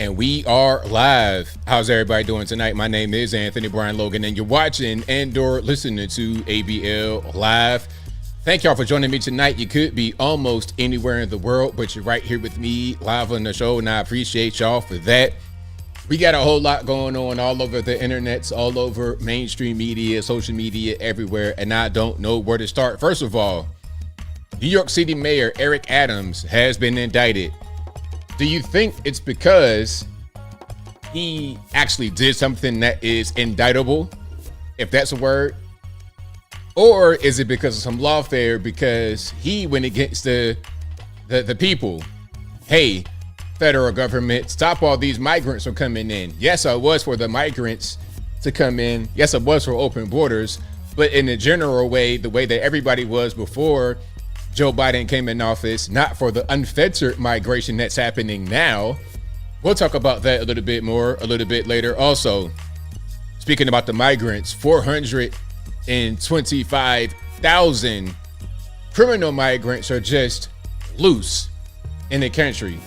And we are live. How's everybody doing tonight? My name is Anthony Brian Logan, and you're watching and/or listening to ABL Live. Thank y'all for joining me tonight. You could be almost anywhere in the world, but you're right here with me live on the show, and I appreciate y'all for that. We got a whole lot going on all over the internets, all over mainstream media, social media, everywhere, and I don't know where to start. First of all, New York City Mayor Eric Adams has been indicted. Do you think it's because he actually did something that is indictable, if that's a word? Or is it because of some lawfare, because he went against the people? Hey, federal government, stop all these migrants from coming in. Yes, I was for the migrants to come in. Yes, I was for open borders. But in a general way, the way that everybody was before Joe Biden came in office, not for the unfettered migration that's happening now. We'll talk about that a little bit more a little bit later. Also, speaking about the migrants, 425,000 criminal migrants are just loose in the country.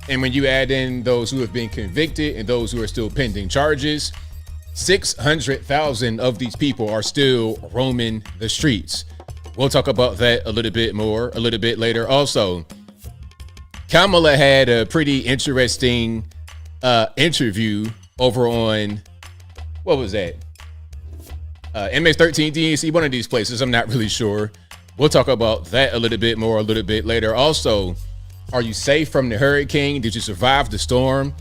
And when you add in those who have been convicted and those who are still pending charges, 600,000 of these people are still roaming the streets. We'll talk about that a little bit more a little bit later. Also, Kamala had a pretty interesting interview over on, what was that? MS13 DNC, one of these places. I'm not really sure. We'll talk about that a little bit more a little bit later. Also, are you safe from the hurricane? Did you survive the storm?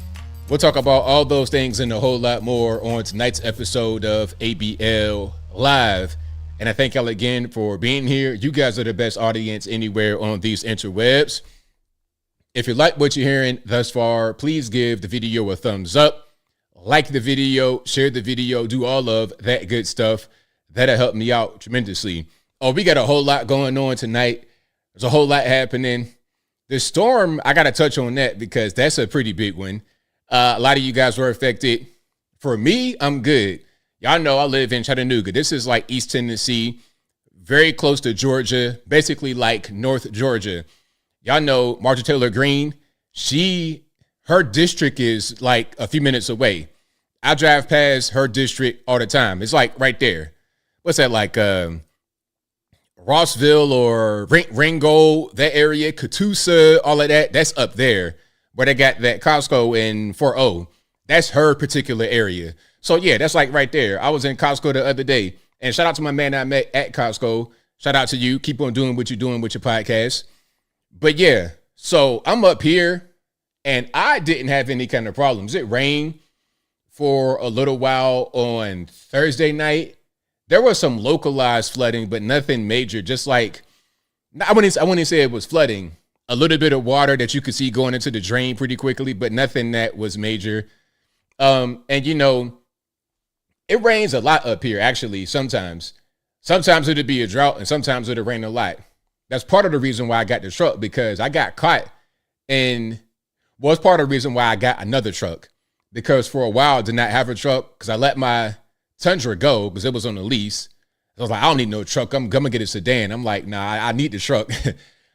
We'll talk about all those things and a whole lot more on tonight's episode of ABL Live. And I thank y'all again for being here. You guys are the best audience anywhere on these interwebs. If you like what you're hearing thus far, please give the video a thumbs up, like the video, share the video, do all of that good stuff. That'll help me out tremendously. Oh, we got a whole lot going on tonight. There's a whole lot happening. The storm, I got to touch on that because that's a pretty big one. A lot of you guys were affected. For me, I'm good. Y'all know I live in Chattanooga. This is like East Tennessee, very close to Georgia, basically like North Georgia. Y'all know Marjorie Taylor Greene. Her district is like a few minutes away. I drive past her district all the time. It's like right there. What's that, like Rossville or Ringgold, that area, Catoosa, all of that. That's up there where they got that Costco in Fort O. That's her particular area. So yeah, that's like right there. I was in Costco the other day, and shout out to my man I met at Costco. Shout out to you. Keep on doing what you're doing with your podcast. But yeah, so I'm up here, and I didn't have any kind of problems. It rained for a little while on Thursday night. There was some localized flooding, but nothing major. Just like, I wouldn't say it was flooding. A little bit of water that you could see going into the drain pretty quickly, but nothing that was major. And you know, it rains a lot up here, actually, sometimes. Sometimes it'll be a drought, and sometimes it'll rain a lot. That's part of the reason why I got the truck, because I got caught in, well, it's part of the reason why I got another truck. Because for a while, I did not have a truck, because I let my Tundra go, because it was on a lease. I was like, I don't need no truck. I'm going to get a sedan. I'm like, nah, I need the truck.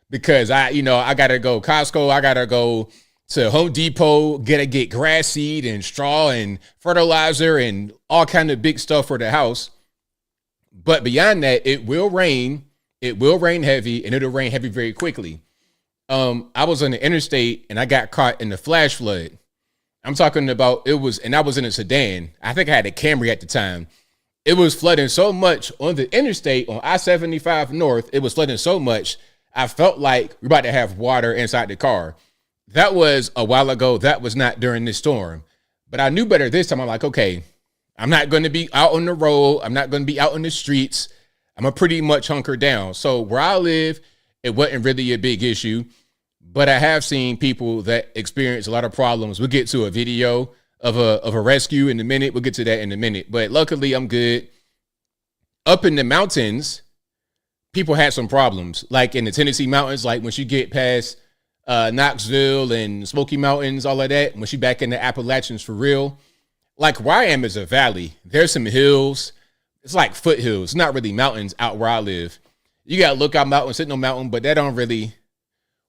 Because I got to go Costco. I got to go to Home Depot, get grass seed and straw and fertilizer and all kind of big stuff for the house. But beyond that, it will rain. It will rain heavy, and it'll rain heavy very quickly. I was on the interstate, and I got caught in the flash flood. I'm talking about and I was in a sedan. I think I had a Camry at the time. It was flooding so much on the interstate on I-75 North. It was flooding so much, I felt like we're about to have water inside the car. That was a while ago. That was not during this storm. But I knew better this time. I'm like, okay, I'm not going to be out on the road. I'm not going to be out in the streets. I'm going to pretty much hunker down. So where I live, it wasn't really a big issue. But I have seen people that experience a lot of problems. We'll get to a video of a rescue in a minute. We'll get to that in a minute. But luckily, I'm good. Up in the mountains, people had some problems. Like in the Tennessee mountains, like once you get past Knoxville and Smoky Mountains, all of that, once you back in the Appalachians for real. Like where I am is a valley. There's some hills. It's like foothills, not really mountains out where I live. You got Lookout Mountain, Sentinel Mountain, but that don't really,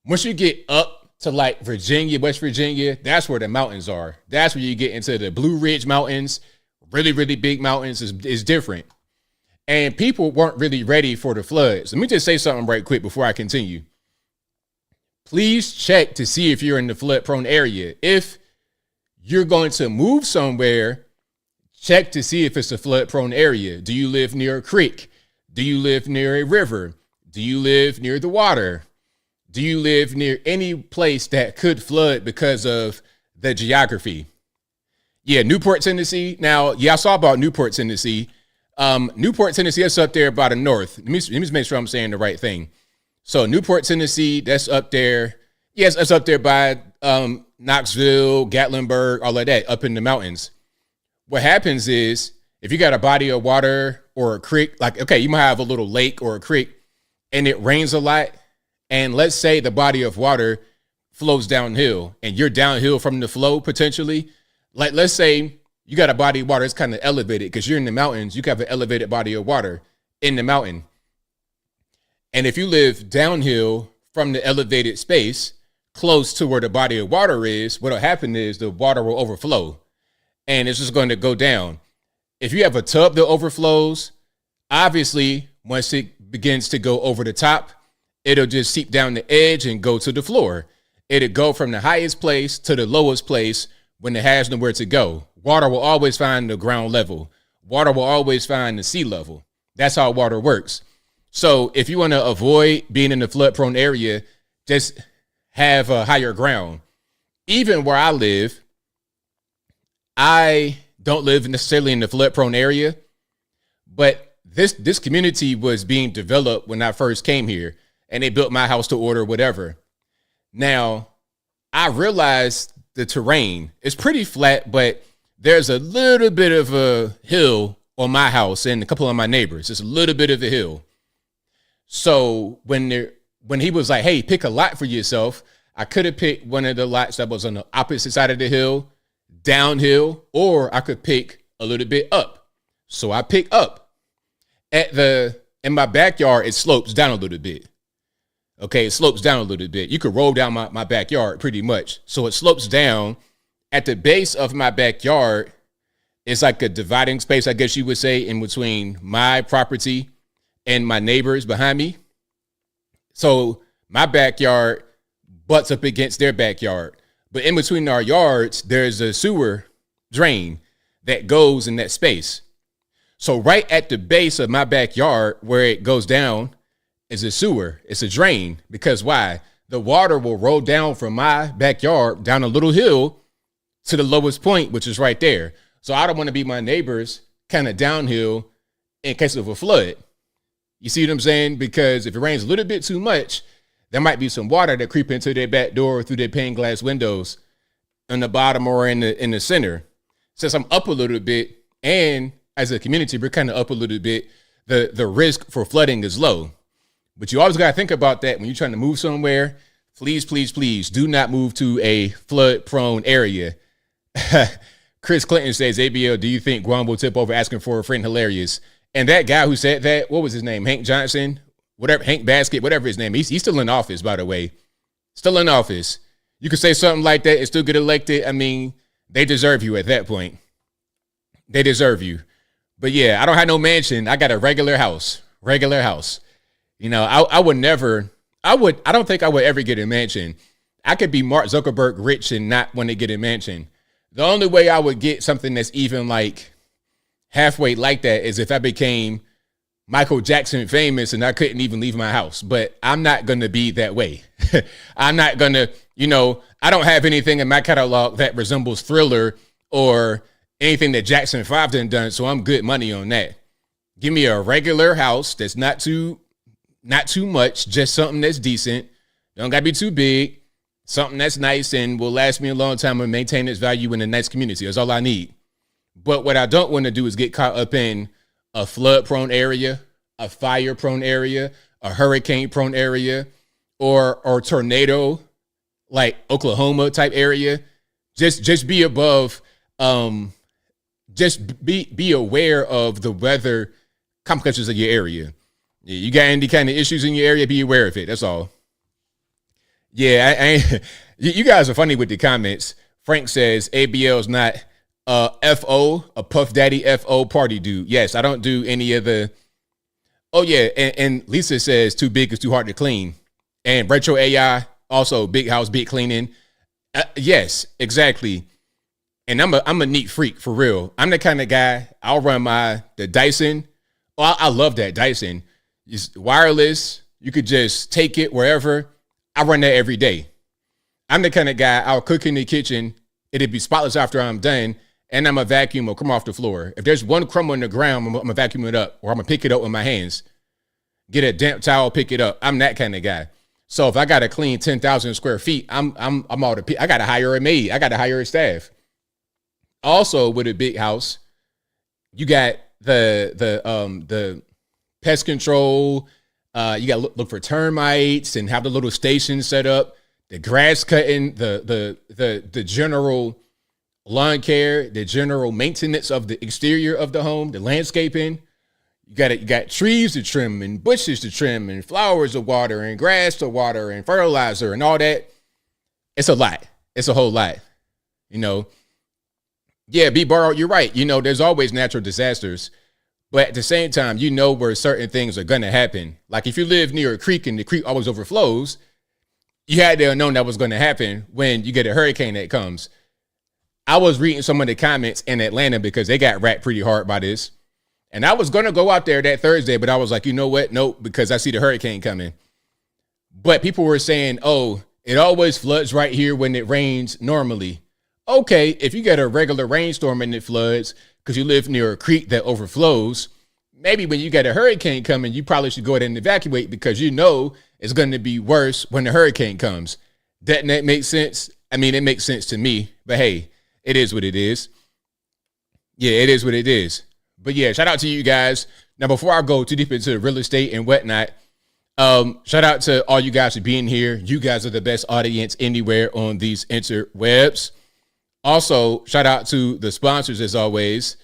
once you get up to like Virginia, West Virginia, that's where the mountains are. That's where you get into the Blue Ridge Mountains. Really, really big mountains is different. And people weren't really ready for the floods. Let me just say something right quick before I continue. Please check to see if you're in the flood prone area. If you're going to move somewhere, check to see if it's a flood prone area. Do you live near a creek? Do you live near a river? Do you live near the water? Do you live near any place that could flood because of the geography? Yeah, Newport, Tennessee. Now, yeah, I saw about Newport, Tennessee. Newport, Tennessee, that's up there by the north. Let me just make sure I'm saying the right thing. So Newport, Tennessee, that's up there. Yes, that's up there by Knoxville, Gatlinburg, all of that, up in the mountains. What happens is if you got a body of water or a creek, like, okay, you might have a little lake or a creek and it rains a lot. And let's say the body of water flows downhill and you're downhill from the flow potentially. Like, let's say you got a body of water that's kind of elevated because you're in the mountains. You can have an elevated body of water in the mountain. And if you live downhill from the elevated space close to where the body of water is, what'll happen is the water will overflow and it's just going to go down. If you have a tub that overflows, obviously, once it begins to go over the top, it'll just seep down the edge and go to the floor. It'll go from the highest place to the lowest place when it has nowhere to go. Water will always find the ground level. Water will always find the sea level. That's how water works. So if you want to avoid being in the flood prone area, just have a higher ground. Even where I live, I don't live necessarily in the flood prone area, but this community was being developed when I first came here and they built my house to order, whatever. Now, I realized the terrain is pretty flat, but there's a little bit of a hill on my house and a couple of my neighbors. It's a little bit of a hill. So when he was like, hey, pick a lot for yourself, I could have picked one of the lots that was on the opposite side of the hill, downhill, or I could pick a little bit up. So I pick up. In my backyard, it slopes down a little bit. Okay, it slopes down a little bit. You could roll down my backyard pretty much. So it slopes down. At the base of my backyard, it's like a dividing space, I guess you would say, in between my property and my neighbors behind me. So my backyard butts up against their backyard. But in between our yards, there's a sewer drain that goes in that space. So right at the base of my backyard where it goes down is a sewer. It's a drain. Because why? The water will roll down from my backyard down a little hill to the lowest point, which is right there. So I don't want to be my neighbors kind of downhill in case of a flood. You see what I'm saying? Because if it rains a little bit too much, there might be some water that creep into their back door through their pane glass windows on the bottom or in the center. Since I'm up a little bit, and as a community, we're kind of up a little bit, the risk for flooding is low. But you always got to think about that when you're trying to move somewhere. Please, please, please do not move to a flood prone area. Chris Clinton says, ABL, do you think Guam will tip over asking for a friend? Hilarious. And that guy who said that, what was his name? Hank Johnson, whatever, Hank Basket, whatever his name. He's still in office, by the way. Still in office. You could say something like that and still get elected. I mean, they deserve you at that point. They deserve you. But yeah, I don't have no mansion. I got a regular house. You know, I don't think I would ever get a mansion. I could be Mark Zuckerberg rich and not want to get a mansion. The only way I would get something that's even like halfway like that is if I became Michael Jackson famous and I couldn't even leave my house. But I'm not going to be that way. I'm not going to, I don't have anything in my catalog that resembles Thriller or anything that Jackson 5 done. So I'm good money on that. Give me a regular house that's not too much, just something that's decent. Don't got to be too big. Something that's nice and will last me a long time and maintain its value in a nice community. That's all I need. But what I don't want to do is get caught up in a flood-prone area, a fire-prone area, a hurricane-prone area, or tornado, like Oklahoma type area. Just be above. Just be aware of the weather complications of your area. You got any kind of issues in your area? Be aware of it. That's all. Yeah, You guys are funny with the comments. Frank says ABL is not FO, a Puff Daddy FO party dude. Yes, I don't do any of the. Oh, yeah. And Lisa says too big is too hard to clean. And Retro AI, also big house, big cleaning. Yes, exactly. And I'm a neat freak for real. I'm the kind of guy, I'll run the Dyson. Oh, I love that Dyson. It's wireless. You could just take it wherever. I run that every day. I'm the kind of guy, I'll cook in the kitchen. It'll be spotless after I'm done. And I'm a vacuum or come off the floor. If there's one crumb on the ground, I'm gonna vacuum it up, or I'm gonna pick it up with my hands. Get a damp towel, pick it up. I'm that kind of guy. So if I gotta clean 10,000 square feet, I'm all the. I gotta hire a maid. I gotta hire a staff. Also, with a big house, you got the pest control. You got to look for termites and have the little station set up. The grass cutting, the general lawn care, the general maintenance of the exterior of the home, the landscaping. You got trees to trim and bushes to trim and flowers to water and grass to water and fertilizer and all that. It's a lot. It's a whole lot. Yeah, B Borrowed, you're right. There's always natural disasters. But at the same time, where certain things are going to happen. Like if you live near a creek and the creek always overflows, you had to have known that was going to happen when you get a hurricane that comes. I was reading some of the comments in Atlanta because they got wrapped pretty hard by this. And I was going to go out there that Thursday, but I was like, you know what? Nope, because I see the hurricane coming. But people were saying, oh, it always floods right here when it rains normally. Okay, if you get a regular rainstorm and it floods because you live near a creek that overflows, maybe when you get a hurricane coming, you probably should go ahead and evacuate because it's going to be worse when the hurricane comes. Doesn't that make sense? I mean, it makes sense to me, but hey, it is what it is. Yeah, it is what it is. But yeah, shout out to you guys. Now, before I go too deep into real estate and whatnot, shout out to all you guys for being here. You guys are the best audience anywhere on these interwebs. Also, shout out to the sponsors as always.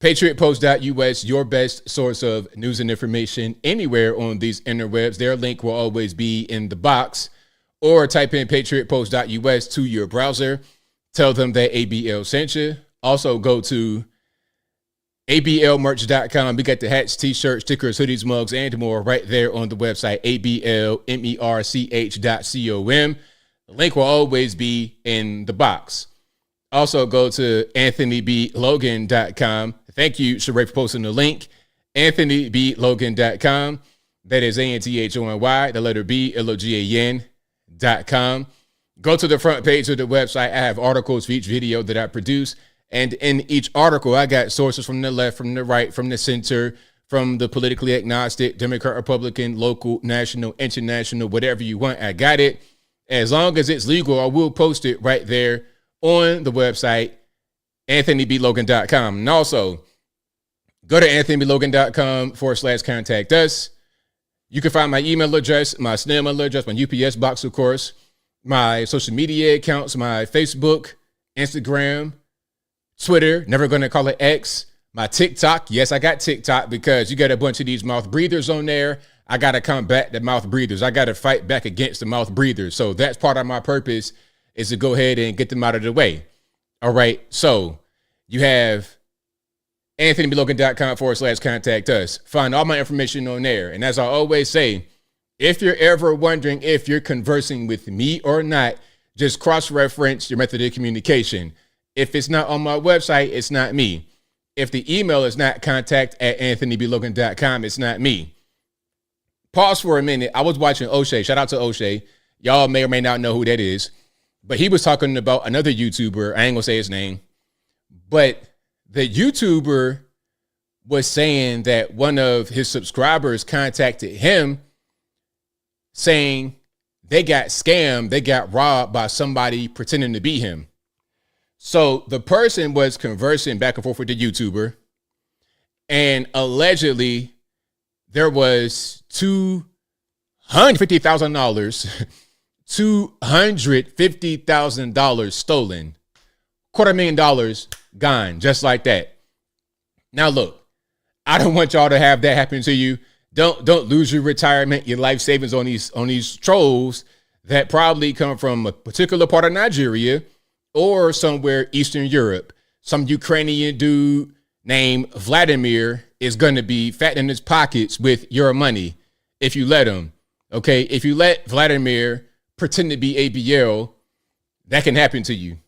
PatriotPost.us, your best source of news and information anywhere on these interwebs. Their link will always be in the box. Or type in PatriotPost.us to your browser. Tell them that ABL sent you. Also, go to ABLmerch.com. We got the hats, t-shirts, stickers, hoodies, mugs, and more right there on the website, ABLmerch.com. The link will always be in the box. Also, go to AnthonyBLogan.com. Thank you, Sheree, for posting the link. AnthonyBLogan.com. That is ANTHONY, the letter B, LOGAN.com. Go to the front page of the website. I have articles for each video that I produce. And in each article, I got sources from the left, from the right, from the center, from the politically agnostic, Democrat, Republican, local, national, international, whatever you want. I got it. As long as it's legal, I will post it right there on the website, AnthonyBLogan.com. And also, go to AnthonyBLogan.com/contact us. You can find my email address, my snail mail address, my UPS box, of course, my social media accounts, my Facebook, Instagram, Twitter, never going to call it X, my TikTok. Yes, I got TikTok because you got a bunch of these mouth breathers on there. I got to combat the mouth breathers. I got to fight back against the mouth breathers. So that's part of my purpose, is to go ahead and get them out of the way. All right. So you have AnthonyBLogan.com/contact us. Find all my information on there. And as I always say, if you're ever wondering if you're conversing with me or not, just cross-reference your method of communication. If it's not on my website, it's not me. If the email is not contact@AnthonyBLogan.com, it's not me. Pause for a minute. I was watching O'Shea. Shout out to O'Shea. Y'all may or may not know who that is. But he was talking about another YouTuber. I ain't going to say his name. But the YouTuber was saying that one of his subscribers contacted him saying they got scammed, they got robbed by somebody pretending to be him. So the person was conversing back and forth with the YouTuber, and allegedly there was $250,000 $250,000 stolen, $250,000 gone, just like that. Now look, I don't want y'all to have that happen to you. Don't lose your retirement, your life savings on these trolls that probably come from a particular part of Nigeria or somewhere Eastern Europe. Some Ukrainian dude named Vladimir is going to be fattening his pockets with your money if you let him. Okay, if you let Vladimir pretend to be ABL, that can happen to you.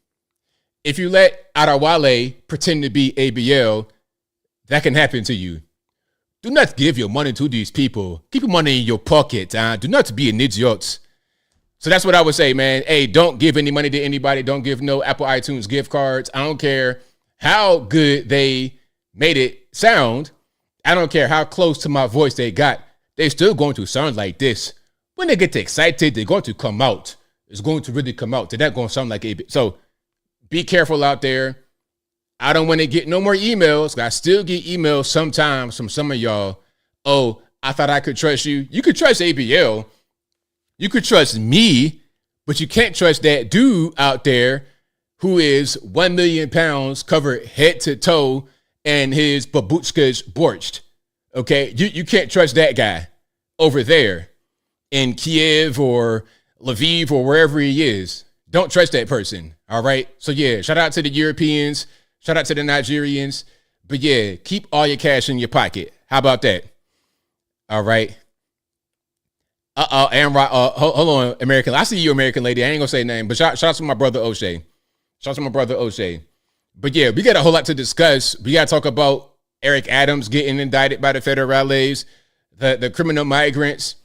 If you let Arawale pretend to be ABL, that can happen to you. Do not give your money to these people. Keep your money in your pocket. Do not be an idiot. So that's what I would say, man. Hey, don't give any money to anybody. Don't give no Apple iTunes gift cards. I don't care how good they made it sound. I don't care how close to my voice they got. They're still going to sound like this. When they get excited, they're going to come out. It's going to really come out. They're not going to sound like a. So be careful out there. I don't want to get no more emails. I still get emails sometimes from some of y'all. Oh, I thought I could trust you. You could trust ABL. You could trust me, but you can't trust that dude out there who is 1 million pounds covered head to toe and his babushka's borscht. Okay, you can't trust that guy over there in Kiev or Lviv or wherever he is. Don't trust that person. All right. So yeah, shout out to the Europeans. Shout out to the Nigerians. But yeah, keep all your cash in your pocket. How about that? All right. Hold on, American. I see you, American lady. I ain't gonna say name, but shout out to my brother O'Shea. Shout out to my brother O'Shea. But yeah, we got a whole lot to discuss. We got to talk about Eric Adams getting indicted by the federales, the criminal migrants.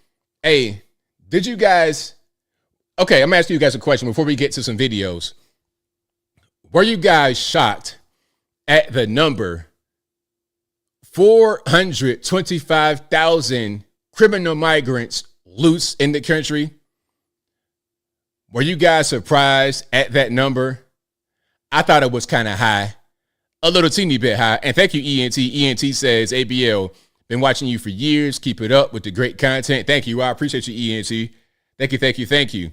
Hey, did you guys? Okay, I'm gonna ask you guys a question before we get to some videos. Were you guys shocked at the number 425,000 criminal migrants loose in the country? Were you guys surprised at that number? I thought it was kind of high, a little teeny bit high. And thank you, ENT. ENT says, ABL, been watching you for years. Keep it up with the great content. Thank you. I appreciate you, ENT. Thank you.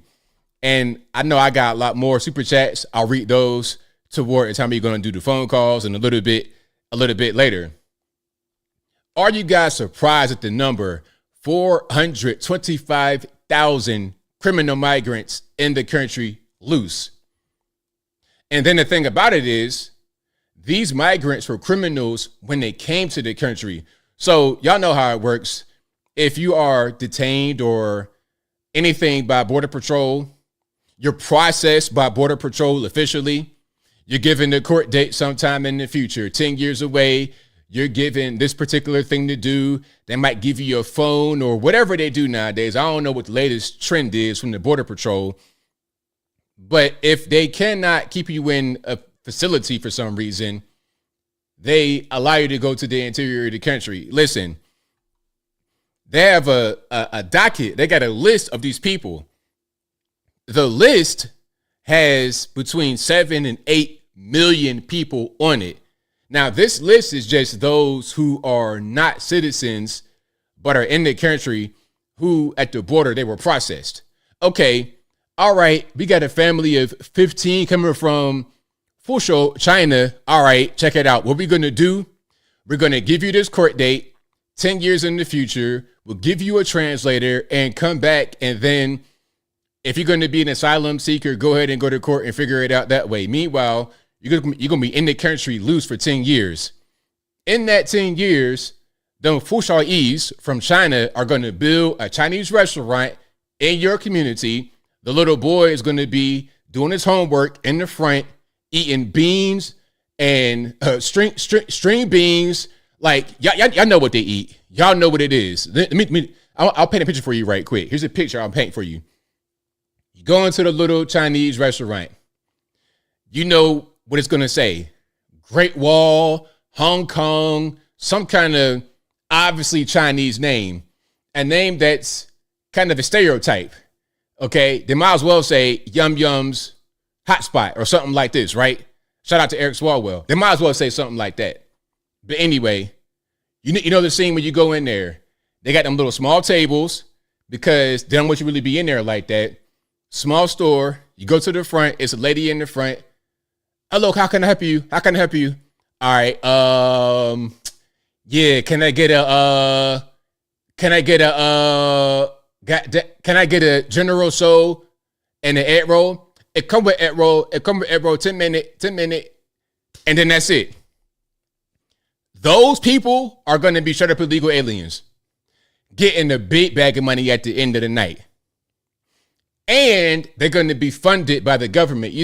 And I know I got a lot more super chats. I'll read those toward the time you're going to do the phone calls and a little bit later. Are you guys surprised at the number 425,000 criminal migrants in the country loose? And then the thing about it is, these migrants were criminals when they came to the country. So y'all know how it works. If you are detained or anything by Border Patrol, you're processed by Border Patrol officially. You're given a court date sometime in the future, 10 years away. You're given this particular thing to do. They might give you a phone or whatever they do nowadays. I don't know what the latest trend is from the Border Patrol. But if they cannot keep you in a facility for some reason, they allow you to go to the interior of the country. Listen, they have a docket. They got a list of these people. The list has between 7 and 8 million people on it. Now, this list is just those who are not citizens, but are in the country who at the border, they were processed. Okay. All right. We got a family of 15 coming from Fuzhou, China. All right. Check it out. What we're going to do, we're going to give you this court date 10 years in the future. We'll give you a translator and come back. And then if you're going to be an asylum seeker, go ahead and go to court and figure it out that way. Meanwhile, you're going to be in the country loose for 10 years. In that 10 years, the Fuzhouis from China are going to build a Chinese restaurant in your community. The little boy is going to be doing his homework in the front, eating beans and string beans. Like, y'all know what they eat. Y'all know what it is. I'll paint a picture for you right quick. Here's a picture I'll paint for you. You go into the little Chinese restaurant. You know what it's going to say. Great Wall, Hong Kong, some kind of obviously Chinese name. A name that's kind of a stereotype. Okay, they might as well say Yum Yum's Hotspot or something like this, right? Shout out to Eric Swalwell. They might as well say something like that. But anyway, you know the scene when you go in there. They got them little small tables because they don't want you to really be in there like that. Small store. You go to the front. It's a lady in the front. Hello, how can I help you? How can I help you? All right. Yeah. Can I get a General Tso and the egg roll, it come with egg roll, 10-minute, and then that's it. Those people are going to be straight up illegal aliens, getting a big bag of money at the end of the night. And they're going to be funded by the government,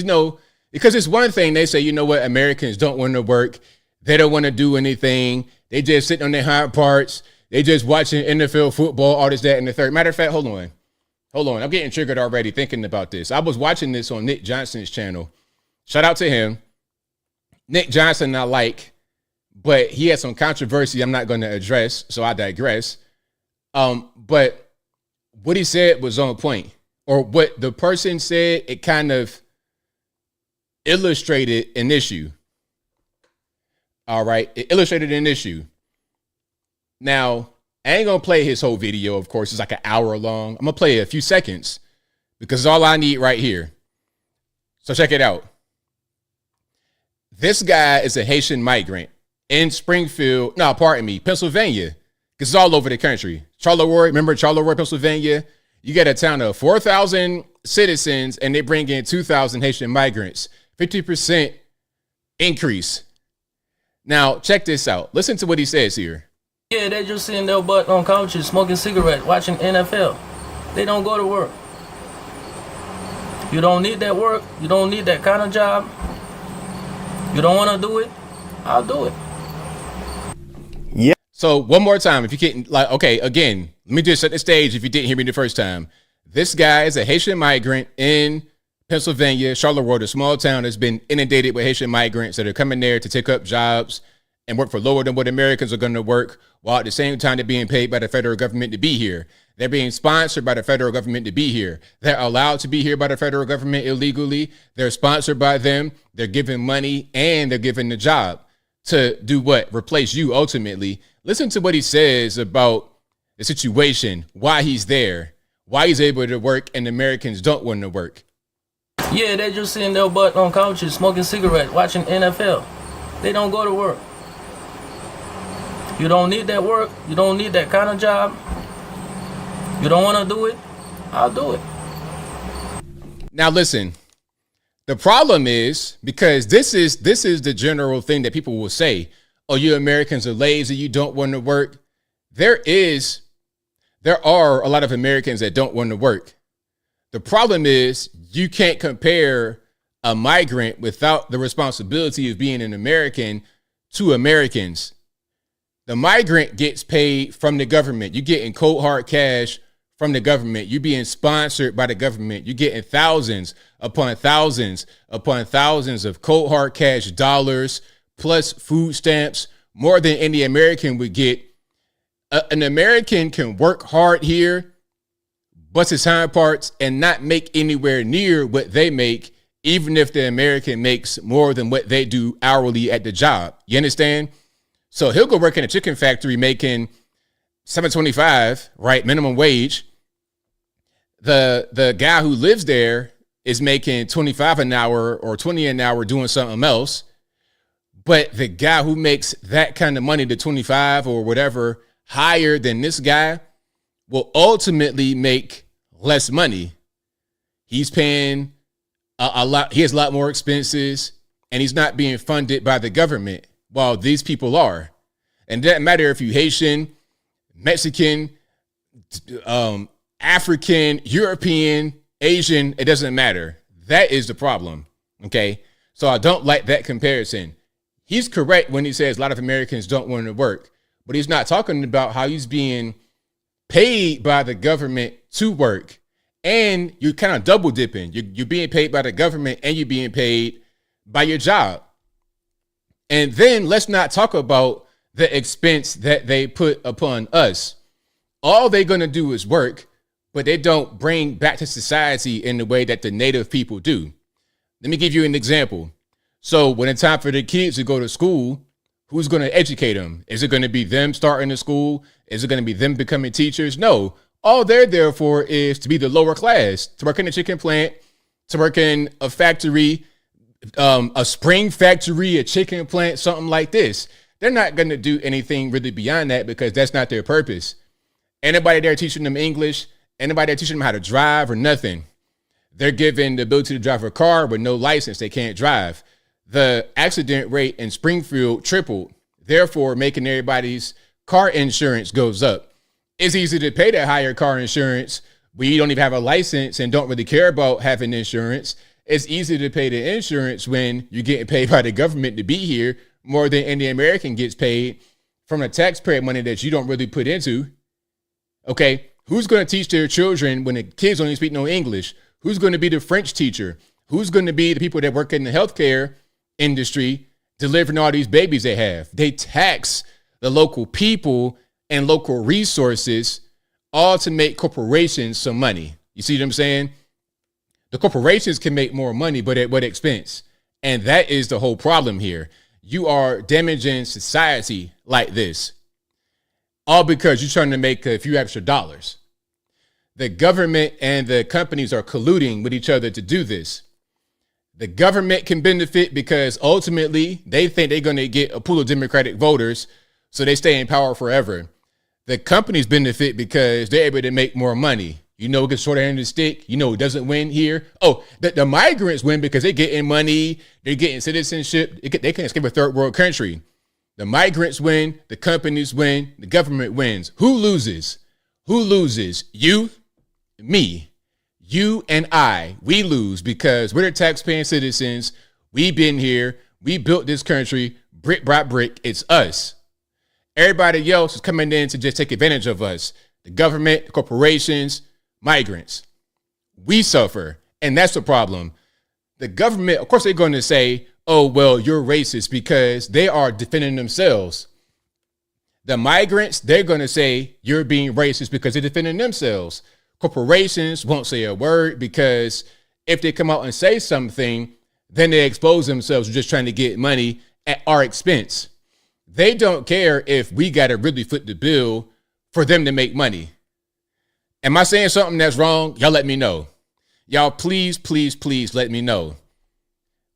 because it's one thing they say, you know what, Americans don't want to work. They don't want to do anything. They just sitting on their hind parts. They just watching NFL football, all this, that, and the third. Matter of fact, hold on. I'm getting triggered already thinking about this. I was watching this on Nick Johnson's channel. Shout out to him. Nick Johnson I like, but he had some controversy I'm not going to address, so I digress. But what he said was on point. Or what the person said, it kind of illustrated an issue. All right. It illustrated an issue. Now, I ain't going to play his whole video, of course. It's like an hour long. I'm going to play a few seconds because it's all I need right here. So check it out. This guy is a Haitian migrant in Pennsylvania. Because it's all over the country. Charleroi, remember Charleroi, Pennsylvania? You get a town of 4,000 citizens and they bring in 2,000 Haitian migrants. 50% increase. Now, check this out. Listen to what he says here. Yeah, they just sitting their butt on couches, smoking cigarettes, watching NFL. They don't go to work. You don't need that work. You don't need that kind of job. You don't want to do it. I'll do it. Yeah. So one more time, if you can't, again, let me just set the stage if you didn't hear me the first time. This guy is a Haitian migrant in Pennsylvania, Charleroi, a small town that's been inundated with Haitian migrants that are coming there to take up jobs and work for lower than what Americans are going to work, while at the same time they're being paid by the federal government to be here. They're being sponsored by the federal government to be here. They're allowed to be here by the federal government illegally. They're sponsored by them. They're given money and they're given the job to do what? Replace you ultimately. Listen to what he says about the situation, why he's there, why he's able to work and Americans don't want to work. Yeah, they just sitting their butt on couches, smoking cigarettes, watching NFL. They don't go to work. You don't need that work. You don't need that kind of job. You don't want to do it. I'll do it. Now listen, the problem is because this is the general thing that people will say, oh, you Americans are lazy, you don't want to work. There are a lot of Americans that don't want to work. The problem is you can't compare a migrant without the responsibility of being an American to Americans. The migrant gets paid from the government. You're getting cold hard cash from the government. You're being sponsored by the government. You're getting thousands upon thousands upon thousands of cold hard cash dollars plus food stamps, more than any American would get. An American can work hard here, bust his hind parts, and not make anywhere near what they make, even if the American makes more than what they do hourly at the job. You understand? So he'll go work in a chicken factory making $7.25, right? Minimum wage. The guy who lives there is making $25 an hour or $20 an hour doing something else. But the guy who makes that kind of money, the 25 or whatever, higher than this guy, will ultimately make less money. He's paying a lot. He has a lot more expenses and he's not being funded by the government while these people are. And it doesn't matter if you're Haitian, Mexican, African, European, Asian, it doesn't matter. That is the problem. Okay. So I don't like that comparison. He's correct when he says a lot of Americans don't want to work, but he's not talking about how he's being paid by the government to work. And you're kind of double dipping. You're being paid by the government and you're being paid by your job. And then let's not talk about the expense that they put upon us. All they're going to do is work, but they don't bring back to society in the way that the native people do. Let me give you an example. So when it's time for the kids to go to school, who's going to educate them? Is it going to be them starting the school? Is it going to be them becoming teachers? No. All they're there for is to be the lower class, to work in a chicken plant, to work in a factory, a spring factory, a chicken plant, something like this. They're not going to do anything really beyond that because that's not their purpose. Anybody there teaching them English, anybody there teaching them how to drive or nothing. They're given the ability to drive a car with no license. They can't drive. The accident rate in Springfield tripled, therefore making everybody's car insurance goes up. It's easy to pay that higher car insurance when you don't even have a license and don't really care about having insurance. It's easy to pay the insurance when you're getting paid by the government to be here more than any American gets paid from the taxpayer money that you don't really put into. Okay, who's going to teach their children when the kids only speak no English? Who's going to be the French teacher? Who's going to be the people that work in the healthcare industry delivering all these babies they have? They tax the local people and local resources all to make corporations some money. You see what I'm saying? The corporations can make more money, but at what expense? And that is the whole problem here. You are damaging society like this, all because you're trying to make a few extra dollars. The government and the companies are colluding with each other to do this. The government can benefit because ultimately they think they're going to get a pool of Democratic voters, so they stay in power forever. The companies benefit because they're able to make more money. You know, it gets short end of the stick. You know, it doesn't win here. Oh, the migrants win because they're getting money. They're getting citizenship. They can't escape a third world country. The migrants win. The companies win. The government wins. Who loses? Who loses? You, me, you and I. We lose because we're the taxpaying citizens. We've been here. We built this country brick by brick. It's us. Everybody else is coming in to just take advantage of us. The government, the corporations, migrants. We suffer. And that's the problem. The government, of course, they're going to say, oh, well, you're racist because they are defending themselves. The migrants, they're going to say you're being racist because they're defending themselves. Corporations won't say a word because if they come out and say something, then they expose themselves to just trying to get money at our expense. They don't care if we got to really foot the bill for them to make money. Am I saying something that's wrong? Y'all let me know. Y'all, please, please, please let me know.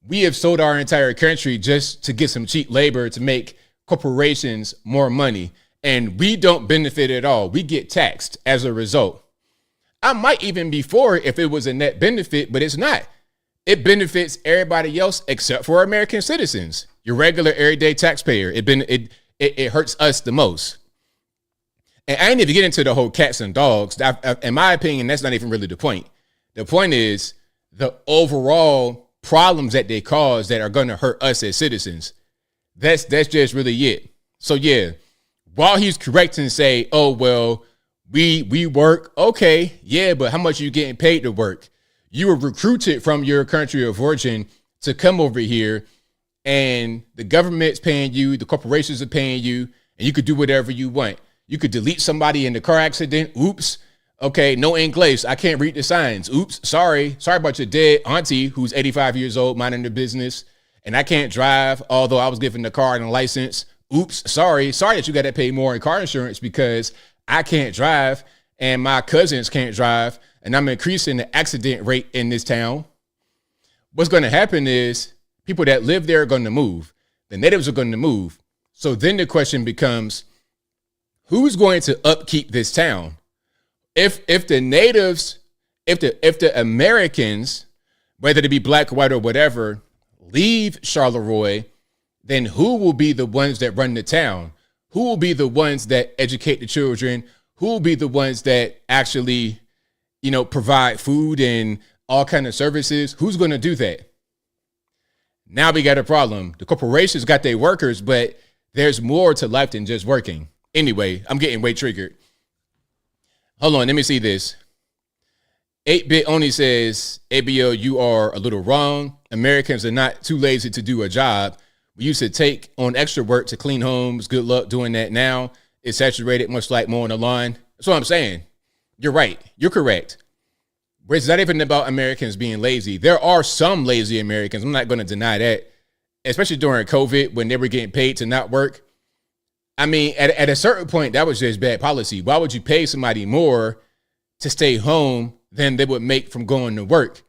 We have sold our entire country just to get some cheap labor to make corporations more money. And we don't benefit at all. We get taxed as a result. I might even be for it if it was a net benefit, but it's not. It benefits everybody else except for American citizens. Your regular everyday taxpayer. It hurts us the most. And I ain't even get into the whole cats and dogs. In my opinion, that's not even really the point. The point is the overall problems that they cause that are going to hurt us as citizens. That's just really it. So yeah, while he's correct and say, oh, well, we work. Okay, yeah, but how much are you getting paid to work? You were recruited from your country of origin to come over here, and the government's paying you, the corporations are paying you, and you could do whatever you want. You could delete somebody in the car accident. Oops. Okay, no English. I can't read the signs. Oops. Sorry about your dead auntie who's 85 years old, minding her business, and I can't drive, although I was given the car and a license. Oops. Sorry that you got to pay more in car insurance because I can't drive and my cousins can't drive, and I'm increasing the accident rate in this town. What's going to happen is people that live there are going to move. The natives are going to move. So then the question becomes, who's going to upkeep this town? If the natives, if the Americans, whether they be black, white, or whatever, leave Charleroi, then who will be the ones that run the town? Who will be the ones that educate the children? Who will be the ones that actually, provide food and all kind of services? Who's going to do that? Now we got a problem. The corporations got their workers, but there's more to life than just working. Anyway, I'm getting way triggered. Hold on, let me see this. 8-Bit only says, ABL, you are a little wrong. Americans are not too lazy to do a job. We used to take on extra work to clean homes. Good luck doing that now. It's saturated, much like mowing the lawn. That's what I'm saying. You're right. You're correct. But it's not even about Americans being lazy. There are some lazy Americans. I'm not going to deny that, especially during COVID when they were getting paid to not work. I mean, at a certain point, that was just bad policy. Why would you pay somebody more to stay home than they would make from going to work?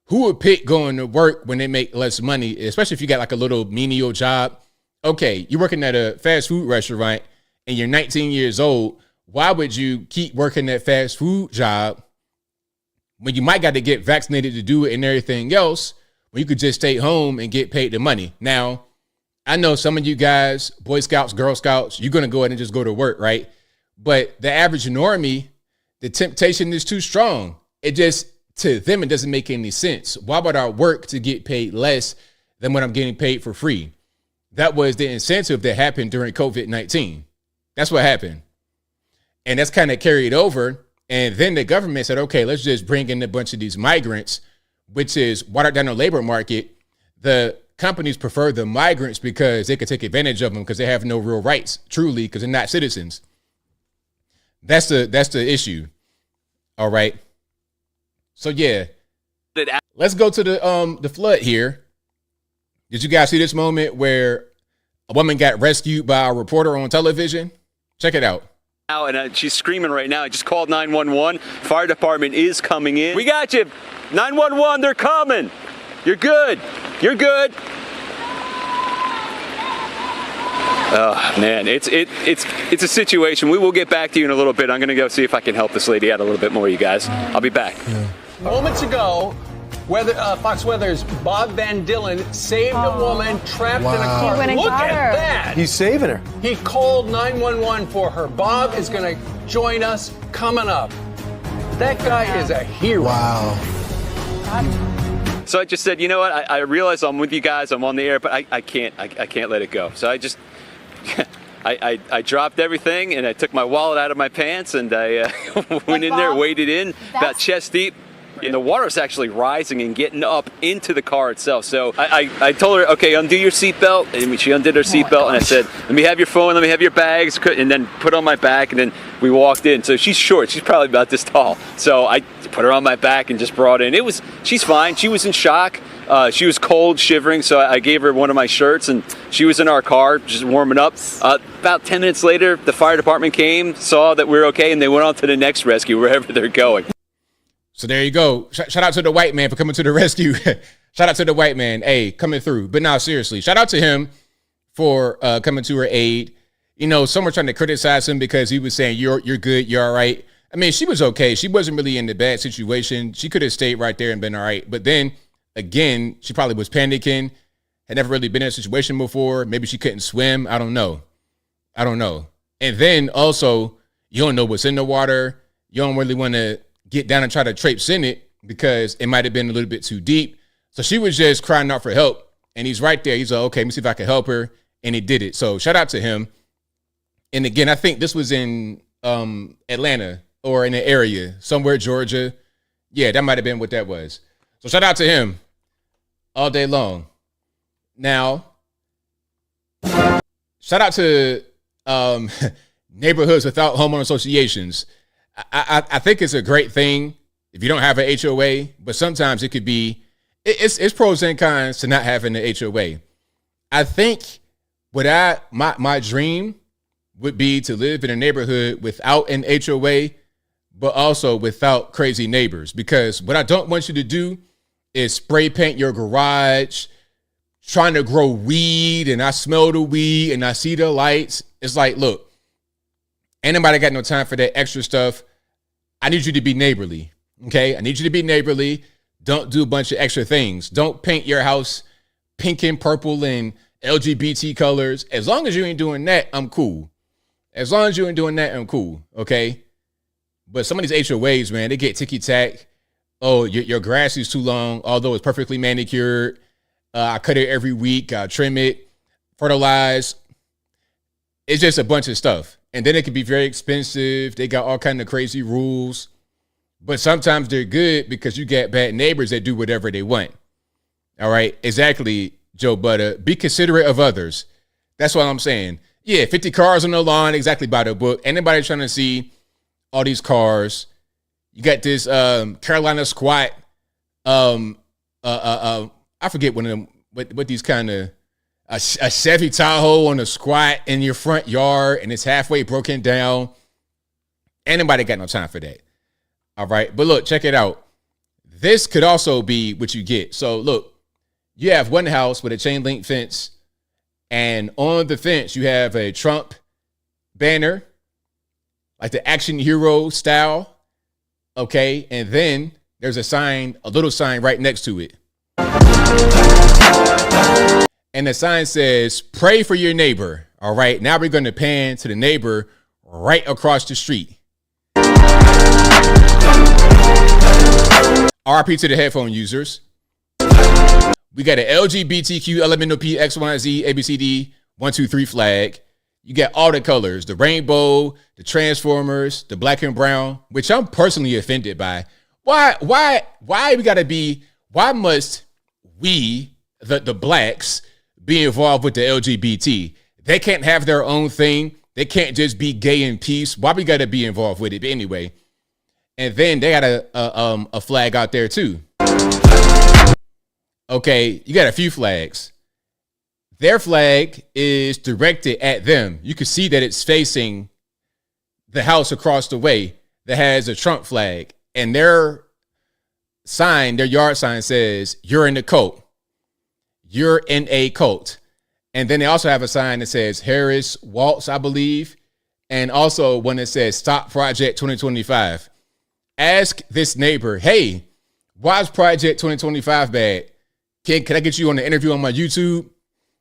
Who would pick going to work when they make less money, especially if you got like a little menial job? Okay, you're working at a fast food restaurant and you're 19 years old. Why would you keep working that fast food job when you might got to get vaccinated to do it and everything else, when you could just stay home and get paid the money. Now, I know some of you guys, Boy Scouts, Girl Scouts, you're going to go ahead and just go to work, right? But the average normie, the temptation is too strong. It just, to them, it doesn't make any sense. Why would I work to get paid less than what I'm getting paid for free? That was the incentive that happened during COVID-19. That's what happened. And that's kind of carried over. And then the government said, okay, let's just bring in a bunch of these migrants, which is watered down the labor market. The companies prefer the migrants because they could take advantage of them because they have no real rights, truly, because they're not citizens. That's the issue. All right. So yeah, let's go to the flood here. Did you guys see this moment where a woman got rescued by a reporter on television? Check it out. And she's screaming right now. I just called 911. Fire department is coming in. We got you. 911, they're coming. You're good. You're good. Oh man, it's a situation. We will get back to you in a little bit. I'm gonna go see if I can help this lady out a little bit more, you guys. I'll be back. Moments ago, Fox Weather's Bob Van Dillen saved a woman trapped in a car. He went and Look got at her. that. He's saving her. He called 911 for her. Bob is going to join us coming up. That guy is a hero. Wow. So I just said, you know what? I realize I'm with you guys. I'm on the air, but I can't let it go. So I just I dropped everything and I took my wallet out of my pants and I went in there, waded in about chest deep. And the water's actually rising and getting up into the car itself. So I told her, okay, undo your seatbelt. And she undid her seatbelt. And I said, let me have your phone, let me have your bags, and then put on my back. And then we walked in. So she's short. She's probably about this tall. So I put her on my back and just brought in. She's fine. She was in shock. She was cold, shivering. So I gave her one of my shirts. And she was in our car just warming up. About 10 minutes later, the fire department came, saw that we were okay, and they went on to the next rescue, wherever they're going. So there you go. Shout out to the white man for coming to the rescue. Shout out to the white man. Hey, coming through. But now, seriously, shout out to him for coming to her aid. You know, some were trying to criticize him because he was saying, you're good, you're all right. I mean, she was okay. She wasn't really in a bad situation. She could have stayed right there and been all right. But then, again, she probably was panicking, had never really been in a situation before. Maybe she couldn't swim. I don't know. And then, also, you don't know what's in the water. You don't really want to get down and try to traipse in it because it might have been a little bit too deep. So she was just crying out for help. And he's right there. He's like, okay, let me see if I can help her. And he did it. So shout out to him. And again, I think this was in Atlanta or in the area, somewhere, Georgia. Yeah, that might have been what that was. So shout out to him all day long. Now, shout out to neighborhoods without homeowner associations. I think it's a great thing if you don't have an HOA, but sometimes it could be, it's pros and cons to not having an HOA. I think my dream would be to live in a neighborhood without an HOA, but also without crazy neighbors. Because what I don't want you to do is spray paint your garage, trying to grow weed, and I smell the weed and I see the lights. It's like, look, ain't nobody got no time for that extra stuff. I need you to be neighborly, okay? I need you to be neighborly. Don't do a bunch of extra things. Don't paint your house pink and purple and LGBT colors. As long as you ain't doing that, I'm cool. As long as you ain't doing that, I'm cool, okay? But some of these HOAs, man, they get ticky-tack. Oh, your grass is too long, although it's perfectly manicured. I cut it every week. I trim it, fertilize. It's just a bunch of stuff. And then it can be very expensive. They got all kind of crazy rules. But sometimes they're good because you get bad neighbors that do whatever they want. All right? Exactly, Joe Butter. Be considerate of others. That's what I'm saying. Yeah, 50 cars on the lawn, exactly by the book. Anybody trying to see all these cars. You got this Carolina squat. I forget one of them, what these kind of, a Chevy Tahoe on a squat in your front yard and it's halfway broken down. Anybody got no time for that. All right. But look, check it out. This could also be what you get. So look, you have one house with a chain link fence, and on the fence, you have a Trump banner, like the action hero style. Okay. And then there's a little sign right next to it. And the sign says, pray for your neighbor. All right, now we're going to pan to the neighbor right across the street. RP to the headphone users. We got an LGBTQ LMNOP XYZ ABCD 1 2 3 flag. You got all the colors, the rainbow, the transformers, the black and brown, which I'm personally offended by. Why must we, the blacks, be involved with the LGBT? They can't have their own thing. They can't just be gay in peace. Why we got to be involved with it? But anyway, and then they got a flag out there too. Okay, you got a few flags. Their flag is directed at them. You can see that it's facing the house across the way that has a Trump flag. And their yard sign says, you're in the cult. You're in a cult. And then they also have a sign that says Harris Waltz, I believe. And also one that says Stop Project 2025. Ask this neighbor, hey, why is Project 2025 bad? Can I get you on the interview on my YouTube?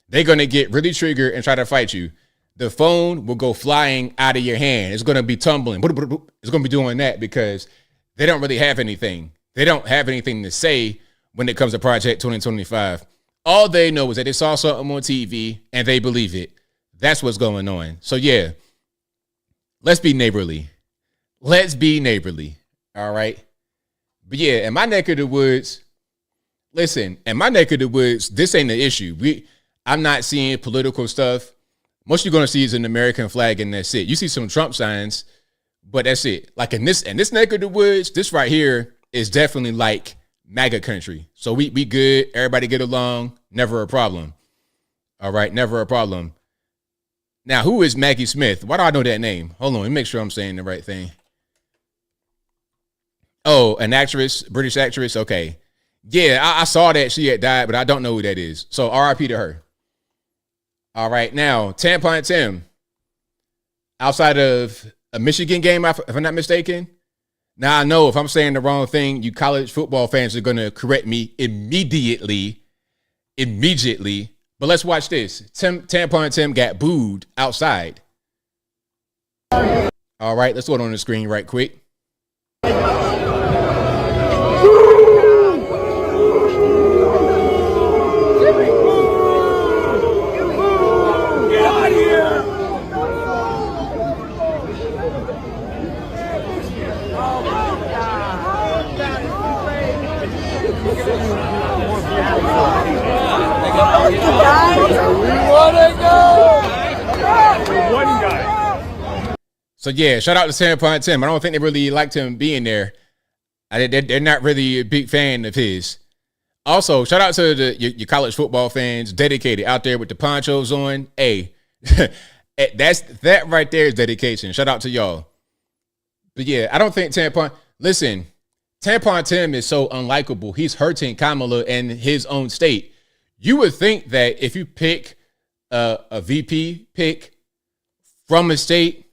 They're going to get really triggered and try to fight you. The phone will go flying out of your hand. It's going to be tumbling. It's going to be doing that because they don't really have anything. They don't have anything to say when it comes to Project 2025. All they know is that they saw something on TV and they believe it. That's what's going on. So yeah, let's be neighborly. Let's be neighborly. All right. But yeah, in my neck of the woods, listen, in my neck of the woods, this ain't the issue. I'm not seeing political stuff. Most you're going to see is an American flag and that's it. You see some Trump signs, but that's it. Like in this neck of the woods, this right here is definitely like MAGA country. So we good. Everybody get along. Never a problem. All right. Never a problem. Now, who is Maggie Smith? Why do I know that name? Hold on. Let me make sure I'm saying the right thing. Oh, an actress, British actress. Okay. Yeah, I saw that she had died, but I don't know who that is. So RIP to her. All right. Now, Tampon Tim. Outside of a Michigan game, if I'm not mistaken. Now, I know if I'm saying the wrong thing, you college football fans are going to correct me immediately. But let's watch this. Tampon Tim got booed outside. All right, let's go on the screen right quick. So yeah, shout out to Tampon Tim. I don't think they really liked him being there. They're not really a big fan of his. Also, shout out to your college football fans, dedicated out there with the ponchos on. Hey, that right there is dedication. Shout out to y'all. But yeah, I don't think Tampon Tim is so unlikable. He's hurting Kamala in his own state. You would think that if you pick a VP pick from a state,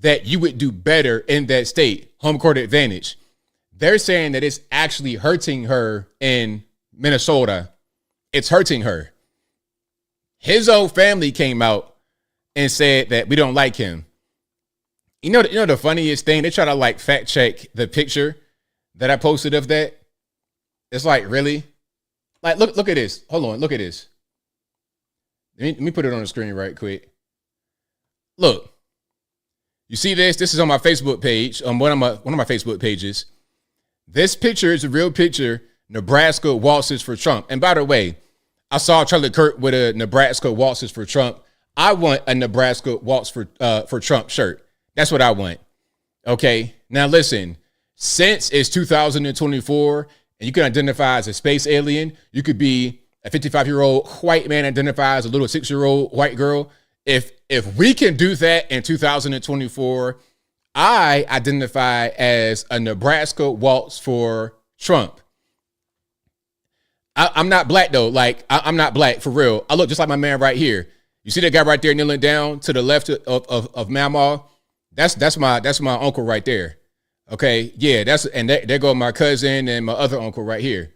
that you would do better in that state. Home court advantage. They're saying that it's actually hurting her in Minnesota. It's hurting her. His own family came out and said that we don't like him. You know the funniest thing? They try to like fact check the picture that I posted of that. It's like, really? Like, look at this. Hold on, look at this. Let me put it on the screen right quick. Look. You see this? This is on my Facebook page, on one of my Facebook pages. This picture is a real picture. Nebraska waltzes for Trump. And by the way, I saw Charlie Kirk with a Nebraska waltzes for Trump. I want a Nebraska waltz for Trump shirt. That's what I want. Okay. Now listen, since it's 2024 and you can identify as a space alien, you could be a 55-year-old white man identify as a little 6-year-old white girl. If we can do that in 2024, I identify as a Nebraska waltz for Trump. I'm not black though. Like I'm not black for real. I look just like my man right here. You see that guy right there kneeling down to the left of Mamaw? That's my uncle right there. Okay, yeah, there go my cousin and my other uncle right here.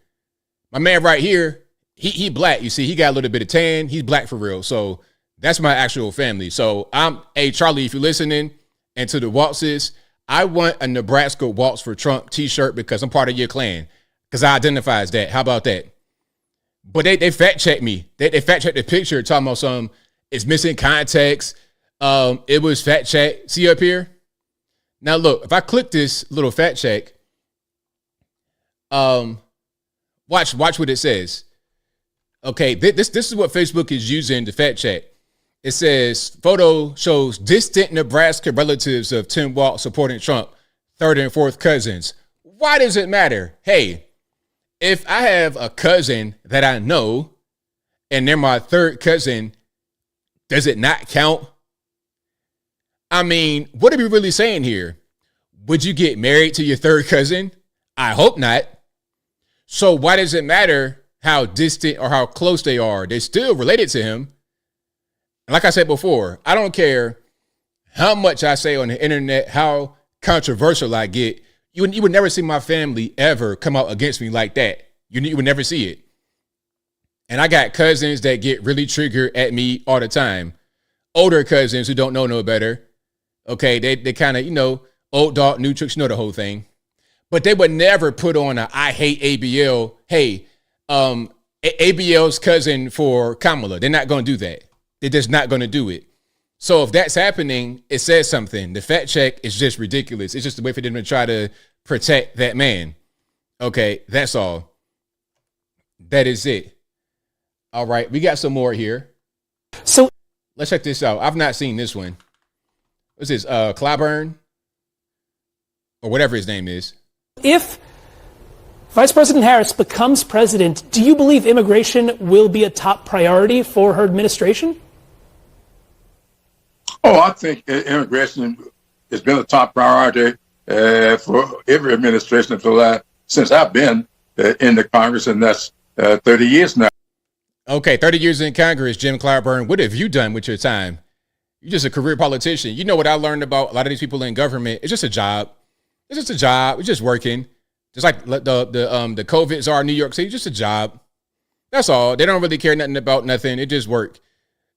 My man right here, he black. You see, he got a little bit of tan. He's black for real. So that's my actual family. So hey, Charlie, if you're listening, and to the waltzes, I want a Nebraska Waltz for Trump t-shirt because I'm part of your clan. Because I identify as that. How about that? But they fact checked me. They fact checked the picture talking about some, it's missing context. It was fact check. See up here? Now look, if I click this little fact check, watch what it says. Okay, this is what Facebook is using to fact check. It says, photo shows distant Nebraska relatives of Tim Walz supporting Trump, third and fourth cousins. Why does it matter? Hey, if I have a cousin that I know and they're my third cousin, does it not count? I mean, what are we really saying here? Would you get married to your third cousin? I hope not. So why does it matter how distant or how close they are? They're still related to him. And like I said before, I don't care how much I say on the internet, how controversial I get. You would never see my family ever come out against me like that. You would never see it. And I got cousins that get really triggered at me all the time. Older cousins who don't know no better. Okay, they kind of, old dog, new tricks, the whole thing. But they would never put on a I hate ABL. Hey, ABL's cousin for Kamala. They're not going to do that. They're just not going to do it. So if that's happening, it says something. The fact check is just ridiculous. It's just a way for them to try to protect that man. Okay, that's all. That is it. All right, we got some more here. So let's check this out. I've not seen this one. What's this? Clyburn? Or whatever his name is. If Vice President Harris becomes president, do you believe immigration will be a top priority for her administration? Oh, I think immigration has been a top priority for every administration since I've been in the Congress, and that's 30 years now. Okay, 30 years in Congress, Jim Clyburn. What have you done with your time? You're just a career politician. You know what I learned about a lot of these people in government? It's just a job. It's just a job. It's just working. Just like the COVID czar in New York City, just a job. That's all. They don't really care nothing about nothing. It just work.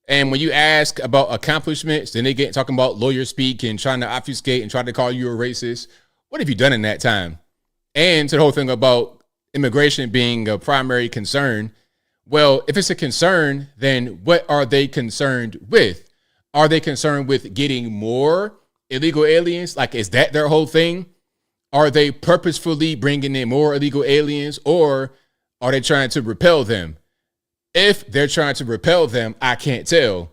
And when you ask about accomplishments, then they get talking about lawyer speak and trying to obfuscate and try to call you a racist. What have you done in that time? And to the whole thing about immigration being a primary concern. Well, if it's a concern, then what are they concerned with? Are they concerned with getting more illegal aliens? Like, is that their whole thing? Are they purposefully bringing in more illegal aliens, or are they trying to repel them? If they're trying to repel them, I can't tell.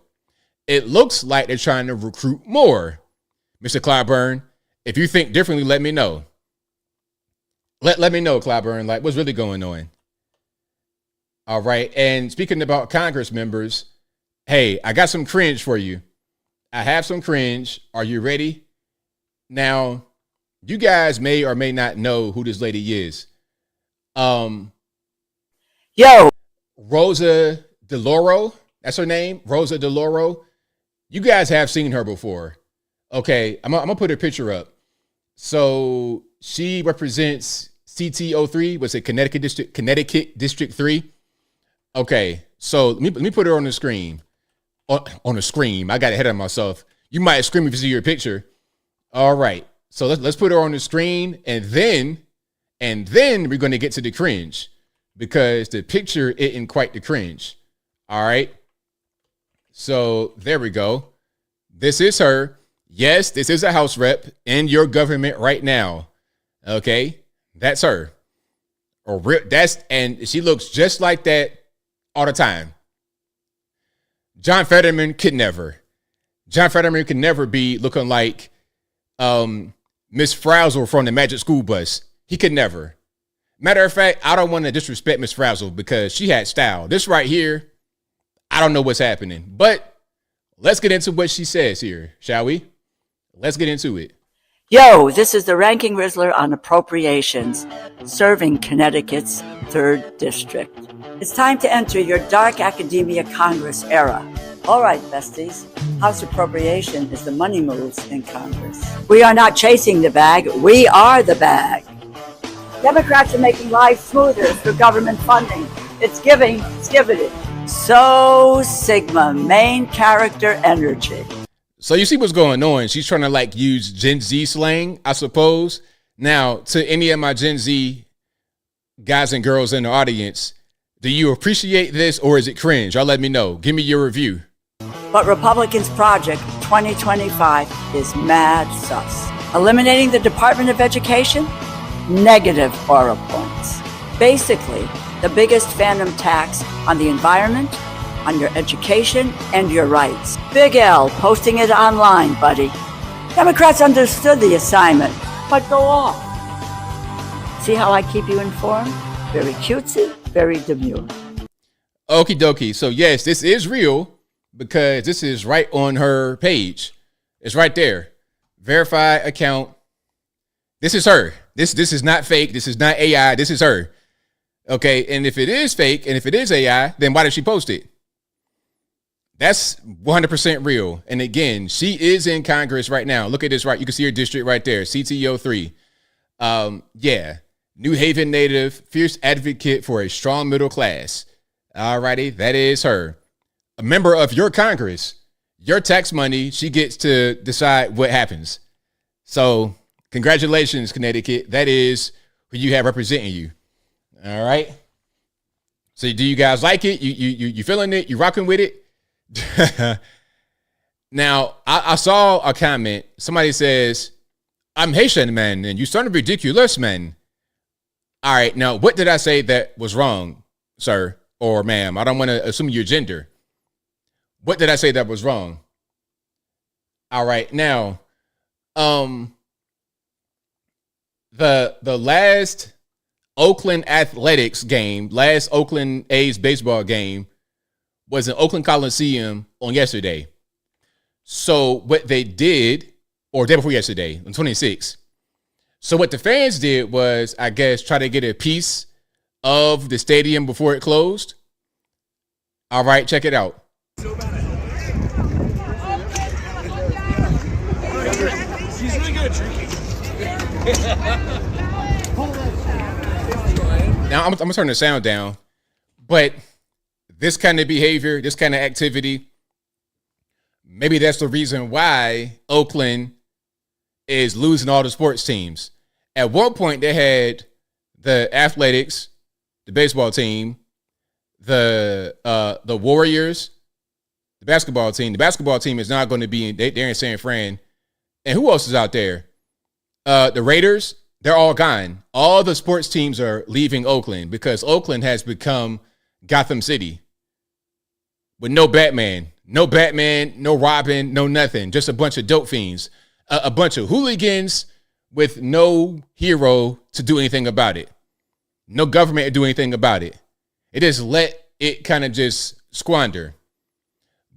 It looks like they're trying to recruit more. Mr. Clyburn, if you think differently, let me know. Let me know, Clyburn, like what's really going on. All right. And speaking about Congress members, hey, I got some cringe for you. I have some cringe. Are you ready? Now, you guys may or may not know who this lady is. Rosa DeLauro, that's her name, Rosa DeLauro. You guys have seen her before. Okay, I'm gonna put her picture up. So she represents CT03, was it Connecticut District 3? Okay, so let me put her on the screen. On the screen, I got ahead of myself. You might scream if you see your picture. All right, so let's put her on the screen, and then we're gonna get to the cringe, because the picture isn't quite the cringe. All right. So there we go. This is her. Yes, this is a House rep in your government right now. Okay. That's her. And she looks just like that all the time. John Fetterman could never. John Fetterman could never be looking like Miss Frazzle from the Magic School Bus. He could never. Matter of fact, I don't want to disrespect Miss Frazzle because she had style. This right here, I don't know what's happening. But let's get into what she says here, shall we? Let's get into it. Yo, this is the Ranking Rizzler on Appropriations, serving Connecticut's 3rd District. It's time to enter your dark academia Congress era. All right, besties, House appropriation is the money moves in Congress. We are not chasing the bag, we are the bag. Democrats are making life smoother through government funding. It's giving, it's giving. So Sigma, main character energy. So you see what's going on. She's trying to like use Gen Z slang, I suppose. Now, to any of my Gen Z guys and girls in the audience, do you appreciate this or is it cringe? Y'all let me know. Give me your review. But Republicans' Project 2025 is mad sus. Eliminating the Department of Education? Negative aura points. Basically, the biggest phantom tax on the environment, on your education, and your rights. Big L posting it online, buddy. Democrats understood the assignment, but go off. See how I keep you informed? Very cutesy, very demure. Okie dokie. So yes, this is real because this is right on her page. It's right there. Verify account. This is her. This is not fake. This is not AI. This is her. Okay. And if it is fake and if it is AI, then why did she post it? That's 100% real. And again, she is in Congress right now. Look at this, right? You can see her district right there. CTO 3. Yeah. New Haven native, fierce advocate for a strong middle class. All righty. That is her. A member of your Congress, your tax money, she gets to decide what happens. So congratulations, Connecticut. That is who you have representing you. All right. So do you guys like it? You feeling it? You rocking with it? Now, I saw a comment. Somebody says, I'm Haitian, man, and you sound ridiculous, man. All right. Now, what did I say that was wrong, sir or ma'am? I don't want to assume your gender. What did I say that was wrong? All right. Now, the last Oakland Athletics game, last Oakland A's baseball game was in Oakland Coliseum on yesterday. So what they did, or day before yesterday, on 26. So what the fans did was, I guess, try to get a piece of the stadium before it closed. All right, check it out. She's really good at drinking. Now, I'm gonna turn the sound down, but this kind of behavior, this kind of activity, maybe that's the reason why Oakland is losing all the sports teams. At one point, they had the Athletics, the baseball team, the Warriors, the basketball team. The basketball team is not going to be they're in San Fran. And who else is out there? The Raiders, they're all gone. All the sports teams are leaving Oakland because Oakland has become Gotham City with no Batman, no Robin, no nothing. Just a bunch of dope fiends, a bunch of hooligans with no hero to do anything about it. No government to do anything about it. It just let it kind of just squander.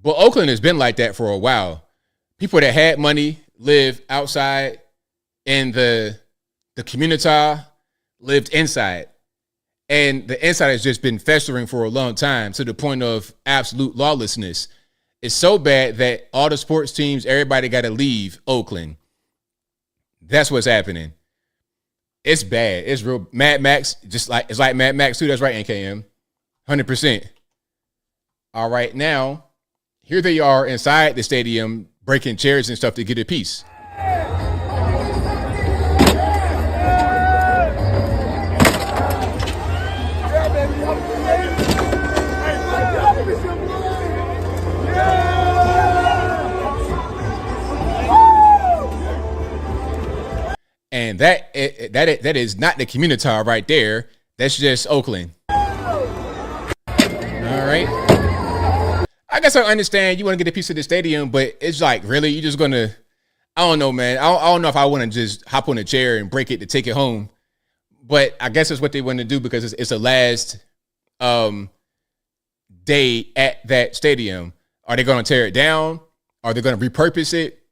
But Oakland has been like that for a while. People that had money live outside, and the community lived inside. And the inside has just been festering for a long time to the point of absolute lawlessness. It's so bad that all the sports teams, everybody got to leave Oakland. That's what's happening. It's bad. It's real. Mad Max, it's like Mad Max too. That's right, NKM. 100%. All right, now, here they are inside the stadium, breaking chairs and stuff to get a piece. And that is not the community right there. That's just Oakland. All right. I guess I understand you want to get a piece of the stadium, but it's like, really? You're just going to, I don't know, man. I don't know if I want to just hop on a chair and break it to take it home. But I guess that's what they want to do because it's a last day at that stadium. Are they going to tear it down? Are they going to repurpose it?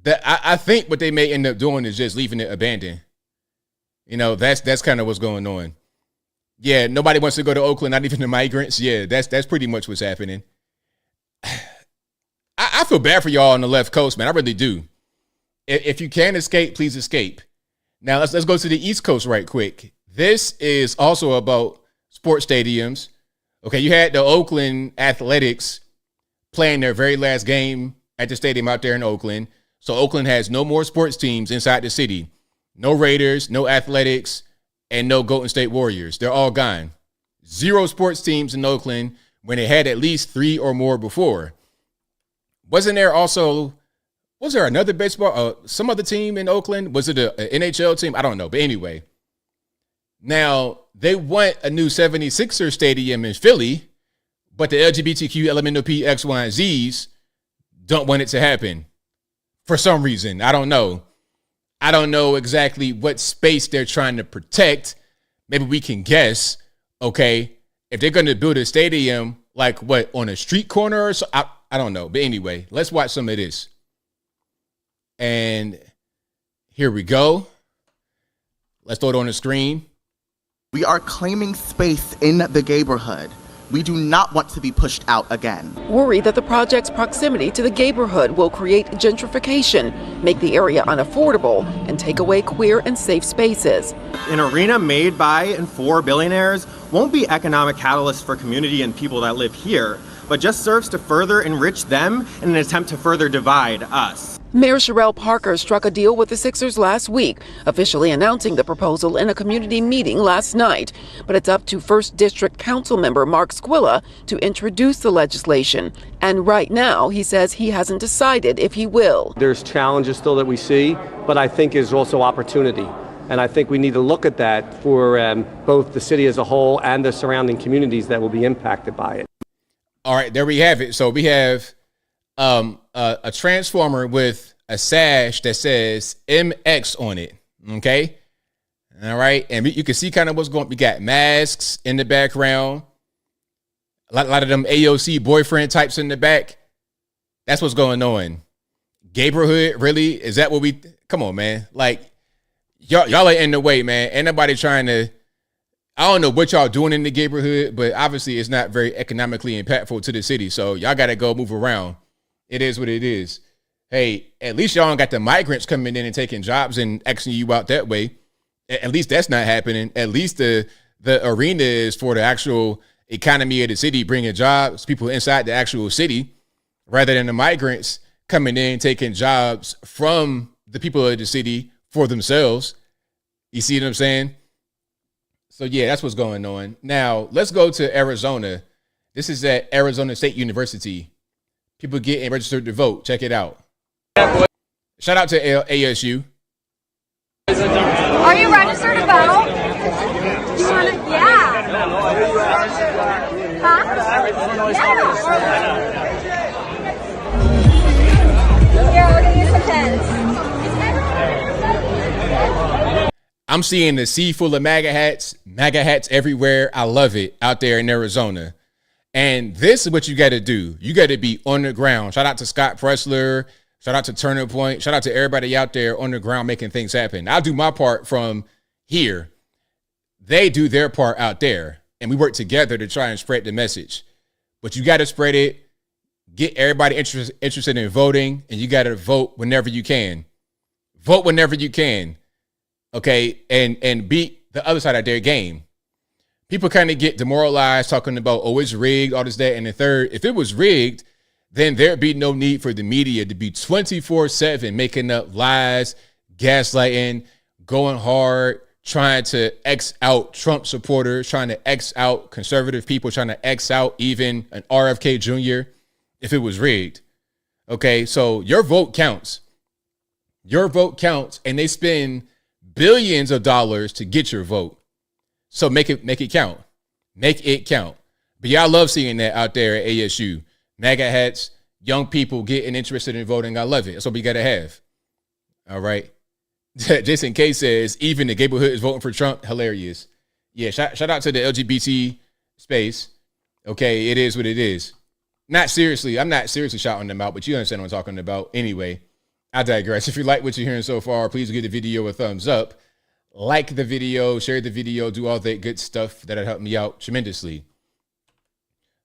I think what they may end up doing is just leaving it abandoned. You know, that's kind of what's going on. Yeah, nobody wants to go to Oakland, not even the migrants. Yeah, that's pretty much what's happening. I I feel bad for y'all on the left coast, man. I really do. If you can escape, please escape. Now let's go to the East Coast right quick. This is also about sports stadiums. Okay, you had the Oakland Athletics playing their very last game at the stadium out there in Oakland. So Oakland has no more sports teams inside the city. No Raiders, no Athletics, and no Golden State Warriors. They're all gone. 0 sports teams in Oakland when they had at least 3 or more before. Was there another baseball, some other team in Oakland? Was it an NHL team? I don't know. But anyway, now they want a new 76er stadium in Philly, but the LGBTQ, LMNOP, X, Y, and Zs don't want it to happen for some reason. I don't know. I don't know exactly what space they're trying to protect. Maybe we can guess, okay, if they're going to build a stadium, like what, on a street corner or so? I don't know. But anyway, let's watch some of this. And here we go. Let's throw it on the screen. We are claiming space in the neighborhood. We do not want to be pushed out again. Worried that the project's proximity to the neighborhood will create gentrification, make the area unaffordable, and take away queer and safe spaces. An arena made by and for billionaires won't be economic catalyst for community and people that live here, but just serves to further enrich them in an attempt to further divide us. Mayor Sherrell Parker struck a deal with the Sixers last week, officially announcing the proposal in a community meeting last night. But it's up to 1st District Council member Mark Squilla to introduce the legislation. And right now, he says he hasn't decided if he will. There's challenges still that we see, but I think there's also opportunity. And I think we need to look at that for both the city as a whole and the surrounding communities that will be impacted by it. All right, there we have it. So we have a transformer with a sash that says MX on it. Okay. All right. And you can see kind of what's going on. We got masks in the background. A lot of them AOC boyfriend types in the back. That's what's going on. Neighborhood, really? Is that what we, come on, man. Like y'all are in the way, man. Ain't nobody trying to, I don't know what y'all doing in the neighborhood, but obviously it's not very economically impactful to the city. So y'all got to go move around. It is what it is. Hey, at least y'all don't got the migrants coming in and taking jobs and Xing you out that way. At least that's not happening. At least the arena is for the actual economy of the city, bringing jobs, people inside the actual city, rather than the migrants coming in, taking jobs from the people of the city for themselves. You see what I'm saying? So yeah, that's what's going on. Now let's go to Arizona. This is at Arizona State University. People getting registered to vote. Check it out. Shout out to ASU. Are you registered to vote? You want to? Yeah. Huh? Yeah. Here, we're gonna use some pens. I'm seeing the sea full of MAGA hats everywhere. I love it out there in Arizona. And this is what you got to do. You got to be on the ground. Shout out to Scott Pressler. Shout out to Turning Point. Shout out to everybody out there on the ground making things happen. I'll do my part from here. They do their part out there. And we work together to try and spread the message. But you got to spread it. Get everybody interested in voting. And you got to vote whenever you can. Vote whenever you can. Okay? And beat the other side of their game. People kind of get demoralized talking about, oh, it's rigged, all this, that, and the third. If it was rigged, then there'd be no need for the media to be 24/7 making up lies, gaslighting, going hard, trying to X out Trump supporters, trying to X out conservative people, trying to X out even an RFK Jr. if it was rigged. Okay, so your vote counts. Your vote counts, and they spend billions of dollars to get your vote. So make it count. Make it count. But y'all love seeing that out there at ASU. MAGA hats, young people getting interested in voting. I love it. That's what we got to have. All right. Jason K says, even the neighborhood is voting for Trump. Hilarious. Yeah, shout out to the LGBT space. Okay, it is what it is. Not seriously. I'm not seriously shouting them out, but you understand what I'm talking about. Anyway, I digress. If you like what you're hearing so far, please give the video a thumbs up. Like the video, share the video, do all that good stuff that'll help me out tremendously.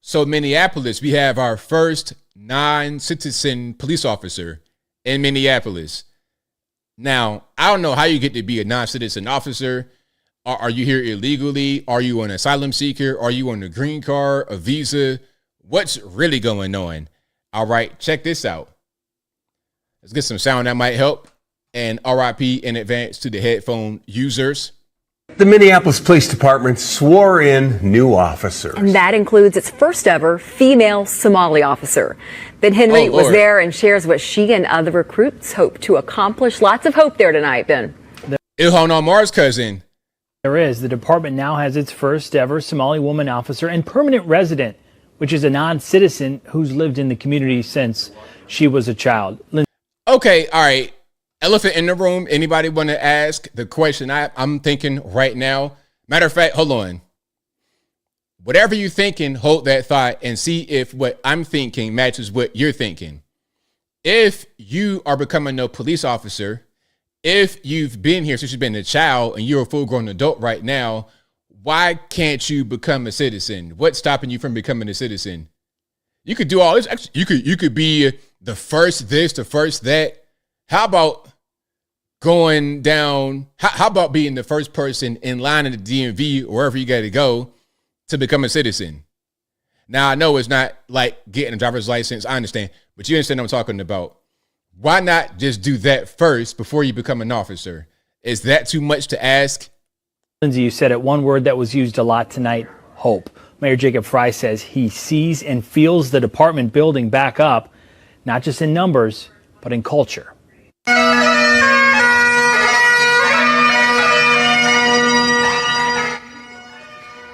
So Minneapolis, we have our first non-citizen police officer in Minneapolis. Now, I don't know how you get to be a non-citizen officer. Are you here illegally? Are you an asylum seeker? Are you on a green card, a visa? What's really going on? All right, check this out. Let's get some sound that might help. And RIP in advance to the headphone users. The Minneapolis Police Department swore in new officers. And that includes its first ever female Somali officer. Ben Henry was there and shares what she and other recruits hope to accomplish. Lots of hope there tonight, Ben. Ilhan Omar's cousin. There is. The department now has its first ever Somali woman officer and permanent resident, which is a non-citizen who's lived in the community since she was a child. Okay, all right. Elephant in the room. Anybody want to ask the question I'm thinking right now? Matter of fact, hold on. Whatever you're thinking, hold that thought and see if what I'm thinking matches what you're thinking. If you are becoming a police officer, if you've been here since you've been a child and you're a full-grown adult right now, why can't you become a citizen? What's stopping you from becoming a citizen? You could do all this. Actually, you could be the first this, the first that. How about going down? How about being the first person in line in the DMV or wherever you got to go to become a citizen? Now, I know it's not like getting a driver's license. I understand, but you understand what I'm talking about. Why not just do that first before you become an officer? Is that too much to ask? Lindsay, you said it. One word that was used a lot tonight, hope. Mayor Jacob Fry says he sees and feels the department building back up, not just in numbers, but in culture.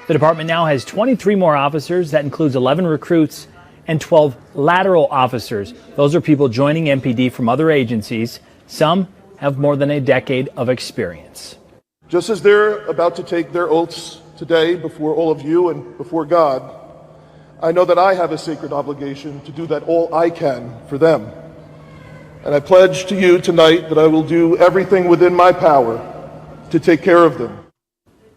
The department now has 23 more officers. That includes 11 recruits and 12 lateral officers. Those are people joining MPD from other agencies. Some have more than a decade of experience. Just as they're about to take their oaths today before all of you and before God, I know that I have a sacred obligation to do that all I can for them. And I pledge to you tonight that I will do everything within my power to take care of them.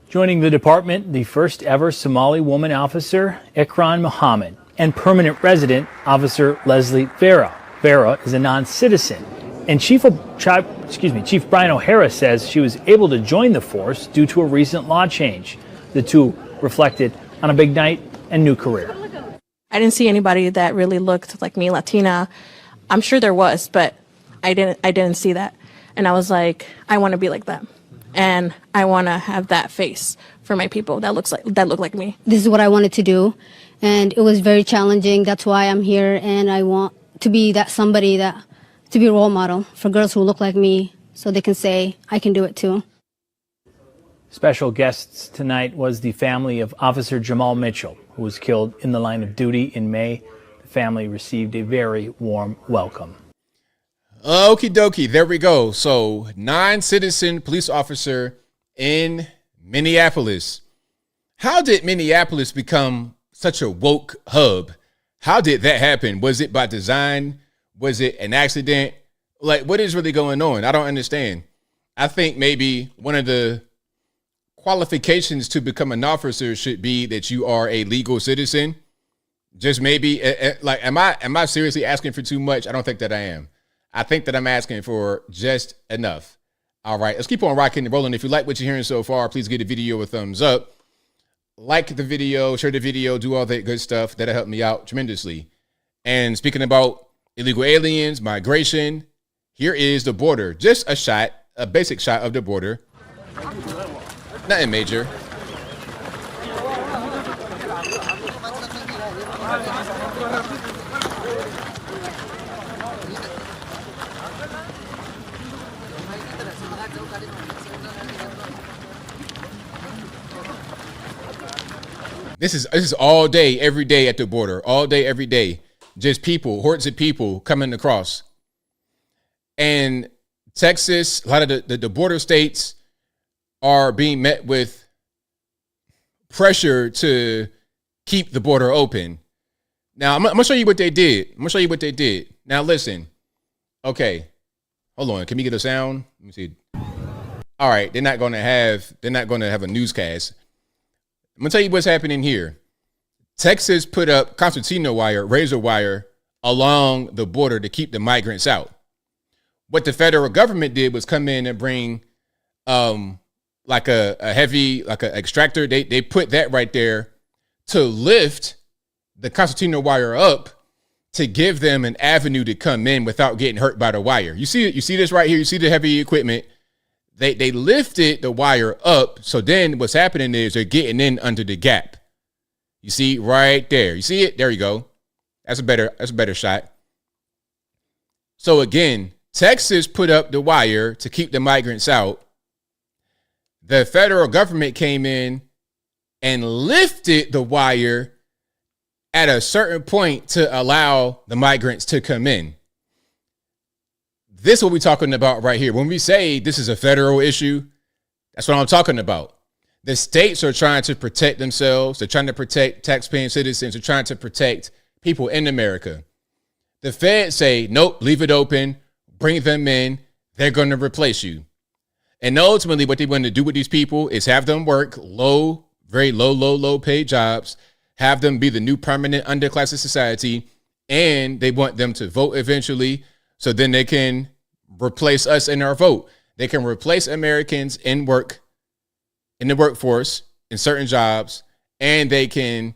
Joining the department, the first ever Somali woman officer, Ikran Mohammed, and permanent resident, Officer Leslie Vera. Vera is a non-citizen. And Chief Brian O'Hara says she was able to join the force due to a recent law change. The two reflected on a big night and new career. I didn't see anybody that really looked like me, Latina. I'm sure there was, but I didn't see that. And I was like, I want to be like them. And I want to have that face for my people that look like me. This is what I wanted to do, and it was very challenging. That's why I'm here, and I want to be to be a role model for girls who look like me, so they can say, I can do it too. Special guests tonight was the family of Officer Jamal Mitchell, who was killed in the line of duty in May. The family received a very warm welcome. Okie dokie, there we go. So, non-citizen police officer in Minneapolis. How did Minneapolis become such a woke hub? How did that happen? Was it by design? Was it an accident? Like, what is really going on? I don't understand. I think maybe one of the qualifications to become an officer should be that you are a legal citizen. Just maybe, like, am I seriously asking for too much? I don't think that I am. I think that I'm asking for just enough. All right, let's keep on rocking and rolling. If you like what you're hearing so far, please give the video a thumbs up. Like the video, share the video, do all that good stuff. That'll help me out tremendously. And speaking about illegal aliens, migration, here is the border. Just a basic shot of the border. Nothing major. This is all day, every day at the border. All day, every day. Just people, hordes of people coming across. And Texas, a lot of the border states are being met with pressure to keep the border open. Now, I'm going to show you what they did. Now, listen. Okay. Hold on. Can we get a sound? Let me see. All right. They're not going to have a newscast. I'm going to tell you what's happening here. Texas put up concertina wire, razor wire along the border to keep the migrants out. What the federal government did was come in and bring like a heavy, like an extractor. They put that right there to lift the concertina wire up to give them an avenue to come in without getting hurt by the wire. You see this right here. You see the heavy equipment. They lifted the wire up. So then what's happening is they're getting in under the gap. You see right there. You see it? There you go. That's a better shot. So again, Texas put up the wire to keep the migrants out. The federal government came in and lifted the wire at a certain point to allow the migrants to come in. This is what we're talking about right here. When we say this is a federal issue, that's what I'm talking about. The states are trying to protect themselves. They're trying to protect taxpaying citizens. They're trying to protect people in America. The feds say, nope, leave it open, bring them in. They're going to replace you. And ultimately what they want to do with these people is have them work very low paid jobs, have them be the new permanent underclass of society. And they want them to vote eventually. So then they can replace us in our vote. They can replace Americans in the workforce, in certain jobs, and they can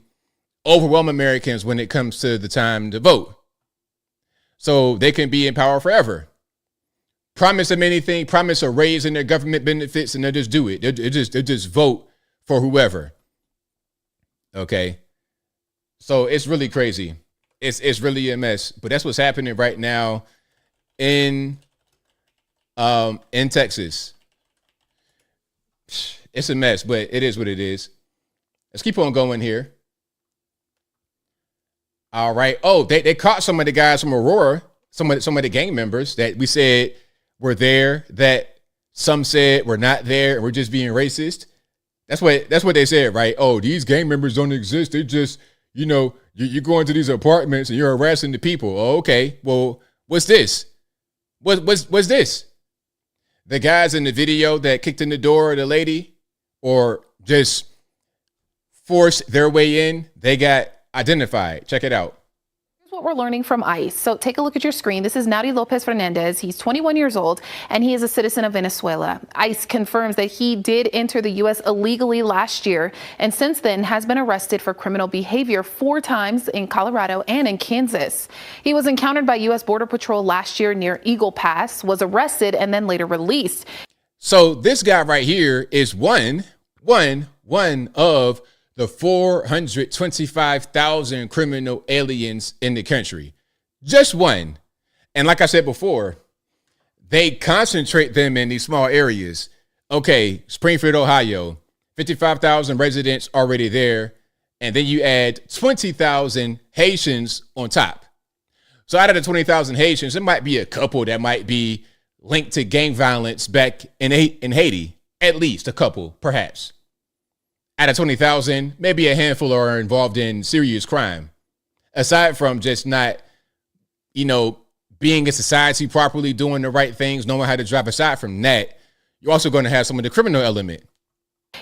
overwhelm Americans when it comes to the time to vote. So they can be in power forever. Promise them anything, promise a raise in their government benefits, and they'll just do it. They'll just vote for whoever. Okay. So it's really crazy. It's really a mess. But that's what's happening right now in Texas. It's a mess, but it is what it is. Let's keep on going here. All right. Oh, they caught some of the guys from Aurora, some of the gang members that we said were there, that some said were not there and we're just being racist. That's what they said, right? Oh, these gang members don't exist. They just, you go into these apartments and you're harassing the people. Oh, okay. Well, what's this? What's this? The guys in the video that kicked in the door of the lady or just forced their way in, they got identified. Check it out. Here's what we're learning from ICE. So take a look at your screen. This is Naudi Lopez Fernandez. He's 21 years old and he is a citizen of Venezuela. ICE confirms that he did enter the U.S. illegally last year and since then has been arrested for criminal behavior 4 times in Colorado and in Kansas. He was encountered by U.S. Border Patrol last year near Eagle Pass, was arrested and then later released. So this guy right here is one of the 425,000 criminal aliens in the country. Just one. And like I said before, they concentrate them in these small areas. Okay, Springfield, Ohio, 55,000 residents already there. And then you add 20,000 Haitians on top. So out of the 20,000 Haitians, there might be a couple that might be linked to gang violence back in Haiti. At least a couple, perhaps. Out of 20,000, maybe a handful are involved in serious crime. Aside from just not, being in society properly, doing the right things, knowing how to drive. Aside from that, you're also going to have some of the criminal element.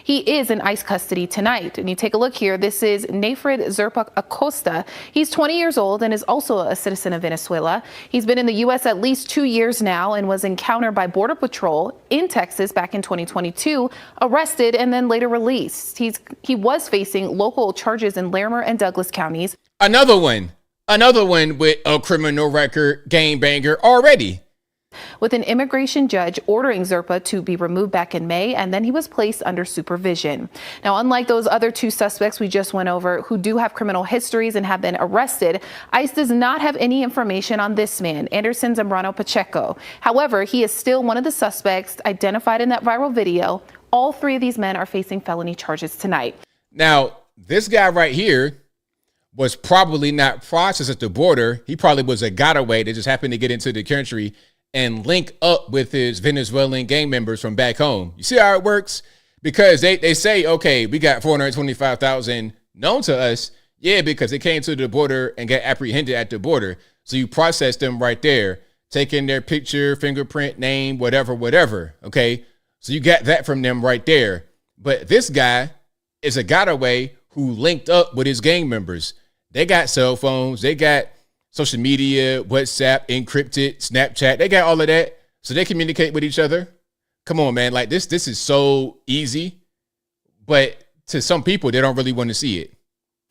He is in ICE custody tonight. And you take a look here. This is Nefred Zerpa Acosta. He's 20 years old and is also a citizen of Venezuela. He's been in the U.S. at least 2 years now and was encountered by Border Patrol in Texas back in 2022, arrested and then later released. He was facing local charges in Larimer and Douglas counties. Another one with a criminal record, gangbanger already. With an immigration judge ordering Zerpa to be removed back in May, and then he was placed under supervision. Now, unlike those other 2 suspects we just went over who do have criminal histories and have been arrested, ICE does not have any information on this man, Anderson Zambrano Pacheco. However, he is still one of the suspects identified in that viral video. All 3 of these men are facing felony charges tonight. Now, this guy right here was probably not processed at the border. He probably was a getaway that just happened to get into the country and link up with his Venezuelan gang members from back home. You see how it works? Because they say, okay, we got 425,000 known to us. Yeah, because they came to the border and got apprehended at the border. So you process them right there, taking their picture, fingerprint, name, whatever. Okay, so you got that from them right there. But this guy is a getaway who linked up with his gang members. They got cell phones. They got social media, WhatsApp, encrypted, Snapchat. They got all of that. So they communicate with each other. Come on, man. Like this is so easy. But to some people, they don't really want to see it.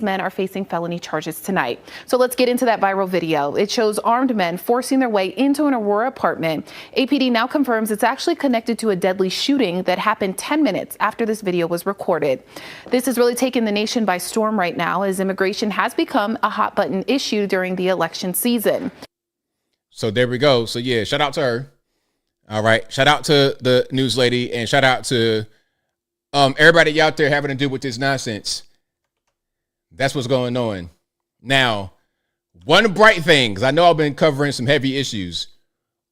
Men are facing felony charges tonight. So let's get into that viral video. It shows armed men forcing their way into an Aurora apartment. APD now confirms it's actually connected to a deadly shooting that happened 10 minutes after this video was recorded. This has really taken the nation by storm right now, as immigration has become a hot button issue during the election season. So there we go. So yeah, shout out to her. All right. Shout out to the news lady, and shout out to everybody out there having to do with this nonsense. That's what's going on. Now, one bright thing, because I know I've been covering some heavy issues.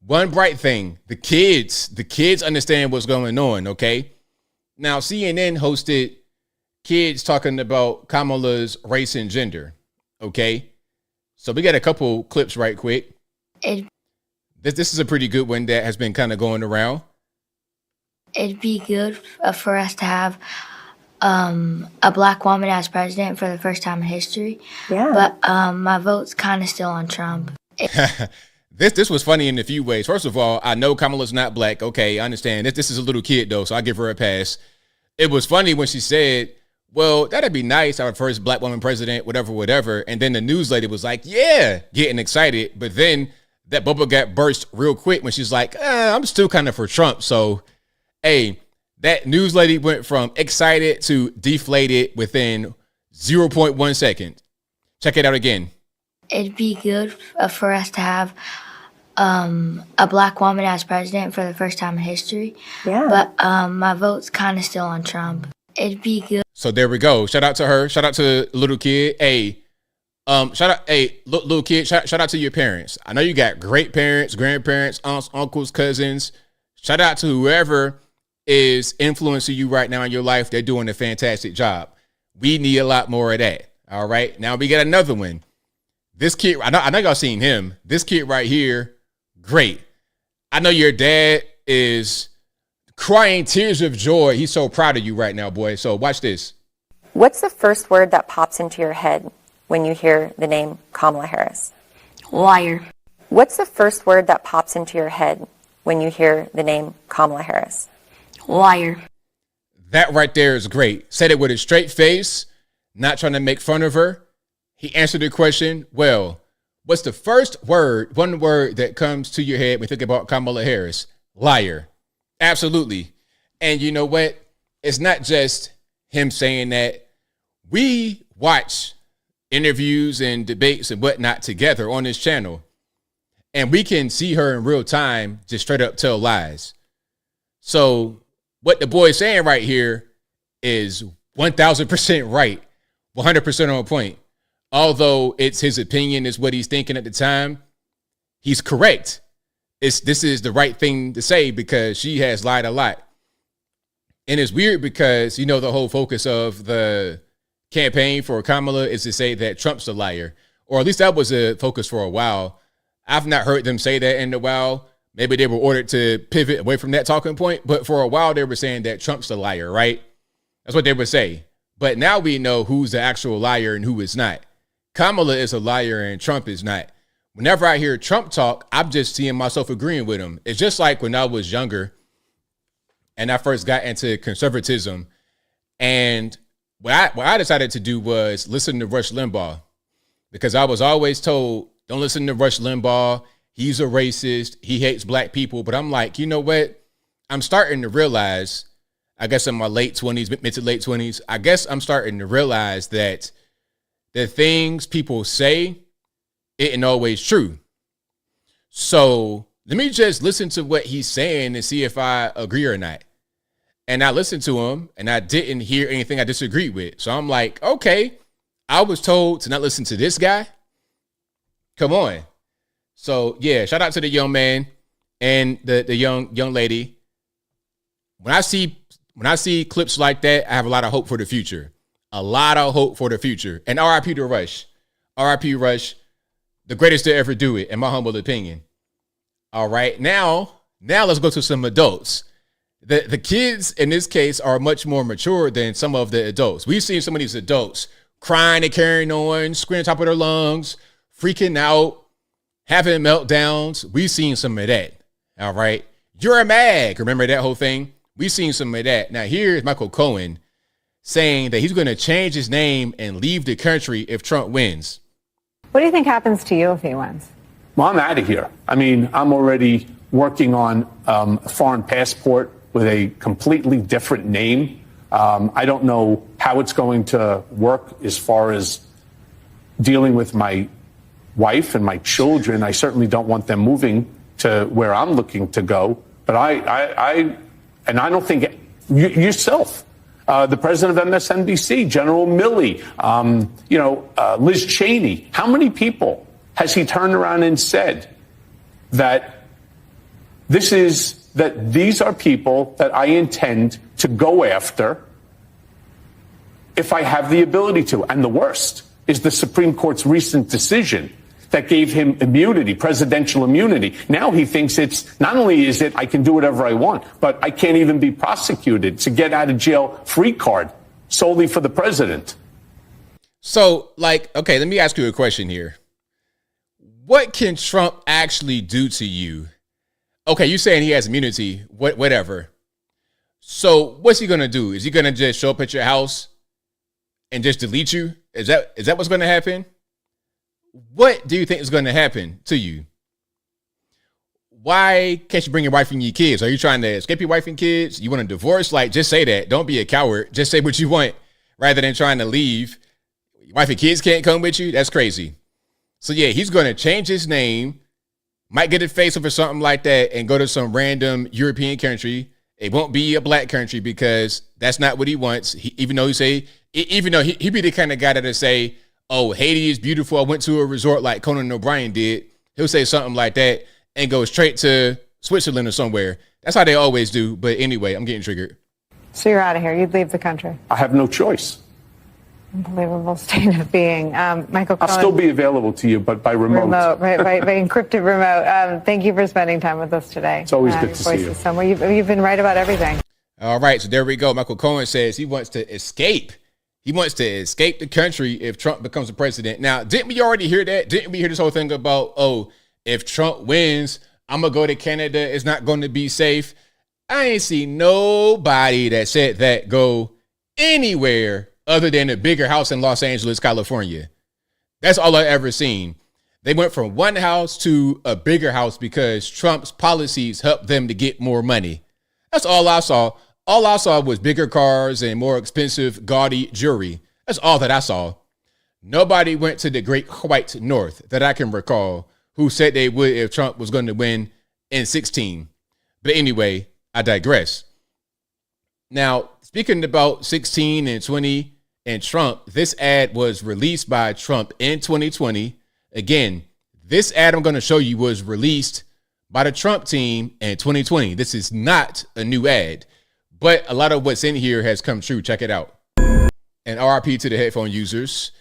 One bright thing, the kids understand what's going on, okay? Now, CNN hosted kids talking about Kamala's race and gender, okay? So we got a couple clips right quick. This is a pretty good one that has been kind of going around. It'd be good for us to have a black woman as president for the first time in history. Yeah. But my vote's kind of still on Trump. This was funny in a few ways. First of all, I know Kamala's not black. Okay, I understand. This is a little kid, though, so I give her a pass. It was funny when she said, well, that'd be nice, our first black woman president, whatever. And then the news lady was like, yeah, getting excited. But then that bubble got burst real quick when she's like, I'm still kind of for Trump. So, hey, that news lady went from excited to deflated within 0.1 second. Check it out again. It'd be good for us to have a black woman as president for the first time in history. Yeah. But my vote's kind of still on Trump. It'd be good. So there we go. Shout out to her. Shout out to little kid. Hey, little kid. Shout out to your parents. I know you got great parents, grandparents, aunts, uncles, cousins. Shout out to whoever is influencing you right now in your life. They're doing a fantastic job. We need a lot more of that. All right. Now we got another one. This kid, I know y'all seen him. This kid right here, great. I know your dad is crying tears of joy. He's so proud of you right now, boy. So watch this. What's the first word that pops into your head when you hear the name Kamala Harris? Liar. What's the first word that pops into your head when you hear the name Kamala Harris? Liar. That right there is great. Said it with a straight face, not trying to make fun of her. He answered the question, well, what's the first word, one word that comes to your head when you think about Kamala Harris? Liar. Absolutely. And you know what? It's not just him saying that. We watch interviews and debates and whatnot together on this channel, and we can see her in real time just straight up tell lies. So what the boy is saying right here is 1,000% right, 100% on point. Although it's his opinion, is what he's thinking at the time, he's correct. This is the right thing to say because she has lied a lot. And it's weird because, you know, the whole focus of the campaign for Kamala is to say that Trump's a liar, or at least that was a focus for a while. I've not heard them say that in a while. Maybe they were ordered to pivot away from that talking point, but for a while they were saying that Trump's a liar, right? That's what they would say. But now we know who's the actual liar and who is not. Kamala is a liar and Trump is not. Whenever I hear Trump talk, I'm just seeing myself agreeing with him. It's just like when I was younger and I first got into conservatism, and what I decided to do was listen to Rush Limbaugh, because I was always told, don't listen to Rush Limbaugh. He's a racist. He hates black people. But I'm like, you know what? I'm starting to realize, I guess in my late 20s, mid to late 20s, I guess I'm starting to realize that the things people say isn't always true. So let me just listen to what he's saying and see if I agree or not. And I listened to him and I didn't hear anything I disagreed with. So I'm like, okay, I was told to not listen to this guy. Come on. So yeah, shout out to the young man and the young lady. When I see clips like that, I have a lot of hope for the future. A lot of hope for the future. And RIP to Rush. RIP Rush, the greatest to ever do it, in my humble opinion. All right, now let's go to some adults. The kids in this case are much more mature than some of the adults. We've seen some of these adults crying and carrying on, screaming top of their lungs, freaking out, having meltdowns. We've seen some of that. All right. You're a mag. Remember that whole thing? We've seen some of that. Now, here's Michael Cohen saying that he's going to change his name and leave the country if Trump wins. What do you think happens to you if he wins? Well, I'm out of here. I mean, I'm already working on a foreign passport with a completely different name. I don't know how it's going to work as far as dealing with my wife and my children. I certainly don't want them moving to where I'm looking to go. But I don't think yourself, the president of MSNBC, General Milley, Liz Cheney, how many people has he turned around and said that these are people that I intend to go after if I have the ability to? And the worst is the Supreme Court's recent decision that gave him immunity, presidential immunity. Now he thinks it's not only is it I can do whatever I want, but I can't even be prosecuted. It's a get out of jail free card solely for the president. So, okay, let me ask you a question here. What can Trump actually do to you? Okay, you're saying he has immunity, whatever. So what's he going to do? Is he going to just show up at your house and just delete you? Is that what's going to happen? What do you think is going to happen to you? Why can't you bring your wife and your kids? Are you trying to escape your wife and kids? You want a divorce? Just say that. Don't be a coward. Just say what you want rather than trying to leave. Your wife and kids can't come with you? That's crazy. So yeah, he's going to change his name, might get a face or something like that and go to some random European country. It won't be a black country because that's not what he wants. Even though he be the kind of guy that'll say, oh, Haiti is beautiful. I went to a resort like Conan O'Brien did. He'll say something like that and go straight to Switzerland or somewhere. That's how they always do. But anyway, I'm getting triggered. So you're out of here. You'd leave the country. I have no choice. Unbelievable state of being. Michael Cohen. I'll still be available to you, but by remote. By encrypted remote. Thank you for spending time with us today. It's always good to see you. Somewhere. You've been right about everything. All right, so there we go. Michael Cohen says he wants to escape. He wants to escape the country if Trump becomes the president. Now, didn't we already hear that? Didn't we hear this whole thing about, oh, if Trump wins, I'm going to go to Canada. It's not going to be safe. I ain't seen nobody that said that go anywhere other than a bigger house in Los Angeles, California. That's all I've ever seen. They went from one house to a bigger house because Trump's policies helped them to get more money. That's all I saw. All I saw was bigger cars and more expensive, gaudy jewelry. That's all that I saw. Nobody went to the great white north that I can recall who said they would if Trump was going to win in 16. But anyway, I digress. Now, speaking about 16 and 20 and Trump, this ad was released by Trump in 2020. Again, this ad I'm going to show you was released by the Trump team in 2020. This is not a new ad. But a lot of what's in here has come true. Check it out. And RIP to the headphone users.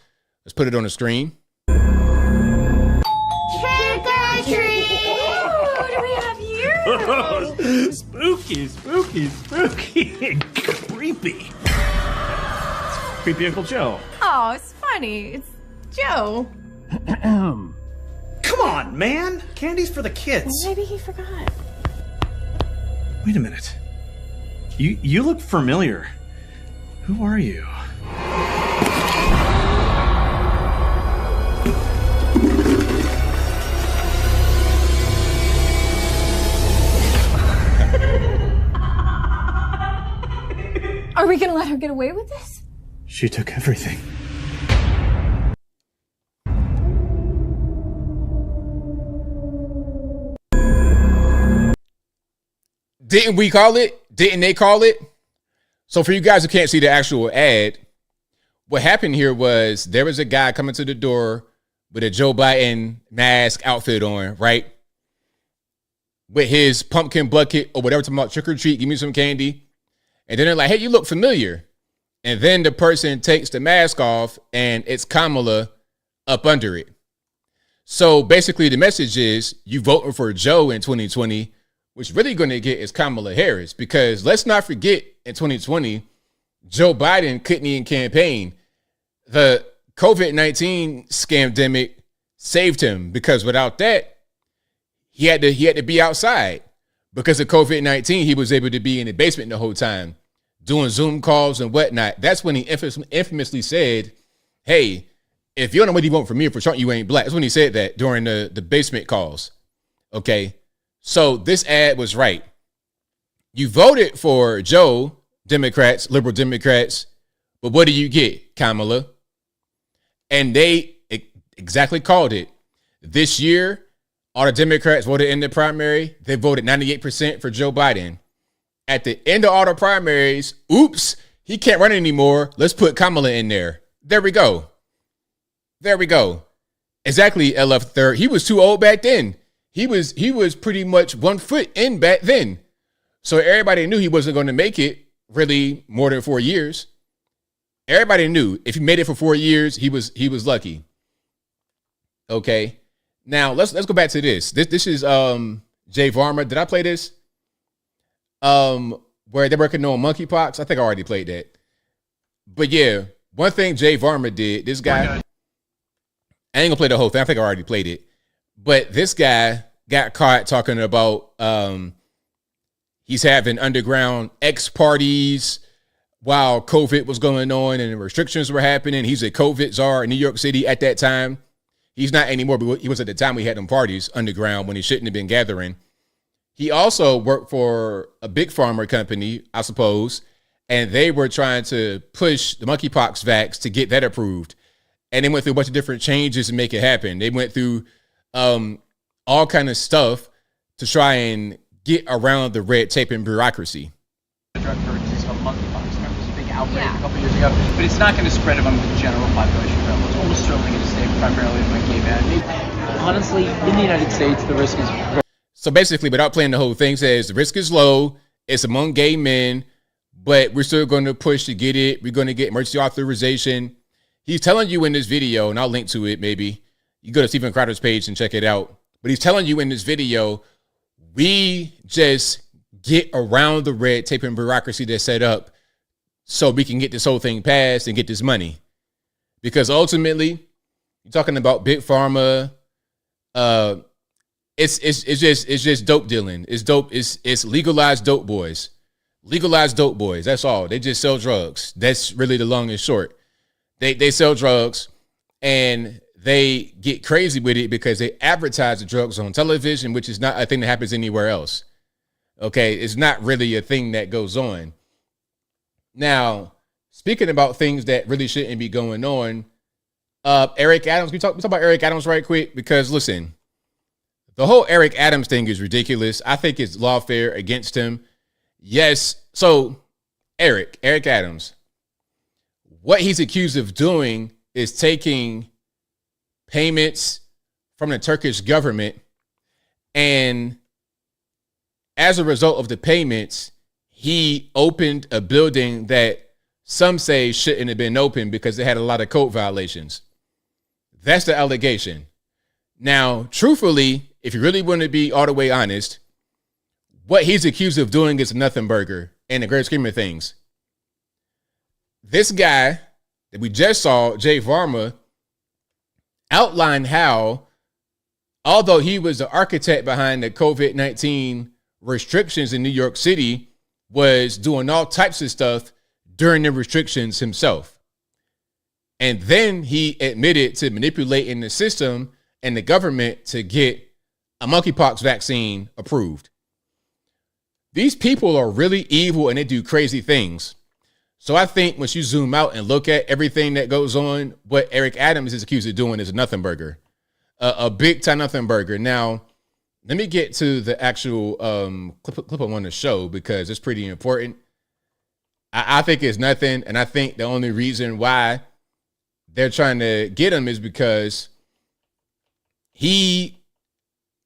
Let's put it on the screen. Trick or treat! What do we have here? Spooky, creepy. Creepy Uncle Joe. Oh, it's funny. It's Joe. Come on, man. Candy's for the kids. Maybe he forgot. Wait a minute. You look familiar. Who are you? Are we gonna let her get away with this? She took everything. Didn't we call it? Didn't they call it? So for you guys who can't see the actual ad, what happened here was there was a guy coming to the door with a Joe Biden mask outfit on, right? With his pumpkin bucket or whatever, talking about trick or treat, give me some candy. And then they're like, hey, you look familiar. And then the person takes the mask off and it's Kamala up under it. So basically the message is you voting for Joe in 2020, what's really going to get is Kamala Harris, because let's not forget in 2020, Joe Biden couldn't even campaign. The COVID-19 scamdemic saved him because without that, he had to be outside. Because of COVID-19, he was able to be in the basement the whole time, doing Zoom calls and whatnot. That's when he infamously said, hey, if you don't know what you want from me or for Trump, you ain't black. That's when he said that during the basement calls. Okay. So this ad was right. You voted for Joe, Democrats, liberal Democrats, but what do you get, Kamala? And they exactly called it. This year, all the Democrats voted in the primary. They voted 98% for Joe Biden. At the end of all the primaries, oops, he can't run anymore. Let's put Kamala in there. There we go. There we go. Exactly, LF third. He was too old back then. He was pretty much 1 foot in back then. So everybody knew he wasn't going to make it really more than 4 years. Everybody knew if he made it for 4 years, he was lucky. Okay. Now let's go back to this. This is Jay Varma. Did I play this? Where they're working on monkeypox. I think I already played that. But yeah, one thing Jay Varma did, this guy, I ain't gonna play the whole thing. I think I already played it. But this guy got caught talking about he's having underground X parties while COVID was going on and the restrictions were happening. He's a COVID czar in New York City at that time. He's not anymore, but he was at the time we had them parties underground when he shouldn't have been gathering. He also worked for a big pharma company, I suppose, and they were trying to push the monkeypox vax to get that approved. And they went through a bunch of different changes to make it happen. They went through all kind of stuff to try and get around the red tape and bureaucracy. Drug for a disease called monkeypox. Remember, there was a big outbreak a couple years ago, but it's not going to spread among the general population. It's almost certainly going to stay primarily among gay men. Honestly, in the United States, the risk is. So basically, without playing the whole thing, says the risk is low. It's among gay men, but we're still going to push to get it. We're going to get emergency authorization. He's telling you in this video, and I'll link to it maybe. You go to Stephen Crowder's page and check it out. But he's telling you in this video, we just get around the red tape and bureaucracy that's set up so we can get this whole thing passed and get this money. Because ultimately, you're talking about big pharma. It's just dope dealing. It's dope. It's legalized dope boys. Legalized dope boys. That's all. They just sell drugs. That's really the long and short. They sell drugs and they get crazy with it because they advertise the drugs on television, which is not a thing that happens anywhere else. Okay, it's not really a thing that goes on. Now, speaking about things that really shouldn't be going on, Eric Adams, we talk about Eric Adams right quick because listen, the whole Eric Adams thing is ridiculous. I think it's lawfare against him. Yes, so Eric Adams, what he's accused of doing is taking payments from the Turkish government, and as a result of the payments, he opened a building that some say shouldn't have been open because they had a lot of code violations. That's the allegation. Now, truthfully, if you really want to be all the way honest, what he's accused of doing is a nothing burger in the great scheme of things. This guy that we just saw, Jay Varma, outlined how, although he was the architect behind the COVID-19 restrictions in New York City, was doing all types of stuff during the restrictions himself. And then he admitted to manipulating the system and the government to get a monkeypox vaccine approved. These people are really evil and they do crazy things. So I think once you zoom out and look at everything that goes on, what Eric Adams is accused of doing is a nothing burger, a big time nothing burger. Now, let me get to the actual clip I want to show because it's pretty important. I think it's nothing. And I think the only reason why they're trying to get him is because he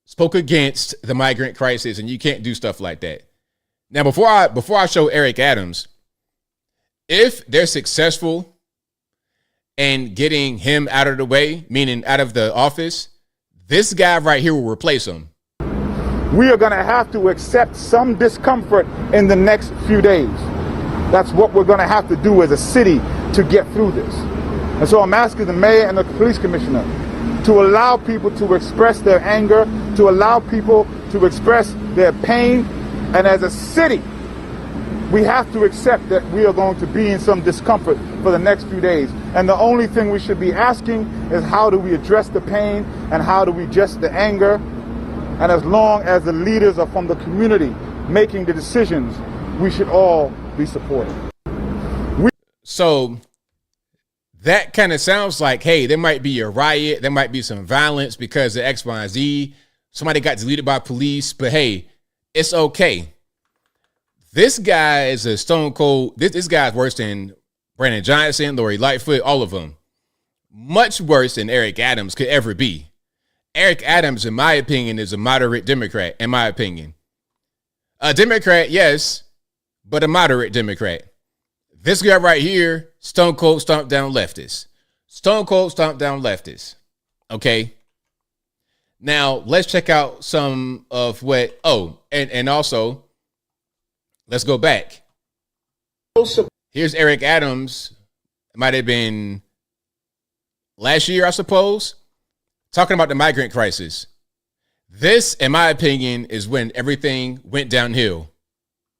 spoke against the migrant crisis, and you can't do stuff like that. Now, before I show Eric Adams, if they're successful in getting him out of the way, meaning out of the office, this guy right here will replace him. We are going to have to accept some discomfort in the next few days. That's what we're going to have to do as a city to get through this. And so I'm asking the mayor and the police commissioner, to allow people to express their anger, to allow people to express their pain. And as a city, we have to accept that we are going to be in some discomfort for the next few days. And the only thing we should be asking is how do we address the pain and how do we address the anger? And as long as the leaders are from the community making the decisions, we should all be supportive. So that kind of sounds like, hey, there might be a riot, there might be some violence because of X, Y, and Z. Somebody got deleted by police, but hey, it's okay. This guy is a stone cold. This guy's worse than Brandon Johnson, Lori Lightfoot, all of them. Much worse than Eric Adams could ever be. Eric Adams, in my opinion, is a moderate Democrat, in my opinion. A Democrat, yes, but a moderate Democrat. This guy right here, stone cold stomp down leftist. Stone cold stomp down leftist. Okay. Now, let's check out some of what, and also, let's go back. Here's Eric Adams. It might have been last year, I suppose, talking about the migrant crisis. This, in my opinion, is when everything went downhill.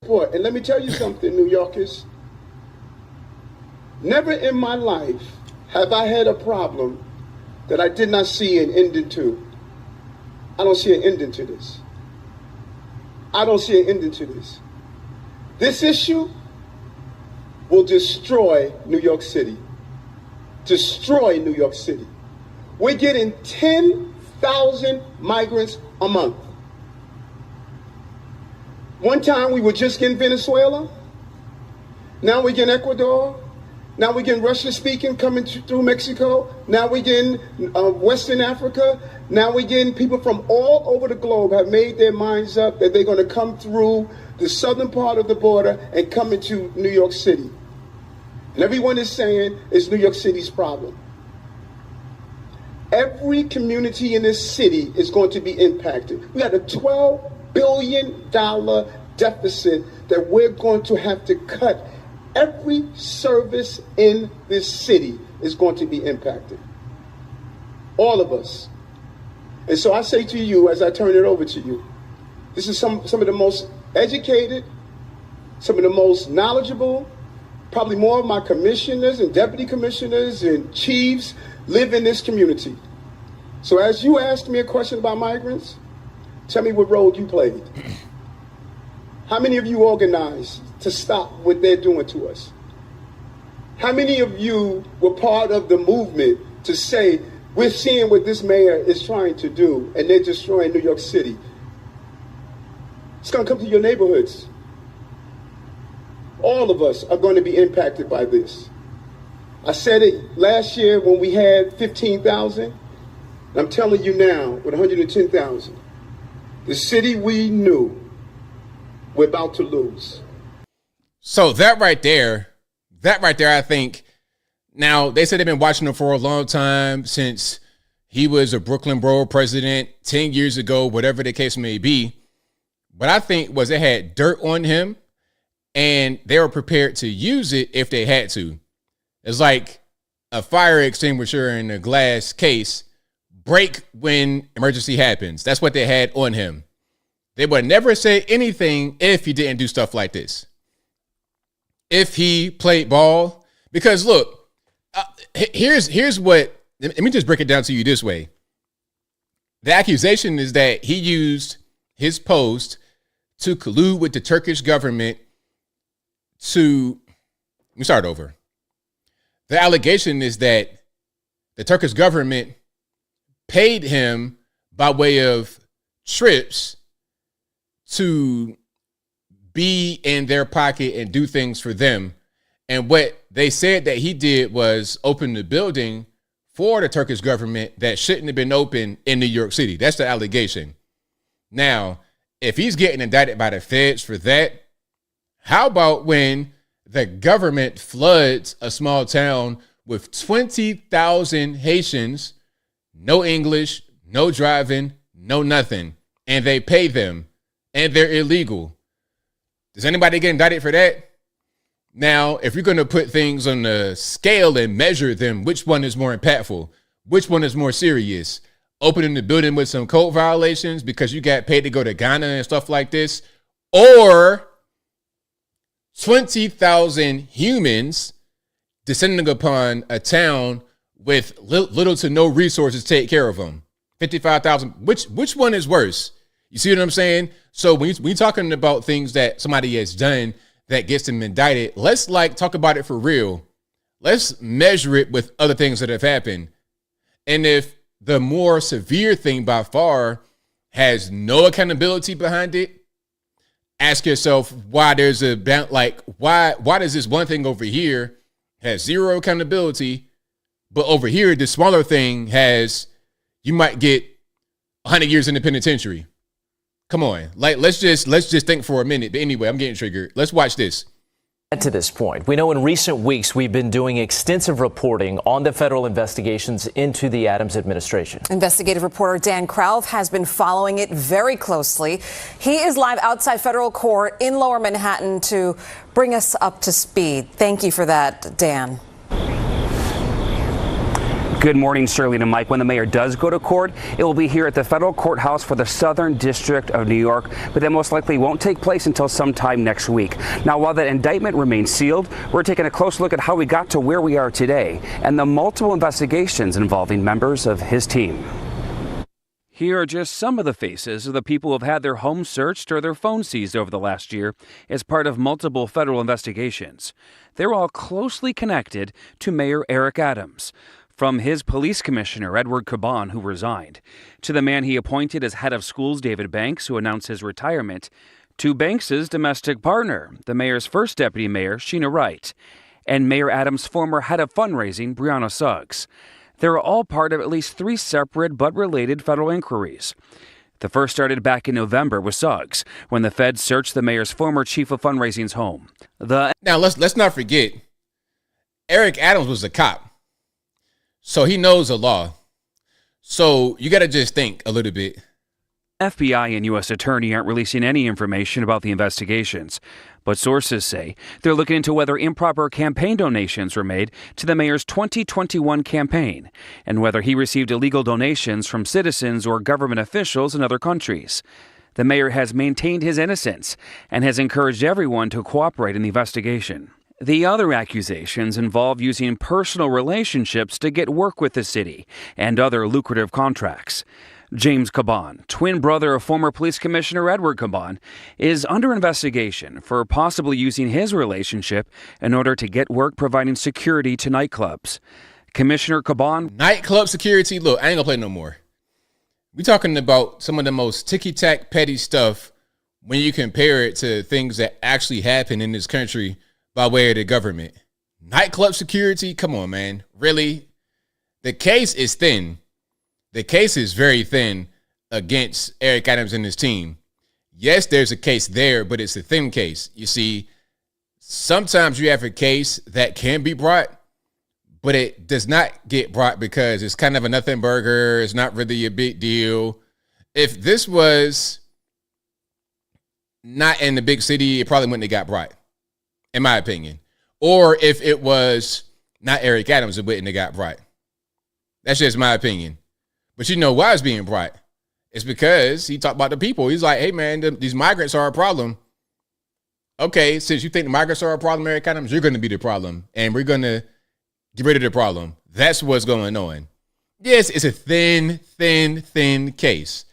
And let me tell you something, New Yorkers. Never in my life have I had a problem that I did not see an ending to. I don't see an ending to this. I don't see an ending to this. This issue will destroy New York City. Destroy New York City. We're getting 10,000 migrants a month. One time we were just getting Venezuela. Now we're getting Ecuador. Now we're getting Russian speaking coming through Mexico. Now we're getting Western Africa. Now we're getting people from all over the globe have made their minds up that they're going to come through the southern part of the border and come into New York City. And everyone is saying it's New York City's problem. Every community in this city is going to be impacted. We got a $12 billion deficit that we're going to have to cut. Every service in this city is going to be impacted. All of us. And so I say to you, as I turn it over to you, this is some of the most educated, some of the most knowledgeable, probably more of my commissioners and deputy commissioners and chiefs live in this community. So as you asked me a question about migrants, tell me what role you played. How many of you organized to stop what they're doing to us? How many of you were part of the movement to say, we're seeing what this mayor is trying to do and they're destroying New York City? It's going to come to your neighborhoods. All of us are going to be impacted by this. I said it last year when we had 15,000. I'm telling you now with 110,000. The city we knew we're about to lose. So that right there, I think, now they said they've been watching him for a long time since he was a Brooklyn borough president 10 years ago, whatever the case may be. What I think was they had dirt on him and they were prepared to use it if they had to. It's like a fire extinguisher in a glass case, break when emergency happens. That's what they had on him. They would never say anything if he didn't do stuff like this. If he played ball, because look, here's what, let me just break it down to you this way. The accusation is that he used his post to collude with the Turkish government to, let me start over. The allegation is that the Turkish government paid him by way of trips to be in their pocket and do things for them. And what they said that he did was open the building for the Turkish government that shouldn't have been open in New York City. That's the allegation. Now, if he's getting indicted by the feds for that, how about when the government floods a small town with 20,000 Haitians, no English, no driving, no nothing, and they pay them and they're illegal? Does anybody get indicted for that? Now, if you're going to put things on the scale and measure them, which one is more impactful? Which one is more serious? Opening the building with some code violations because you got paid to go to Ghana and stuff like this, or 20,000 humans descending upon a town with little to no resources to take care of them? 55,000. Which one is worse? You see what I'm saying? So when we talking about things that somebody has done that gets them indicted, let's talk about it for real. Let's measure it with other things that have happened. And if the more severe thing by far has no accountability behind it, ask yourself why there's why does this one thing over here has zero accountability, but over here the smaller thing has, you might get 100 years in the penitentiary. Come on, let's just think for a minute. But anyway, I'm getting triggered. Let's watch this. To this point, we know in recent weeks we've been doing extensive reporting on the federal investigations into the Adams administration. Investigative reporter Dan Krauf has been following it very closely. He is live outside federal court in Lower Manhattan to bring us up to speed. Thank you for that, Dan. Good morning, Shirley and Mike. When the mayor does go to court, it will be here at the federal courthouse for the Southern District of New York, but that most likely won't take place until sometime next week. Now, while that indictment remains sealed, we're taking a close look at how we got to where we are today and the multiple investigations involving members of his team. Here are just some of the faces of the people who have had their homes searched or their phones seized over the last year as part of multiple federal investigations. They're all closely connected to Mayor Eric Adams. From his police commissioner, Edward Caban, who resigned, to the man he appointed as head of schools, David Banks, who announced his retirement, to Banks's domestic partner, the mayor's first deputy mayor, Sheena Wright, and Mayor Adams' former head of fundraising, Brianna Suggs. They're all part of at least 3 separate but related federal inquiries. The first started back in November with Suggs, when the feds searched the mayor's former chief of fundraising's home. Now, let's not forget, Eric Adams was a cop. So he knows the law. So you got to just think a little bit. FBI and U.S. Attorney aren't releasing any information about the investigations, but sources say they're looking into whether improper campaign donations were made to the mayor's 2021 campaign and whether he received illegal donations from citizens or government officials in other countries. The mayor has maintained his innocence and has encouraged everyone to cooperate in the investigation. The other accusations involve using personal relationships to get work with the city and other lucrative contracts. James Caban, twin brother of former police commissioner Edward Caban, is under investigation for possibly using his relationship in order to get work providing security to nightclubs. Commissioner Caban... Nightclub security? Look, I ain't gonna play no more. We're talking about some of the most ticky-tack petty stuff when you compare it to things that actually happen in this country by way of the government. Nightclub security? Come on, man. Really? The case is thin. The case is very thin against Eric Adams and his team. Yes, there's a case there, but it's a thin case. You see, sometimes you have a case that can be brought, but it does not get brought because it's kind of a nothing burger. It's not really a big deal. If this was not in the big city, it probably wouldn't have got brought, in my opinion. Or if it was not Eric Adams, it wouldn't have got brought. That's just my opinion. But you know why it's being brought? It's because he talked about the people. He's like, hey, man, these migrants are a problem. Okay, since you think the migrants are a problem, Eric Adams, you're going to be the problem. And we're going to get rid of the problem. That's what's going on. Yes, it's a thin case.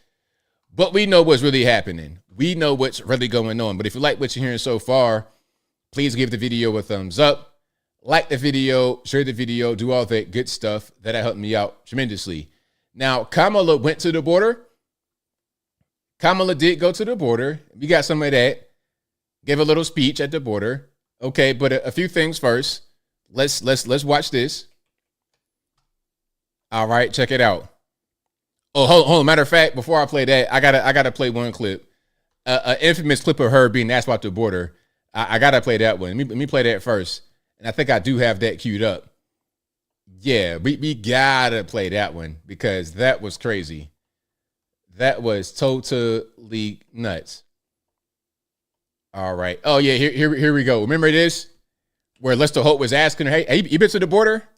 But we know what's really happening. We know what's really going on. But if you like what you're hearing so far, please give the video a thumbs up. Like the video, share the video, do all that good stuff. That'll help me out tremendously. Now, Kamala went to the border. Kamala did go to the border. We got some of that. Gave a little speech at the border. Okay, but a few things first. Let's watch this. All right, check it out. Oh, hold on. Matter of fact, before I play that, I gotta play one clip. An infamous clip of her being asked about the border. I gotta play that one. Let me play that first. And I think I do have that queued up. Yeah, we gotta play that one because that was crazy. That was totally nuts. All right. Oh yeah, here we go. Remember this? Where Lester Holt was asking her, hey, you been to the border?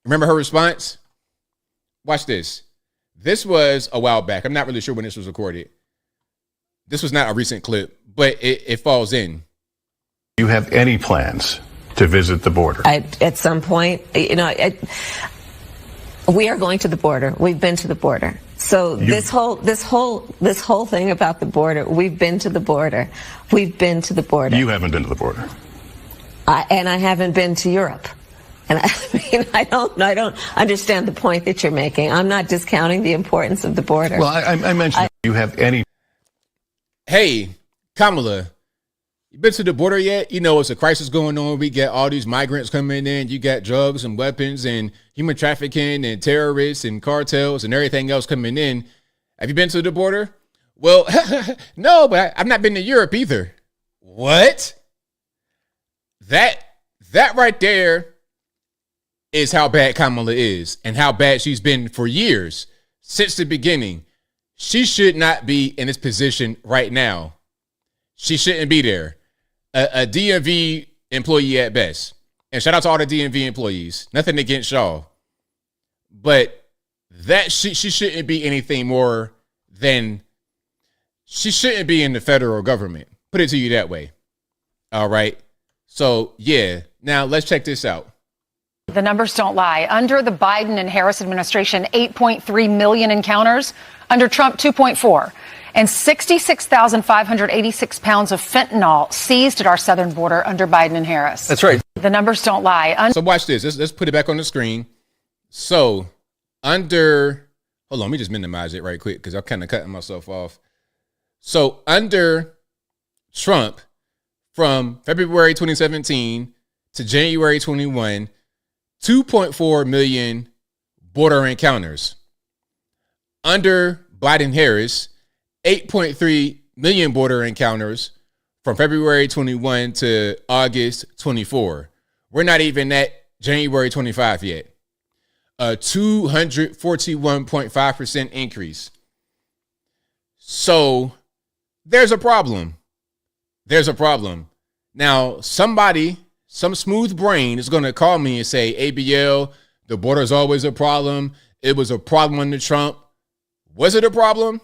Remember her response? Watch this. This was a while back. I'm not really sure when this was recorded. This was not a recent clip, but it falls in. Do you have any plans to visit the border? At some point, we are going to the border. We've been to the border. So this whole thing about the border, we've been to the border. We've been to the border. You haven't been to the border. And I haven't been to Europe. And I don't understand the point that you're making. I'm not discounting the importance of the border. Well, I mentioned, do you have any? Hey, Kamala, you been to the border yet? You know, it's a crisis going on. We got all these migrants coming in. You got drugs and weapons and human trafficking and terrorists and cartels and everything else coming in. Have you been to the border? Well, no, but I've not been to Europe either. What? That right there is how bad Kamala is and how bad she's been for years, since the beginning. She should not be in this position right now. She shouldn't be there. A DMV employee at best. And shout out to all the DMV employees. Nothing against y'all. But that she shouldn't be anything more than, she shouldn't be in the federal government. Put it to you that way. All right. So, yeah. Now, let's check this out. The numbers don't lie. Under the Biden and Harris administration, 8.3 million encounters. Under Trump, 2.4. And 66,586 pounds of fentanyl seized at our southern border under Biden and Harris. That's right. The numbers don't lie. So watch this. Let's put it back on the screen. So hold on, let me just minimize it right quick because I'm kind of cutting myself off. So under Trump, from February 2017 to January 21, 2.4 million border encounters. Under Biden-Harris, 8.3 million border encounters from February 21 to August 24. We're not even at January 25 yet. A 241.5% increase. So there's a problem. There's a problem. Now, some smooth brain is going to call me and say, ABL, the border is always a problem. It was a problem under Trump. Was it a problem?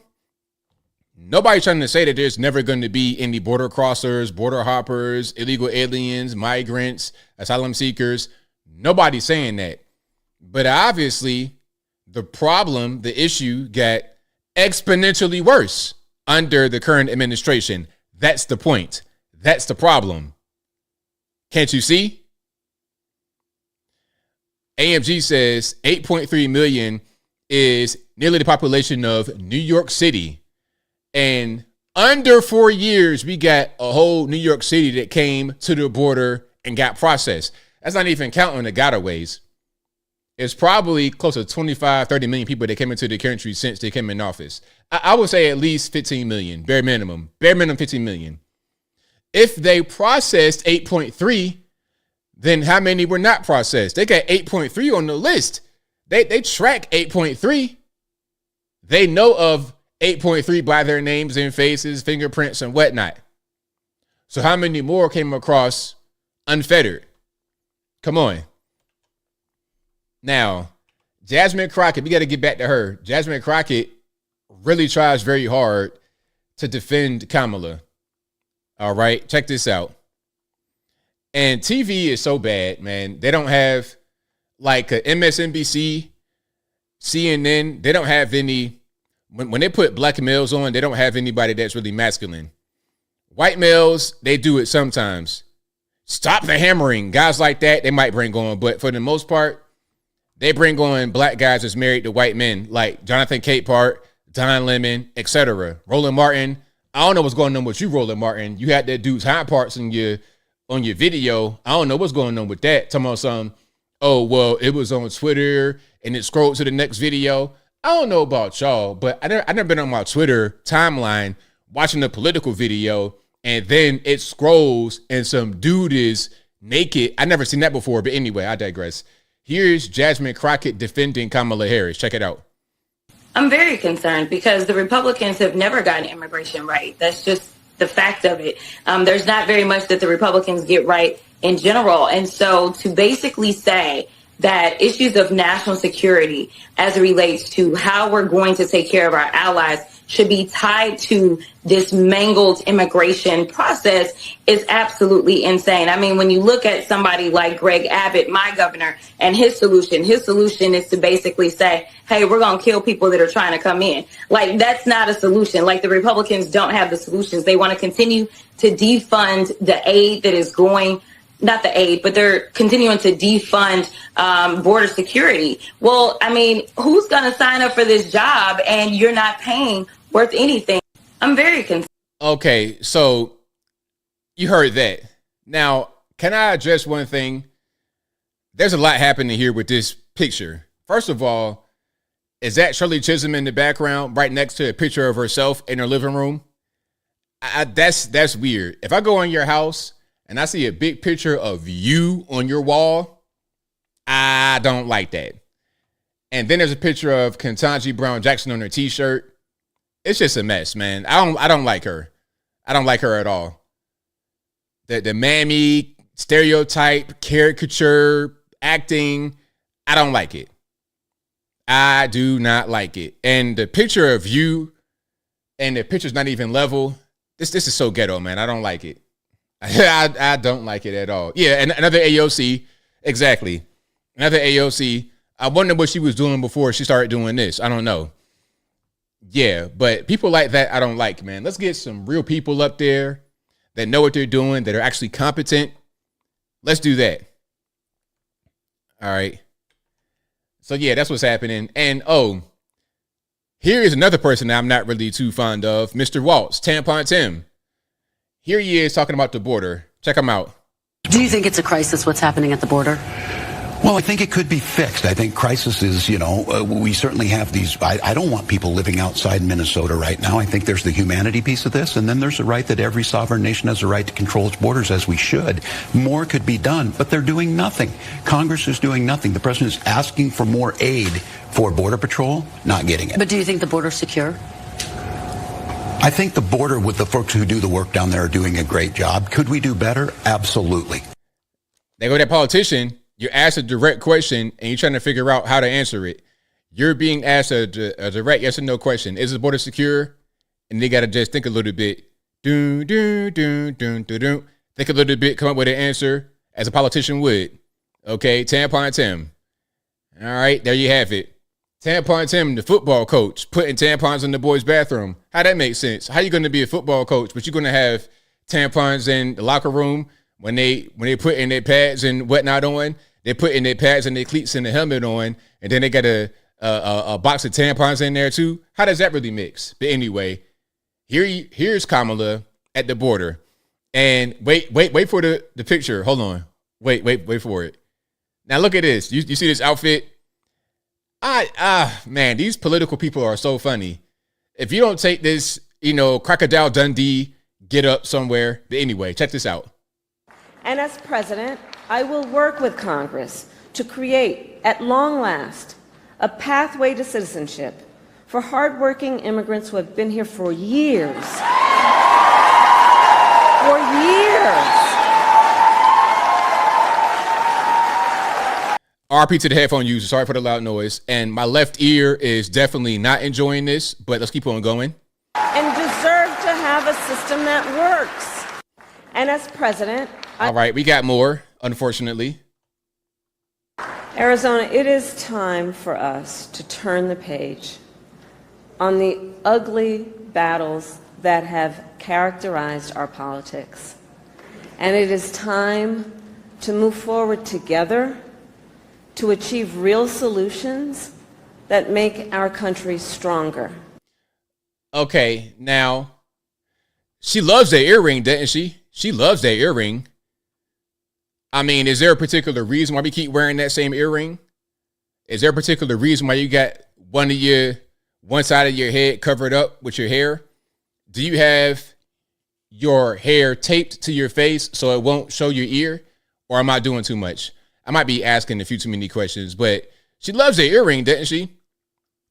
Nobody's trying to say that there's never going to be any border crossers, border hoppers, illegal aliens, migrants, asylum seekers. Nobody's saying that. But obviously, the problem, the issue got exponentially worse under the current administration. That's the point. That's the problem. Can't you see? AMG says 8.3 million is nearly the population of New York City. And under 4 years, we got a whole New York City that came to the border and got processed. That's not even counting the gotaways. It's probably close to 25, 30 million people that came into the country since they came in office. I would say at least 15 million, bare minimum 15 million. If they processed 8.3, then how many were not processed? They got 8.3 on the list. They track 8.3. They know of 8.3 by their names and faces, fingerprints, and whatnot. So how many more came across unfettered? Come on. Now, Jasmine Crockett, we got to get back to her. Jasmine Crockett really tries very hard to defend Kamala. All right, check this out. And TV is so bad, man. They don't have like a MSNBC, CNN. They don't have any. When they put black males on, they don't have anybody that's really masculine. White males, they do it sometimes. Stop the hammering. Guys like that, they might bring on. But for the most part, they bring on black guys that's married to white men, like Jonathan Capehart, Don Lemon, etc. Roland Martin. I don't know what's going on with you, Roland Martin. You had that dude's hind parts on your video. I don't know what's going on with that. Talking about some, oh, well, it was on Twitter and it scrolled to the next video. I don't know about y'all, but I never been on my Twitter timeline watching a political video and then it scrolls and some dude is naked. I never seen that before, but anyway, I digress. Here's Jasmine Crockett defending Kamala Harris. Check it out. I'm very concerned because the Republicans have never gotten immigration right. That's just the fact of it. There's not very much that the Republicans get right in general. And so to basically say that issues of national security as it relates to how we're going to take care of our allies should be tied to this mangled immigration process is absolutely insane. I mean, when you look at somebody like Greg Abbott, my governor, and his solution is to basically say, hey, we're going to kill people that are trying to come in. Like, that's not a solution. Like, the Republicans don't have the solutions. They want to continue to defund the aid that is going, not the aid, but they're continuing to defund border security. Well, I mean, who's going to sign up for this job and you're not paying worth anything? I'm very concerned. Okay, so you heard that. Now, can I address one thing? There's a lot happening here with this picture. First of all, is that Shirley Chisholm in the background right next to a picture of herself in her living room? That's weird. If I go in your house and I see a big picture of you on your wall, I don't like that. And then there's a picture of Ketanji Brown Jackson on her t-shirt. It's just a mess, man. I don't like her. I don't like her at all. The mammy stereotype, caricature, acting, I don't like it. I do not like it. And the picture of you, and the picture's not even level. This is so ghetto, man. I don't like it. I don't like it at all. Yeah, and another AOC. Exactly. Another AOC. I wonder what she was doing before she started doing this. I don't know. Yeah, but people like that, I don't like, man. Let's get some real people up there that know what they're doing, that are actually competent. Let's do that. All right. So, yeah, that's what's happening. And, here is another person that I'm not really too fond of, Mr. Waltz, Tampon Tim. Here he is talking about the border. Check him out. Do you think it's a crisis, what's happening at the border? Well, I think it could be fixed. I think crisis is, we certainly have these. I don't want people living outside Minnesota right now. I think there's the humanity piece of this, and then there's the right that every sovereign nation has a right to control its borders, as we should. More could be done, but they're doing nothing. Congress is doing nothing. The president is asking for more aid for Border Patrol, not getting it. But do you think the border's secure? I think the border, with the folks who do the work down there, are doing a great job. Could we do better? Absolutely. They go that politician. You're asked a direct question and you're trying to figure out how to answer it. You're being asked a direct yes or no question. Is the border secure? And they got to just think a little bit. Think a little bit, come up with an answer as a politician would. Okay, Tampon Tim. All right, there you have it. Tampon Tim, the football coach, putting tampons in the boys' bathroom. How that makes sense? How you going to be a football coach, but you're going to have tampons in the locker room when they put in their pads and whatnot on? They're putting their pads and their cleats and the helmet on, and then they got a box of tampons in there too. How does that really mix? But anyway, here's Kamala at the border, and wait for the picture. Hold on, wait for it. Now look at this. You see this outfit? Man, these political people are so funny. If you don't take this, Crocodile Dundee get up somewhere. But anyway, check this out. And as president, I will work with Congress to create, at long last, a pathway to citizenship for hardworking immigrants who have been here for years. For years. RP to the headphone user. Sorry for the loud noise. And my left ear is definitely not enjoying this, but let's keep on going. And deserve to have a system that works. And as president, all right, we got more, unfortunately. Arizona, it is time for us to turn the page on the ugly battles that have characterized our politics. And it is time to move forward together to achieve real solutions that make our country stronger. Okay, now, she loves that earring, doesn't she? She loves that earring. I mean, is there a particular reason why we keep wearing that same earring? Is there a particular reason why you got one side of your head covered up with your hair? Do you have your hair taped to your face so it won't show your ear? Or am I doing too much? I might be asking a few too many questions, but she loves the earring, doesn't she?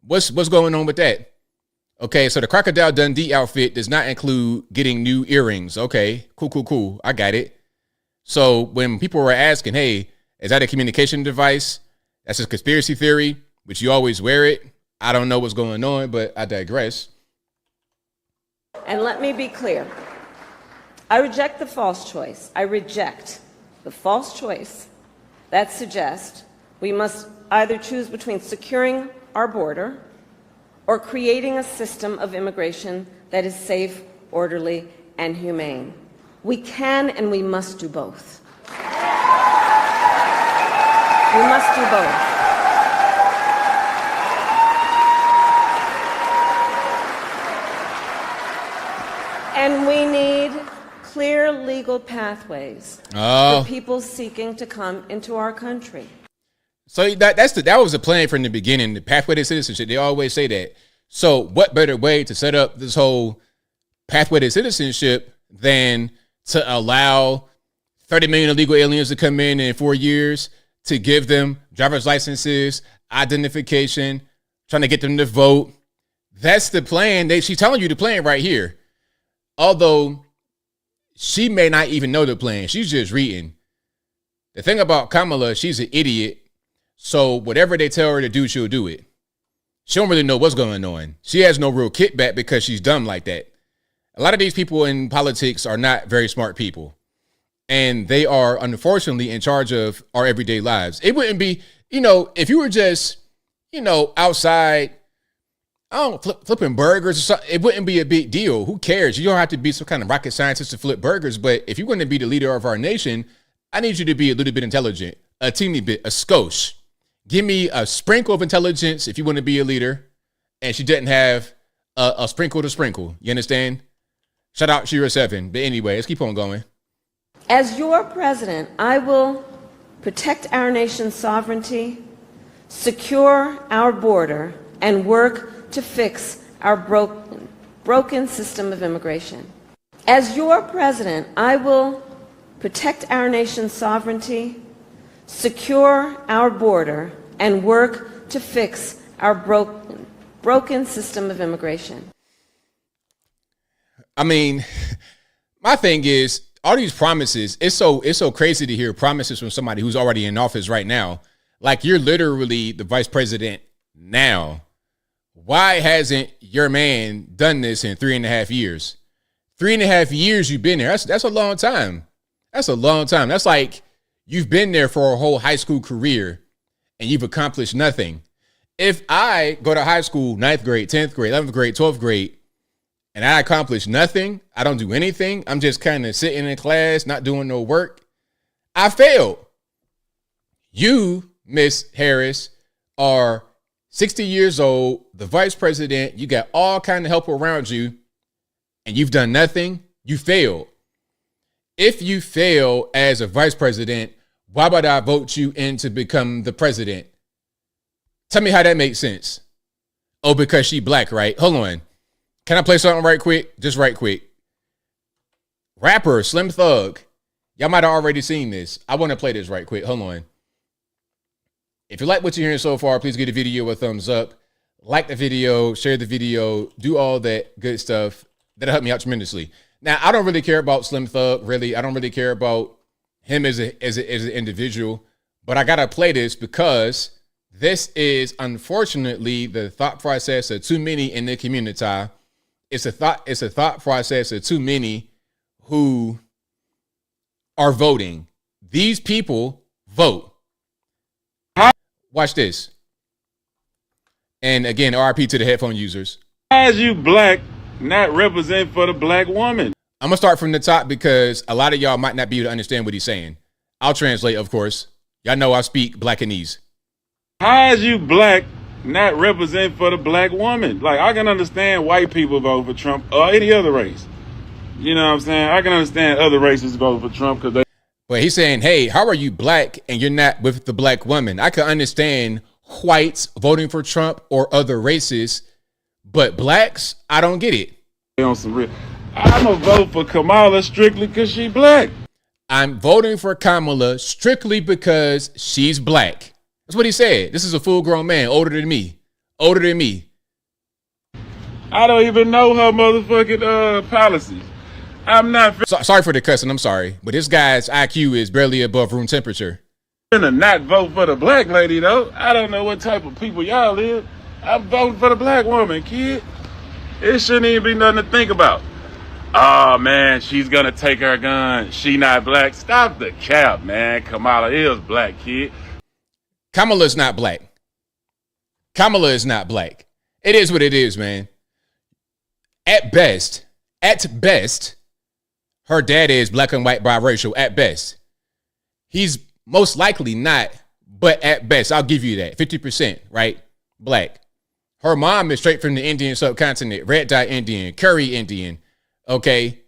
What's going on with that? Okay, so the Crocodile Dundee outfit does not include getting new earrings. Okay, cool. I got it. So when people were asking, hey, is that a communication device? That's a conspiracy theory, which you always wear it. I don't know what's going on, but I digress. And let me be clear. I reject the false choice. I reject the false choice that suggests we must either choose between securing our border or creating a system of immigration that is safe, orderly, and humane. We can and we must do both. We must do both. And we need clear legal pathways for people seeking to come into our country. So that was the plan from the beginning, the pathway to citizenship. They always say that. So what better way to set up this whole pathway to citizenship than to allow 30 million illegal aliens to come in 4 years, to give them driver's licenses, identification, trying to get them to vote. That's the plan. She's telling you the plan right here. Although she may not even know the plan. She's just reading. The thing about Kamala, she's an idiot. So whatever they tell her to do, she'll do it. She don't really know what's going on. She has no real kickback because she's dumb like that. A lot of these people in politics are not very smart people. And they are, unfortunately, in charge of our everyday lives. It wouldn't be, if you were just, outside, flipping burgers or something, it wouldn't be a big deal. Who cares? You don't have to be some kind of rocket scientist to flip burgers. But if you're going to be the leader of our nation, I need you to be a little bit intelligent, a teeny bit, a skosh. Give me a sprinkle of intelligence if you want to be a leader. And she didn't have a sprinkle to sprinkle. You understand? Shout out Shira 7. But anyway, let's keep on going. As your president, I will protect our nation's sovereignty, secure our border, and work to fix our broken system of immigration. As your president, I will protect our nation's sovereignty, secure our border, and work to fix our broken system of immigration. I mean, my thing is, all these promises, it's so crazy to hear promises from somebody who's already in office right now. Like, you're literally the vice president now. Why hasn't your man done this in 3.5 years? 3.5 years you've been there. That's a long time. That's a long time. That's like you've been there for a whole high school career and you've accomplished nothing. If I go to high school, 9th grade, 10th grade, 11th grade, 12th grade, and I accomplish nothing, I don't do anything, I'm just kind of sitting in class, not doing no work, I failed. You, Miss Harris, are 60 years old, the vice president, you got all kind of help around you, and you've done nothing, you failed. If you fail as a vice president, why would I vote you in to become the president? Tell me how that makes sense. Oh, because she black, right? Hold on. Can I play something right quick? Just right quick. Rapper Slim Thug. Y'all might have already seen this. I want to play this right quick. Hold on. If you like what you're hearing so far, please give the video a thumbs up. Like the video, share the video, do all that good stuff. That'll help me out tremendously. Now, I don't really care about Slim Thug, really. I don't really care about him as an individual. But I got to play this because this is, unfortunately, the thought process of too many in the community. It's a thought process of too many who are voting. These people vote. Watch this. And again, RIP to the headphone users. Why is you black not represent for the black woman? I'm going to start from the top because a lot of y'all might not be able to understand what he's saying. I'll translate, of course. Y'all know I speak Blackanese. How is you black not represent for the black woman? Like, I can understand white people vote for Trump or any other race. You know what I'm saying? I can understand other races vote for Trump because they... But he's saying, hey, how are you black and you're not with the black woman? I can understand whites voting for Trump or other races, but blacks, I don't get it. On some real, I'm going to vote for Kamala strictly because she black. I'm voting for Kamala strictly because she's black. That's what he said. This is a full-grown man, older than me. Older than me. I don't even know her motherfucking policies. I'm not... Sorry for the cussing, I'm sorry. But this guy's IQ is barely above room temperature. Gonna not vote for the black lady though. I don't know what type of people y'all is. I'm voting for the black woman, kid. It shouldn't even be nothing to think about. Oh man, she's gonna take her gun. She not black. Stop the cap, man. Kamala is black, kid. Kamala's not black. Kamala is not black. It is what it is, man. At best, her dad is black and white biracial at best. He's most likely not, but at best, I'll give you that. 50%, right? Black. Her mom is straight from the Indian subcontinent, red dye Indian, curry Indian. Okay.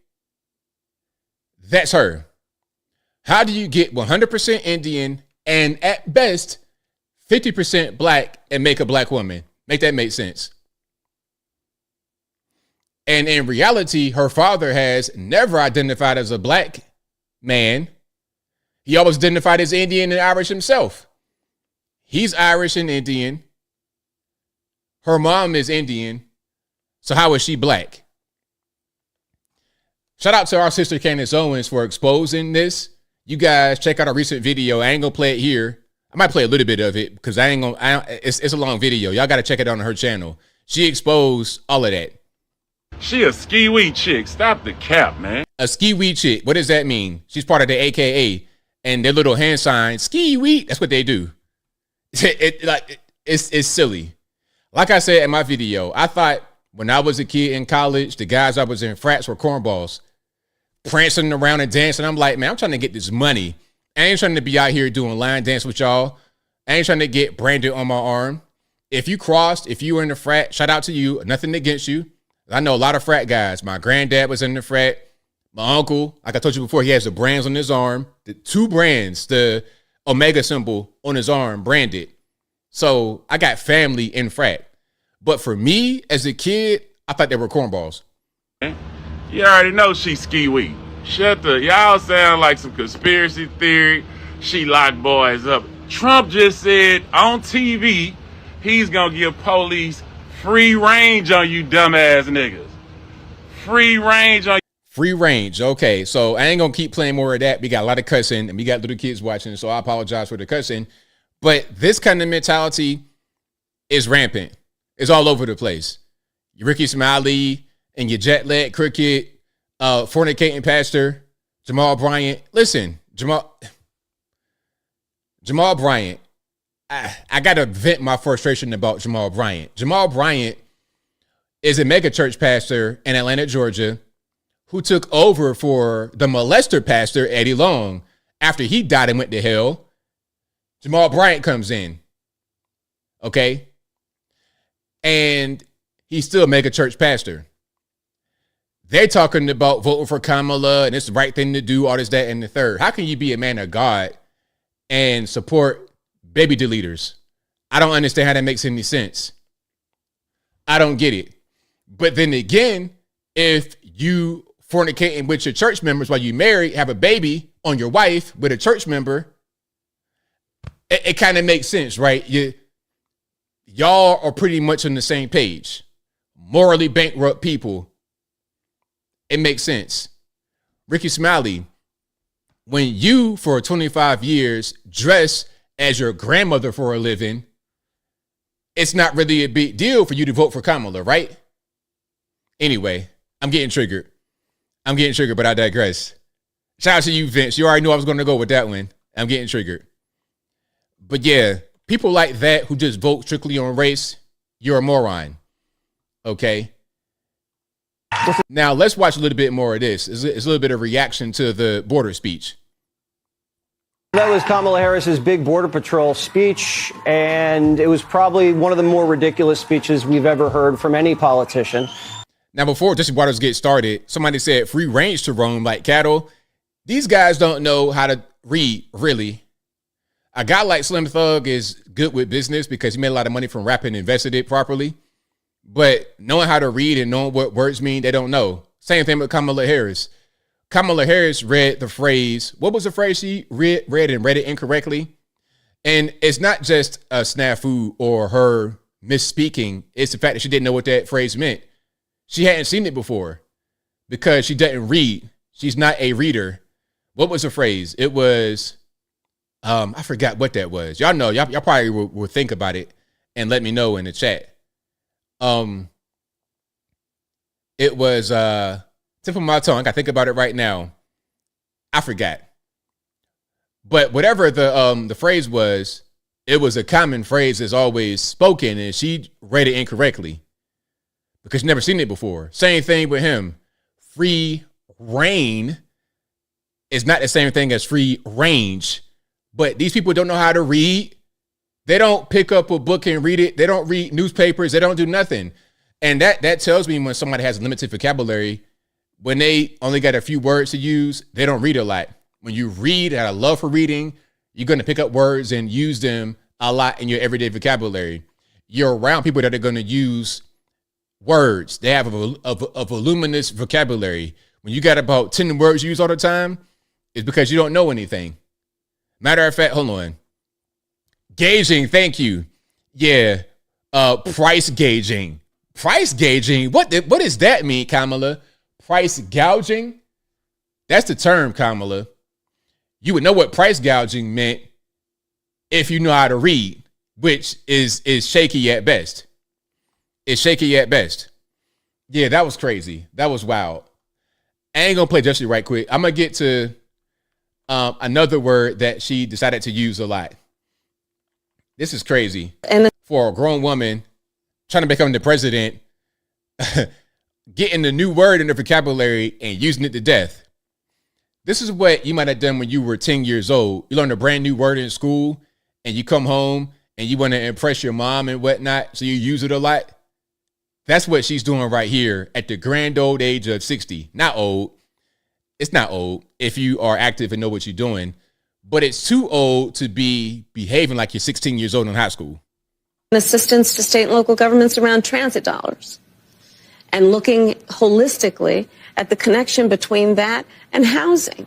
That's her. How do you get 100% Indian and at best 50% black and make a black woman? Make that make sense. And in reality, her father has never identified as a black man. He always identified as Indian and Irish himself. He's Irish and Indian. Her mom is Indian. So how is she black? Shout out to our sister Candace Owens for exposing this. You guys check out our recent video. I ain't gonna play it here. I might play a little bit of it because it's a long video. Y'all got to check it out on her channel. She exposed all of that. She a ski-wee chick. Stop the cap, man. A ski-wee chick. What does that mean? She's part of the AKA and their little hand sign, ski-wee. That's what they do. It's silly. Like I said in my video, I thought when I was a kid in college, the guys I was in frats were cornballs, prancing around and dancing. I'm like, man, I'm trying to get this money. I ain't trying to be out here doing line dance with y'all. I ain't trying to get branded on my arm. If you crossed, if you were in the frat, shout out to you. Nothing against you. I know a lot of frat guys. My granddad was in the frat. My uncle, like I told you before, he has the brands on his arm. The 2 brands, the Omega symbol on his arm, branded. So I got family in frat. But for me, as a kid, I thought they were cornballs. You already know she ski-wee. Y'all sound like some conspiracy theory. She locked boys up. Trump just said on TV he's gonna give police free range on you dumbass niggas. Free range on you. Free range. Okay, so I ain't gonna keep playing more of that. We got a lot of cussing and we got little kids watching, so I apologize for the cussing. But this kind of mentality is rampant. It's all over the place. Your Rickey Smiley and your jet lag cricket, fornicating pastor, Jamal Bryant. Listen, Jamal Bryant, I got to vent my frustration about Jamal Bryant. Jamal Bryant is a mega church pastor in Atlanta, Georgia, who took over for the molester pastor, Eddie Long. After he died and went to hell, Jamal Bryant comes in. Okay? And he's still a mega church pastor. They're talking about voting for Kamala and it's the right thing to do, all this, that, and the third. How can you be a man of God and support baby deleters? I don't understand how that makes any sense. I don't get it. But then again, if you fornicating with your church members while you married, have a baby on your wife with a church member, it kind of makes sense, right? Y'all are pretty much on the same page. Morally bankrupt people. It makes sense. Rickey Smiley, when you, for 25 years, dress as your grandmother for a living, it's not really a big deal for you to vote for Kamala, right? Anyway, I'm getting triggered, but I digress. Shout out to you, Vince. You already knew I was going to go with that one. I'm getting triggered. But yeah, people like that who just vote strictly on race, you're a moron. Okay? Now, let's watch a little bit more of this. It's a little bit of reaction to the border speech. That was Kamala Harris's big Border Patrol speech, and it was probably one of the more ridiculous speeches we've ever heard from any politician. Now, before District Waters get started, somebody said free range to roam like cattle. These guys don't know how to read, really. A guy like Slim Thug is good with business because he made a lot of money from rapping and invested it properly. But knowing how to read and knowing what words mean, they don't know. Same thing with Kamala Harris. Kamala Harris read the phrase. What was the phrase she read and read it incorrectly? And it's not just a snafu or her misspeaking. It's the fact that she didn't know what that phrase meant. She hadn't seen it before because she doesn't read. She's not a reader. What was the phrase? It was, I forgot what that was. Y'all know, y'all probably will think about it and let me know in the chat. It was tip of my tongue. I gotta think about it right now. I forgot. But whatever the phrase was, it was a common phrase that's always spoken, and she read it incorrectly because she's never seen it before. Same thing with him. Free reign is not the same thing as free range, but these people don't know how to read. They don't pick up a book and read it. They don't read newspapers. They don't do nothing. And that tells me when somebody has a limited vocabulary, when they only got a few words to use, they don't read a lot. When you read, and I love for reading, you're going to pick up words and use them a lot in your everyday vocabulary. You're around people that are going to use words. They have a voluminous vocabulary. When you got about 10 words you use all the time, it's because you don't know anything. Matter of fact, hold on. Gauging, thank you. Yeah, price gauging. Price gauging? What does that mean, Kamala? Price gouging? That's the term, Kamala. You would know what price gouging meant if you know how to read, which is shaky at best. It's shaky at best. Yeah, that was crazy. That was wild. I ain't gonna play Jesse right quick. I'm gonna get to another word that she decided to use a lot. This is crazy. And for a grown woman trying to become the president, getting the new word in the vocabulary and using it to death. This is what you might have done when you were 10 years old. You learned a brand new word in school and you come home and you want to impress your mom and whatnot, so you use it a lot. That's what she's doing right here at the grand old age of 60. Not old. It's not old if you are active and know what you're doing, but it's too old to be behaving like you're 16 years old in high school. Assistance to state and local governments around transit dollars, and looking holistically at the connection between that and housing,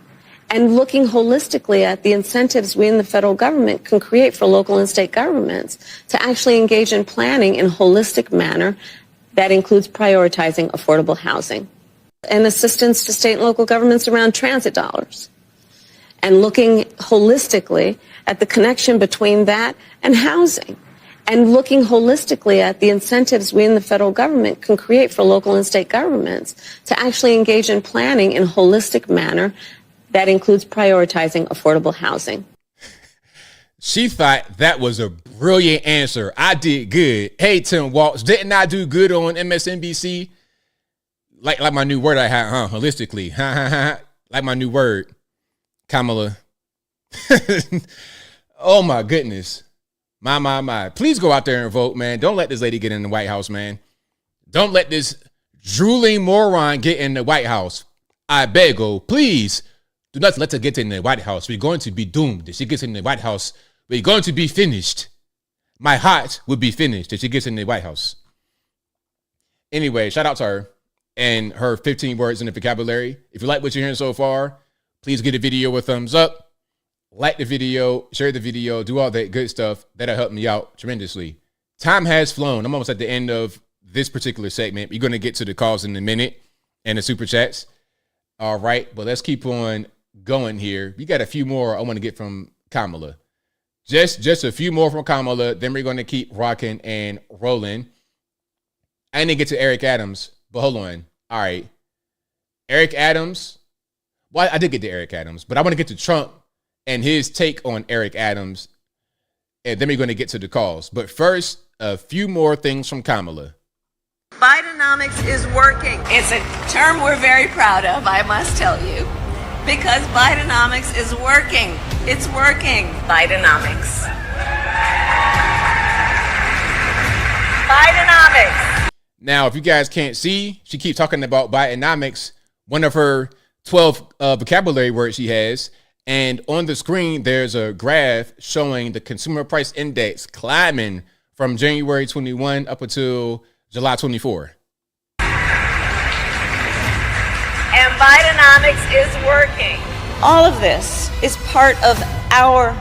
and looking holistically at the incentives we in the federal government can create for local and state governments to actually engage in planning in a holistic manner that includes prioritizing affordable housing. And assistance to state and local governments around transit dollars, and looking holistically at the connection between that and housing, and looking holistically at the incentives we in the federal government can create for local and state governments to actually engage in planning in a holistic manner that includes prioritizing affordable housing. She thought that was a brilliant answer. I did good. Hey, Tim Waltz, didn't I do good on MSNBC? Like my new word I had, huh? Holistically. Like my new word, Kamala. Oh, my goodness. My. Please go out there and vote, man. Don't let this lady get in the White House, man. Don't let this drooling moron get in the White House. I beg you, please do not let her get in the White House. We're going to be doomed. If she gets in the White House, we're going to be finished. My heart will be finished if she gets in the White House. Anyway, shout out to her and her 15 words in the vocabulary. If you like what you're hearing so far, please give the video a thumbs up. Like the video, share the video, do all that good stuff. That'll help me out tremendously. Time has flown. I'm almost at the end of this particular segment. We're going to get to the calls in a minute and the super chats. All right, but let's keep on going here. We got a few more I want to get from Kamala. Just a few more from Kamala. Then we're going to keep rocking and rolling. I didn't get to Eric Adams, but hold on. All right. Eric Adams. Well, I did get to Eric Adams, but I want to get to Trump and his take on Eric Adams, and then we're going to get to the calls. But first, a few more things from Kamala. Bidenomics is working. It's a term we're very proud of, I must tell you, because Bidenomics is working. It's working. Bidenomics. Bidenomics. Now, if you guys can't see, she keeps talking about Bidenomics, one of her 12 vocabulary words she has. And on the screen, there's a graph showing the consumer price index climbing from January 21 up until July 24. And Bidenomics is working. All of this is part of our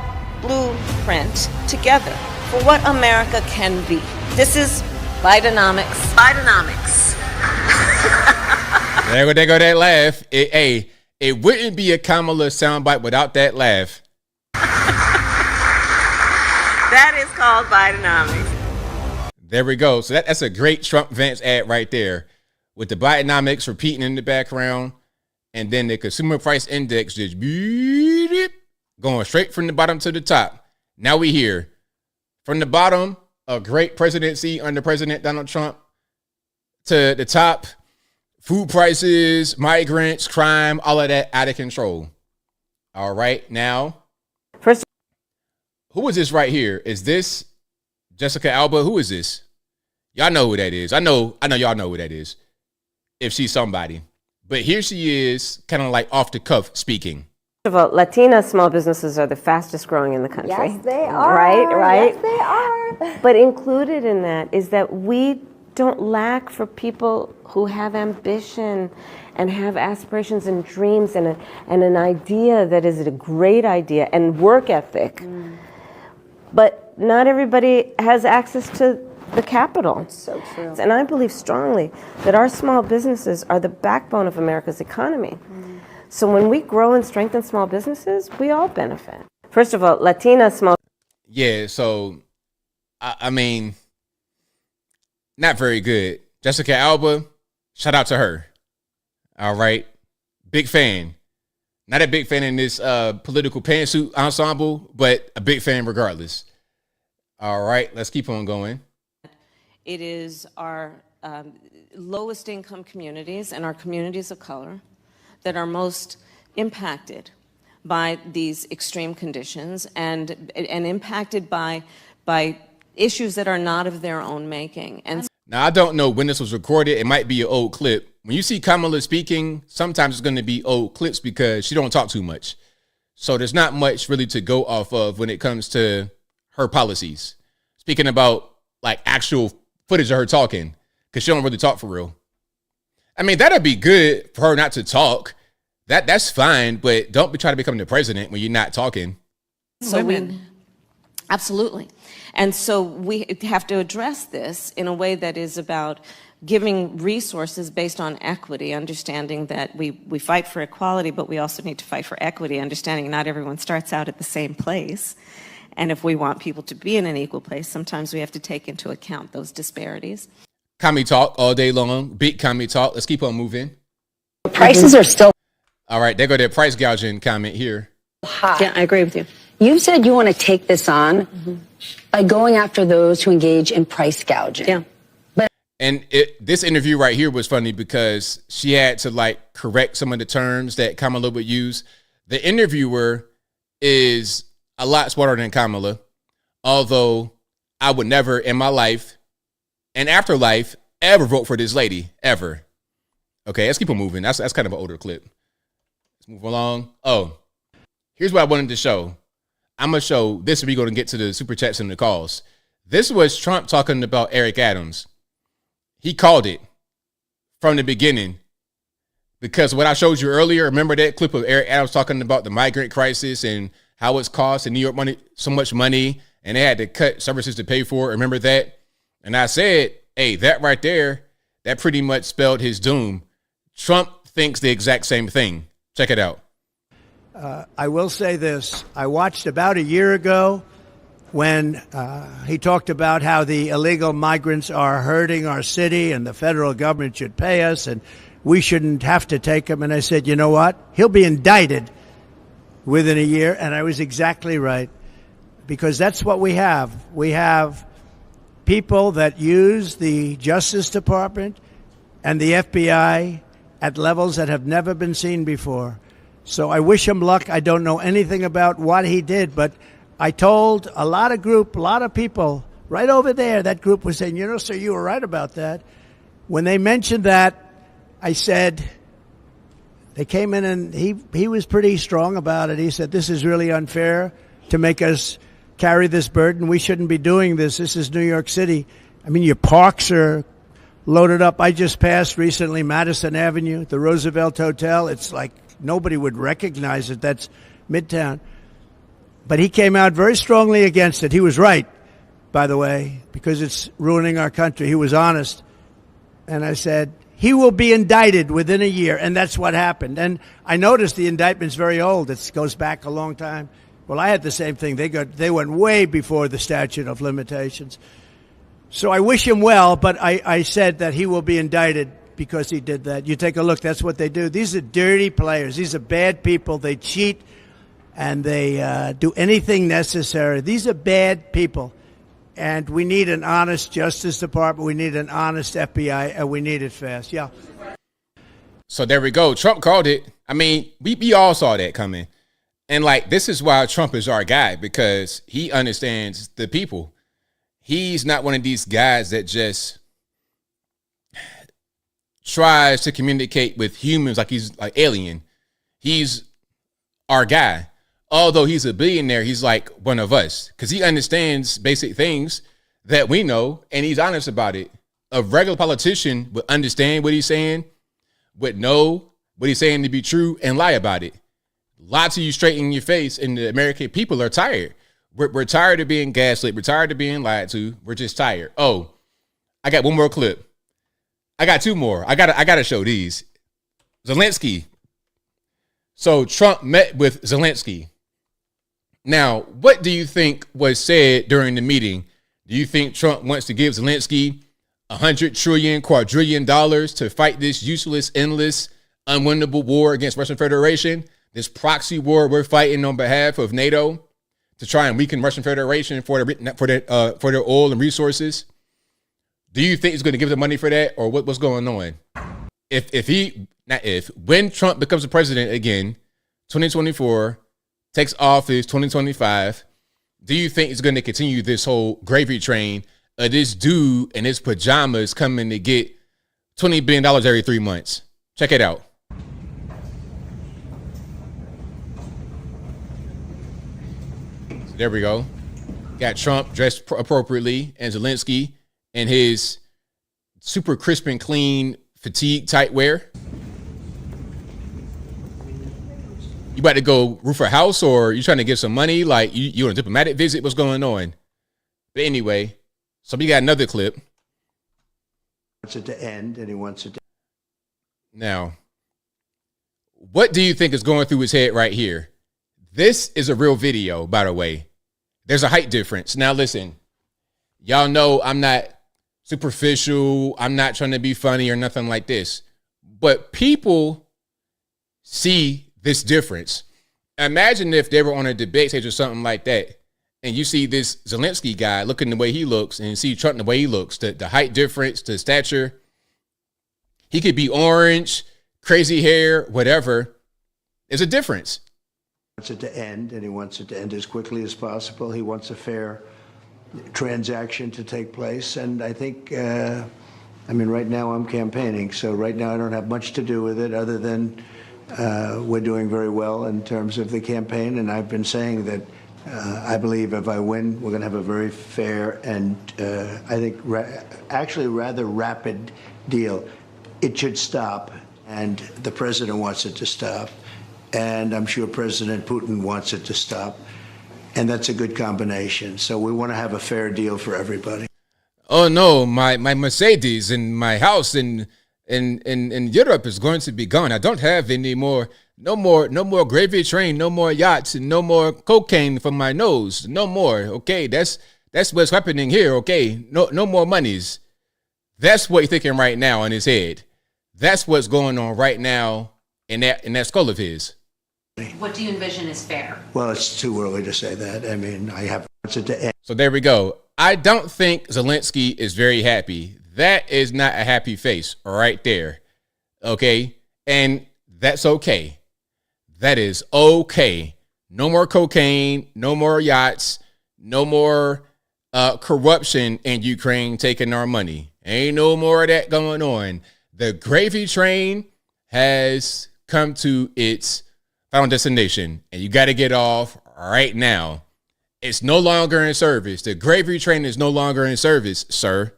blueprint together for what America can be. This is Bidenomics. Bidenomics. There go that laugh. It wouldn't be a Kamala soundbite without that laugh. That is called Bidenomics. There we go. So that's a great Trump Vance ad right there, with the Bidenomics repeating in the background, and then the consumer price index just beep, going straight from the bottom to the top. Now we hear from the bottom, a great presidency under President Donald Trump, to the top, food prices, migrants, crime, all of that out of control. All right, now, who is this right here? Is this Jessica Alba? Who is this? Y'all know who that is. I know y'all know who that is, if she's somebody. But here she is, kind of like off the cuff speaking. First of all, Latina small businesses are the fastest growing in the country. Yes, they are. Right? Yes, they are. But included in that is that we don't lack for people who have ambition and have aspirations and dreams and an idea that is a great idea and work ethic. But not everybody has access to the capital. It's so true. And I believe strongly that our small businesses are the backbone of America's economy. So when we grow and strengthen small businesses, we all benefit. First of all, Latina small. Yeah, so, I mean, not very good. Jessica Alba, shout out to her. All right. Big fan. Not a big fan in this political pantsuit ensemble, but a big fan regardless. All right, let's keep on going. It is our lowest income communities and our communities of color that are most impacted by these extreme conditions and impacted by issues that are not of their own making. And now, I don't know when this was recorded. It might be an old clip. When you see Kamala speaking, sometimes it's going to be old clips because she don't talk too much. So there's not much really to go off of when it comes to her policies. Speaking about like actual footage of her talking, because she don't really talk for real. I mean, that'd be good for her not to talk. That's fine, but don't be trying to become the president when you're not talking. So absolutely. And so we have to address this in a way that is about giving resources based on equity, understanding that we fight for equality, but we also need to fight for equity, understanding not everyone starts out at the same place. And if we want people to be in an equal place, sometimes we have to take into account those disparities. Commie talk all day long. Big commie talk. Let's keep on moving. Prices are still all right. There go their price gouging comment here. high. Yeah, I agree with you. You said you want to take this on by going after those who engage in price gouging. Yeah. And this interview right here was funny because she had to like correct some of the terms that Kamala would use. The interviewer is a lot smarter than Kamala, although I would never in my life and afterlife ever vote for this lady, ever. Okay, let's keep on moving. That's kind of an older clip. Let's move along. Oh, here's what I wanted to show. I'm going to show this. We're going to get to the super chats and the calls. This was Trump talking about Eric Adams. He called it from the beginning because what I showed you earlier, remember that clip of Eric Adams talking about the migrant crisis and how it's cost in New York money so much money and they had to cut services to pay for it. Remember that? And I said, hey, that right there, that pretty much spelled his doom. Trump thinks the exact same thing. Check it out. I will say this. I watched about a year ago when he talked about how the illegal migrants are hurting our city and the federal government should pay us and we shouldn't have to take them. And I said, you know what? He'll be indicted within a year. And I was exactly right, because that's what we have. We have people that use the Justice Department and the FBI at levels that have never been seen before. So I wish him luck. I don't know anything about what he did, but I told a lot of people right over there, that group was saying, you know, sir, you were right about that. When they mentioned that, I said, they came in and he was pretty strong about it. He said, this is really unfair to make us carry this burden. We shouldn't be doing this. This is New York City. I mean, your parks are loaded up. I just passed recently Madison Avenue, the Roosevelt Hotel. It's like nobody would recognize it. That's Midtown. But he came out very strongly against it. He was right, by the way, because it's ruining our country. He was honest. And I said, he will be indicted within a year. And that's what happened. And I noticed the indictment's very old. It goes back a long time. Well, I had the same thing. They went way before the statute of limitations. So I wish him well, but I said that he will be indicted because he did that. You take a look. That's what they do. These are dirty players. These are bad people. They cheat and they do anything necessary. These are bad people. And we need an honest Justice Department. We need an honest FBI, and we need it fast. Yeah. So there we go. Trump called it. I mean, we all saw that coming. And like, this is why Trump is our guy, because he understands the people. He's not one of these guys that just tries to communicate with humans like he's like alien. He's our guy. Although he's a billionaire, he's like one of us because he understands basic things that we know, and he's honest about it. A regular politician would understand what he's saying, would know what he's saying to be true, and lie about it. Lie to you straight in your face, and the American people are tired. We're tired of being gaslit. We're tired of being lied to. We're just tired. Oh, I got one more clip. I got two more. I gotta show these. Zelensky. So Trump met with Zelensky. Now, what do you think was said during the meeting? Do you think Trump wants to give Zelensky $100 trillion, quadrillion to fight this useless, endless, unwinnable war against Russian Federation? This proxy war we're fighting on behalf of NATO to try and weaken Russian Federation for their oil and resources? Do you think he's going to give the money for that, or what's going on? When Trump becomes the president again, 2024, takes office 2025, do you think he's going to continue this whole gravy train of this dude in his pajamas coming to get $20 billion every 3 months? Check it out. So there we go. Got Trump dressed appropriately and Zelensky in his super crisp and clean fatigue tight wear. You about to go roof a house, or you trying to get some money? Like you on a diplomatic visit? What's going on? But anyway, so we got another clip. Wants it to end, and he wants it to. Now, what do you think is going through his head right here? This is a real video, by the way. There's a height difference. Now, listen, y'all know I'm not superficial. I'm not trying to be funny or nothing like this. But people see this difference. Imagine if they were on a debate stage or something like that, and you see this Zelensky guy looking the way he looks, and you see Trump the way he looks, the height difference, the stature. He could be orange, crazy hair, whatever. There's a difference. He wants it to end, and he wants it to end as quickly as possible. He wants a fair transaction to take place, and I think, right now I'm campaigning, so right now I don't have much to do with it other than we're doing very well in terms of the campaign, and I've been saying that I believe if I win, we're going to have a very fair and I think actually rather rapid deal. It should stop, and the president wants it to stop, and I'm sure President Putin wants it to stop, and that's a good combination. So we want to have a fair deal for everybody. Oh no, my Mercedes and my house in Europe is going to be gone. I don't have any more, no more gravy train, no more yachts, and no more cocaine from my nose. No more. Okay, that's what's happening here. Okay, no more monies. That's what he's thinking right now in his head. That's what's going on right now in that skull of his. What do you envision is fair? Well, it's too early to say that. I mean, I have it to end. So there we go. I don't think Zelensky is very happy. That is not a happy face right there. Okay? And that's okay. That is okay. No more cocaine, no more yachts, no more corruption in Ukraine taking our money. Ain't no more of that going on. The gravy train has come to its final destination, and you got to get off right now. It's no longer in service. The gravy train is no longer in service, sir.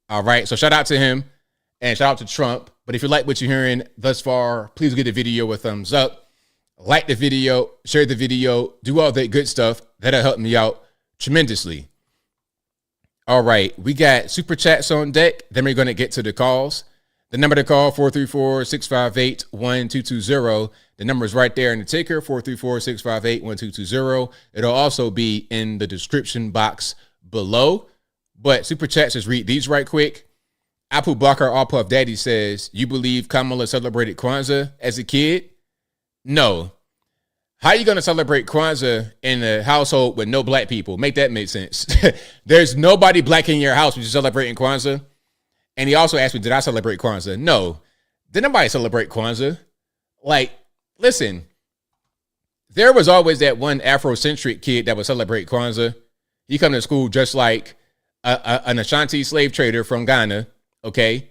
All right, so shout out to him and shout out to Trump. But if you like what you're hearing thus far, please give the video a thumbs up. Like the video, share the video, do all that good stuff. That'll help me out tremendously. All right, we got super chats on deck. Then we're going to get to the calls. The number to call, 434-658-1220. The number is right there in the ticker, 434-658-1220. It'll also be in the description box below. But Super Chats, just read these right quick. Apu Bakar All Puff Daddy says, you believe Kamala celebrated Kwanzaa as a kid? No. How are you going to celebrate Kwanzaa in a household with no black people? Make that make sense. There's nobody black in your house when you're celebrating Kwanzaa. And he also asked me, did I celebrate Kwanzaa? No. Did nobody celebrate Kwanzaa? Like, listen, there was always that one Afrocentric kid that would celebrate Kwanzaa. He come to school just like an Ashanti slave trader from Ghana, okay?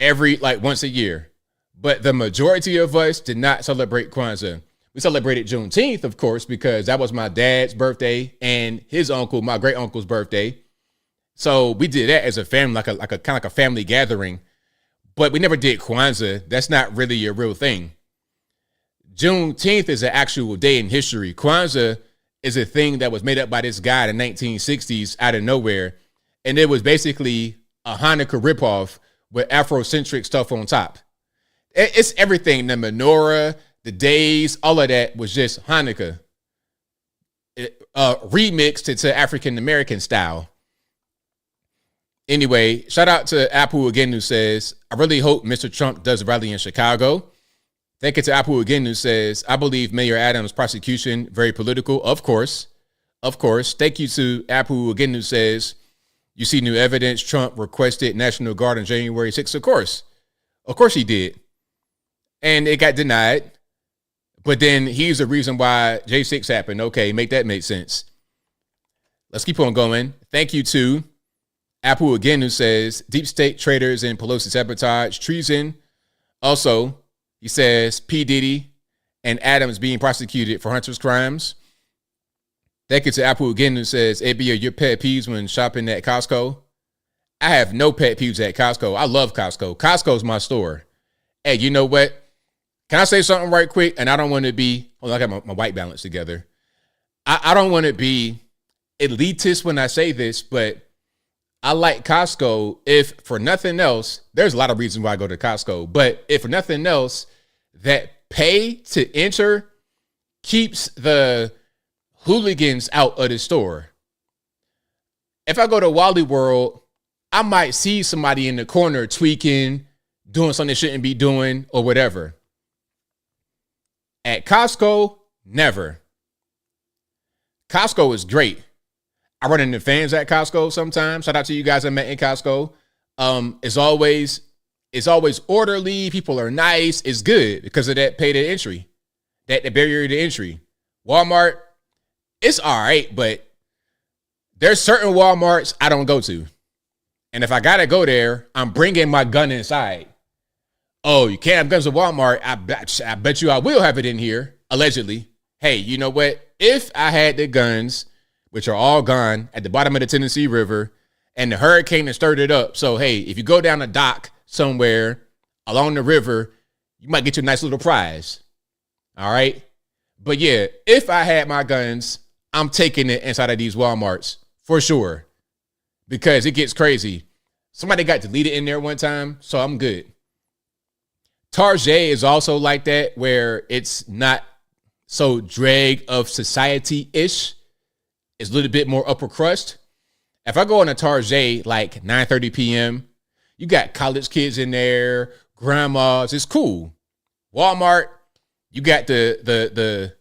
Once a year. But the majority of us did not celebrate Kwanzaa. We celebrated Juneteenth, of course, because that was my dad's birthday and his uncle, my great uncle's birthday. So we did that as a family, like a kind of like a family gathering. But we never did Kwanzaa. That's not really a real thing. Juneteenth is an actual day in history. Kwanzaa is a thing that was made up by this guy in the 1960s out of nowhere. And it was basically a Hanukkah ripoff with Afrocentric stuff on top. It's everything. The menorah, the days, all of that was just Hanukkah. Remixed to African-American style. Anyway, shout out to Apu again, who says, I really hope Mr. Trump does a rally in Chicago. Thank you to Apu again, who says, I believe Mayor Adams' prosecution very political. Of course. Thank you to Apu again, who says, you see new evidence. Trump requested National Guard on January 6th. Of course he did. And it got denied. But then here's the reason why J6 happened. Okay, make that make sense. Let's keep on going. Thank you to Apu again, who says, deep state traitors and Pelosi sabotage, treason. Also, he says, P. Diddy and Adams being prosecuted for Hunter's crimes. Thank you to Apu again, who says, ABL, your pet peeves when shopping at Costco. I have no pet peeves at Costco. I love Costco. Costco's my store. Hey, you know what? Can I say something right quick? And I don't want to be, I got my white balance together. I don't want to be elitist when I say this, but I like Costco. If for nothing else, there's a lot of reasons why I go to Costco, but if for nothing else, that pay to enter keeps the hooligans out of the store. If I go to Wally World, I might see somebody in the corner tweaking, doing something they shouldn't be doing or whatever. At Costco, never. Costco is great. I run into fans at Costco sometimes. Shout out to you guys I met in Costco. It's always orderly. People are nice. It's good because of that pay to entry, that the barrier to entry. Walmart, it's all right, but there's certain Walmarts I don't go to. And if I got to go there, I'm bringing my gun inside. Oh, you can't have guns at Walmart. I bet you I will have it in here, allegedly. Hey, you know what? If I had the guns, which are all gone at the bottom of the Tennessee River, and the hurricane has stirred it up. So, hey, if you go down a dock somewhere along the river, you might get you a nice little prize. All right? But yeah, if I had my guns, I'm taking it inside of these Walmarts for sure because it gets crazy. Somebody got deleted in there one time, so I'm good. Target is also like that, where it's not so drag of society-ish. It's a little bit more upper crust. If I go on a Target like 9:30 p.m., you got college kids in there, grandmas. It's cool. Walmart, you got the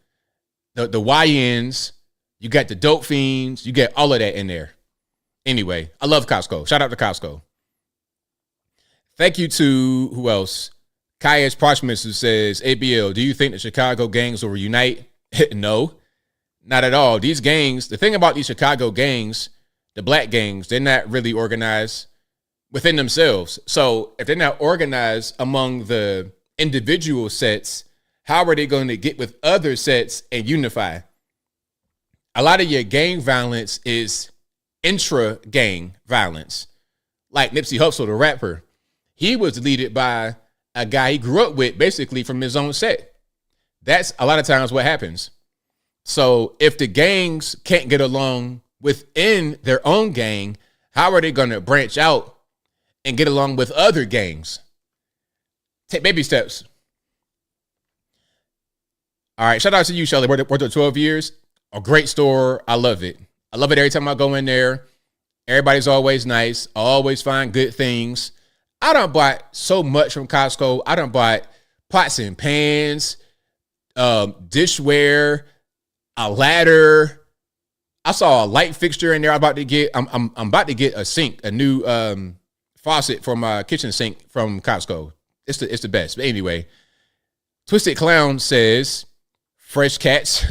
YNs, you got the dope fiends, you got all of that in there. Anyway, I love Costco. Shout out to Costco. Thank you to who else? Kaya's Proximus, who says, ABL, do you think the Chicago gangs will reunite? No, not at all. These gangs, the thing about these Chicago gangs, the black gangs, they're not really organized within themselves. So if they're not organized among the individual sets, how are they going to get with other sets and unify? A lot of your gang violence is intra-gang violence. Like Nipsey Hussle, the rapper, he was deleted by a guy he grew up with basically from his own set. That's a lot of times what happens. So if the gangs can't get along within their own gang, how are they going to branch out and get along with other gangs. Take baby steps. All right, shout out to you, Shelly. Worked there 12 years. A great store. I love it. I love it every time I go in there. Everybody's always nice. I always find good things. I done bought so much from Costco. I done bought pots and pans, dishware, a ladder. I saw a light fixture in there. I'm about to get a sink, a new faucet for my kitchen sink from Costco. It's the best. But anyway, Twisted Clown says, fresh cats.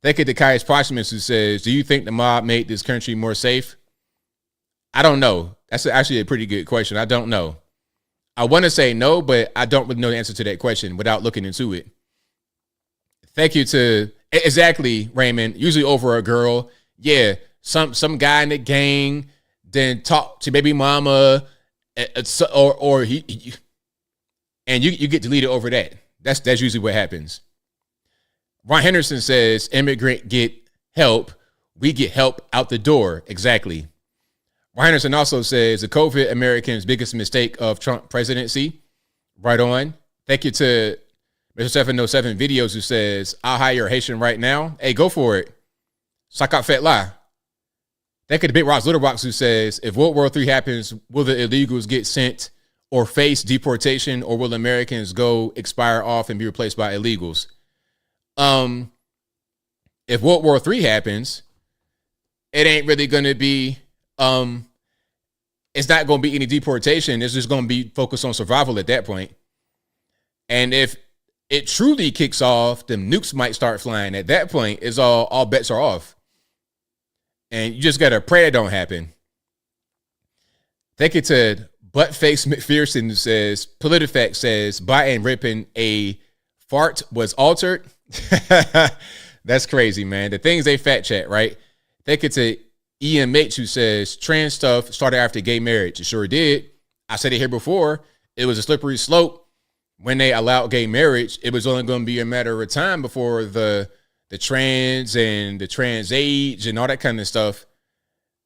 Thank you to Caius Posthumous, who says, do you think the mob made this country more safe? I don't know. That's actually a pretty good question. I don't know. I want to say no, but I don't really know the answer to that question without looking into it. Thank you to, exactly, Raymond, usually over a girl. Yeah, some guy in the gang then talk to baby mama or he and you get deleted over that. That's usually what happens. Ron Henderson says, immigrant get help. We get help out the door. Exactly. Ron Henderson also says, the COVID Americans' biggest mistake of Trump presidency. Right on. Thank you to Mr. 707 Videos, who says, I'll hire a Haitian right now. Hey, go for it. Sakat Fet La. Thank you to Big Rocks Little Rocks, who says, if World War III happens, will the illegals get sent or face deportation, or will Americans go expire off and be replaced by illegals? If World War III happens, it ain't really going to be, it's not going to be any deportation. It's just going to be focused on survival at that point. And if it truly kicks off, them nukes might start flying. At that point, it's all bets are off. And you just got to pray it don't happen. Thank you to Buttface McPherson, who says, PolitiFact says, Biden ripping a fart was altered. That's crazy, man. The things they fact check, right? Thank you to EMH, who says, trans stuff started after gay marriage. It sure did. I said it here before. It was a slippery slope. When they allowed gay marriage, it was only going to be a matter of time before the trans and the trans age and all that kind of stuff.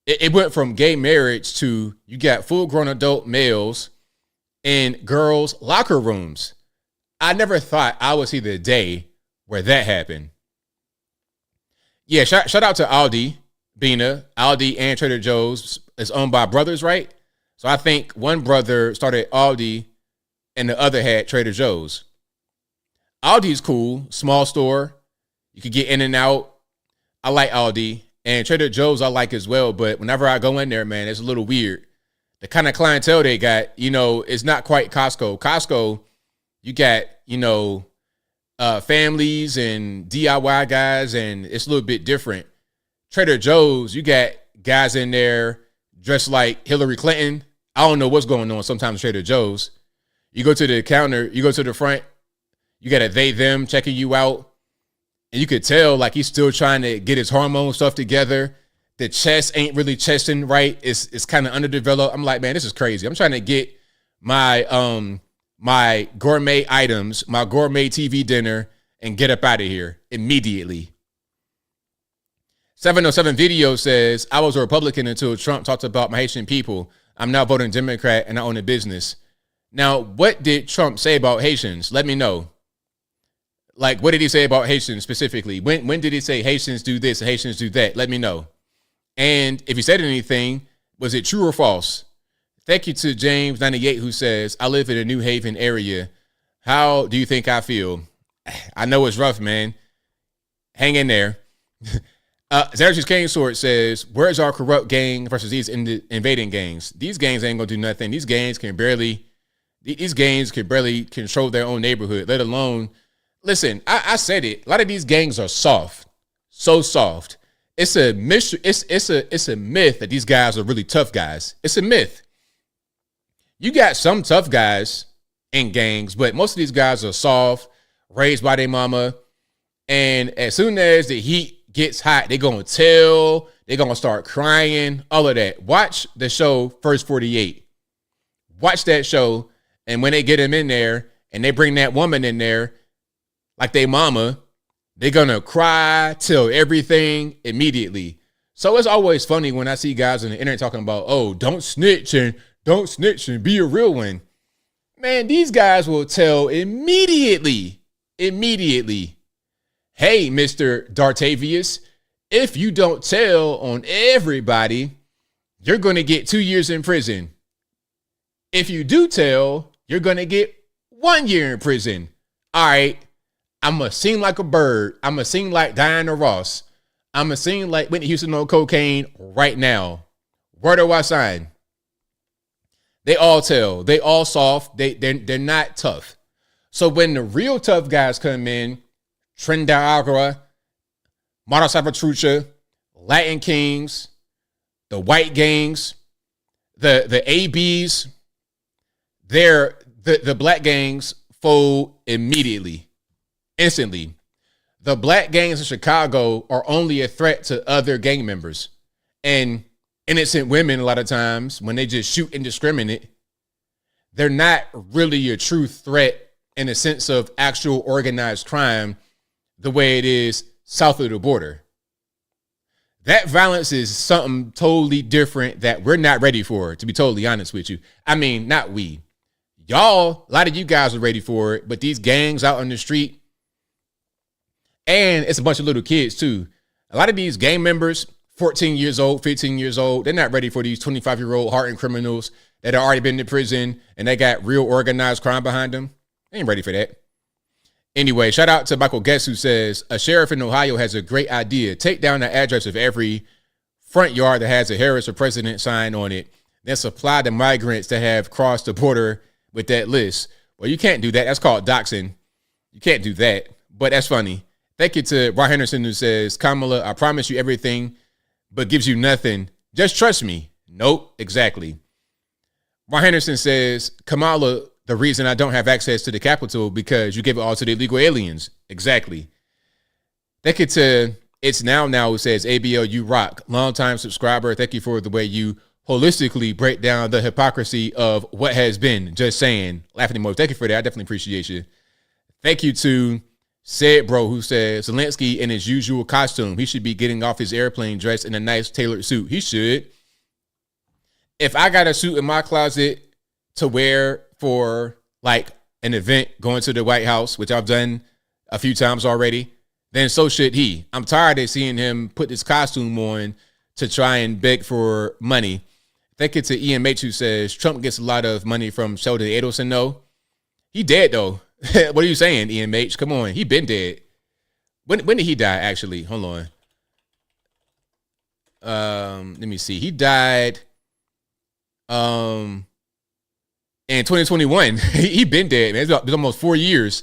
It went from gay marriage to you got full grown adult males in girls' locker rooms. I never thought I would see the day where that happened. Yeah, shout out to Aldi, Bina. Aldi and Trader Joe's is owned by brothers, right? So I think one brother started Aldi and the other had Trader Joe's. Aldi's cool, small store. You could get in and out. I like Aldi. And Trader Joe's I like as well, but whenever I go in there, man, it's a little weird. The kind of clientele they got, it's not quite Costco. Costco, you got, families and DIY guys, and it's a little bit different. Trader Joe's, you got guys in there dressed like Hillary Clinton. I don't know what's going on sometimes Trader Joe's. You go to the counter, you go to the front, you got a they, them checking you out. And you could tell like he's still trying to get his hormone stuff together. The chest ain't really chesting right. It's kind of underdeveloped. I'm like, man, this is crazy. I'm trying to get my my gourmet items, my gourmet TV dinner, and get up out of here immediately. 707 Video says, I was a Republican until Trump talked about my Haitian people. I'm now voting Democrat and I own a business. Now, what did Trump say about Haitians? Let me know. Like, what did he say about Haitians specifically? When did he say Haitians do this and Haitians do that? Let me know. And if he said anything, was it true or false? Thank you to James98, who says, I live in a New Haven area. How do you think I feel? I know it's rough, man. Hang in there. Xerxes King Sword says, where's our corrupt gang versus these invading gangs? These gangs ain't gonna do nothing. These gangs can barely control their own neighborhood, let alone. Listen, I said it. A lot of these gangs are soft, so soft. It's a mystery. It's a myth that these guys are really tough guys. It's a myth. You got some tough guys in gangs, but most of these guys are soft, raised by their mama, and as soon as the heat gets hot, they're gonna tell. They're gonna start crying. All of that. Watch the show First 48. Watch that show, and when they get him in there and they bring that woman in there. Like they mama, they're going to cry, tell everything immediately. So it's always funny when I see guys on the internet talking about, oh, don't snitch and don't snitch and be a real one. Man, these guys will tell immediately. Hey, Mr. Dartavius, if you don't tell on everybody, you're going to get 2 years in prison. If you do tell, you're going to get 1 year in prison. All right, I'm going to sing like a bird. I'm going to sing like Diana Ross. I'm going to sing like Whitney Houston on cocaine right now. Where do I sign? They all tell. They all soft. They're not tough. So when the real tough guys come in, Trinidad Agua, Mara Salvatrucha, Latin Kings, the white gangs, the ABs, the black gangs fold immediately, instantly. The black gangs in Chicago are only a threat to other gang members. And innocent women, a lot of times, when they just shoot indiscriminate, they're not really a true threat in the sense of actual organized crime the way it is south of the border. That violence is something totally different that we're not ready for, to be totally honest with you. I mean, not we. Y'all, a lot of you guys are ready for it, but these gangs out on the street, and it's a bunch of little kids too. A lot of these gang members, 14 years old, 15 years old, they're not ready for these 25-year-old hardened criminals that have already been to prison and they got real organized crime behind them. They ain't ready for that. Anyway, shout out to Michael Guest, who says, a sheriff in Ohio has a great idea. Take down the address of every front yard that has a Harris or president sign on it, then supply the migrants that have crossed the border with that list. Well, you can't do that. That's called doxing. You can't do that, but that's funny. Thank you to Ron Henderson, who says, Kamala, I promise you everything, but gives you nothing. Just trust me. Nope, exactly. Ron Henderson says, Kamala, the reason I don't have access to the Capitol because you gave it all to the illegal aliens. Exactly. Thank you to It's Now, who says, ABL, you rock. Longtime subscriber. Thank you for the way you holistically break down the hypocrisy of what has been. Just saying. Laughing emoji. Thank you for that. I definitely appreciate you. Thank you to Said Bro, who says, Zelensky in his usual costume. He should be getting off his airplane dressed in a nice tailored suit. He should. If I got a suit in my closet to wear for like an event going to the White House, which I've done a few times already, then so should he. I'm tired of seeing him put this costume on to try and beg for money. Thank you to Ian H, who says Trump gets a lot of money from Sheldon Adelson. No, he dead though. What are you saying, Ian H? Come on, he been dead. When did he die? Actually, hold on. Let me see. He died in 2021. He been dead, man. It's almost 4 years.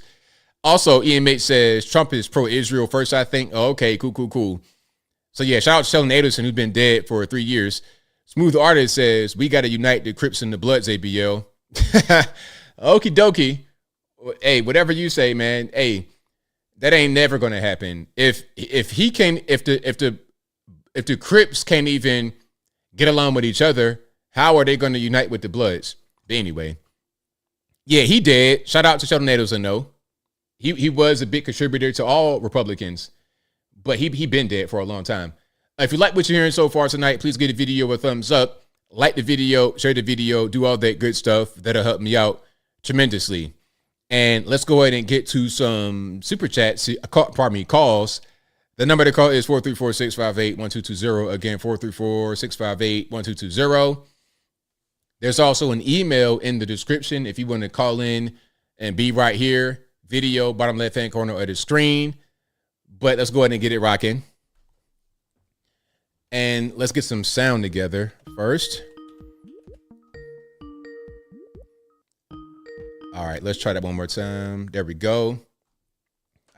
Also, Ian H says Trump is pro-Israel first, I think. Oh, okay, cool. So yeah, shout out to Sheldon Adelson, who's been dead for 3 years. Smooth Artist says we got to unite the Crips and the Bloods, ABL. Okie dokie. Hey, whatever you say, man. Hey, that ain't never gonna happen. If the Crips can't even get along with each other, how are they going to unite with the Bloods? But anyway, yeah, he dead. Shout out to Sheldon Adelson, though. He was a big contributor to all Republicans, but he been dead for a long time. If you like what you're hearing so far tonight, please give the video a thumbs up, like the video, share the video, do all that good stuff. That'll help me out tremendously. And let's go ahead and get to some super chats, calls. The number to call is 434-658-1220. Again, 434-658-1220. There's also an email in the description if you want to call in and be right here. Video, bottom left-hand corner of the screen. But let's go ahead and get it rocking. And let's get some sound together first. All right, let's try that one more time. There we go.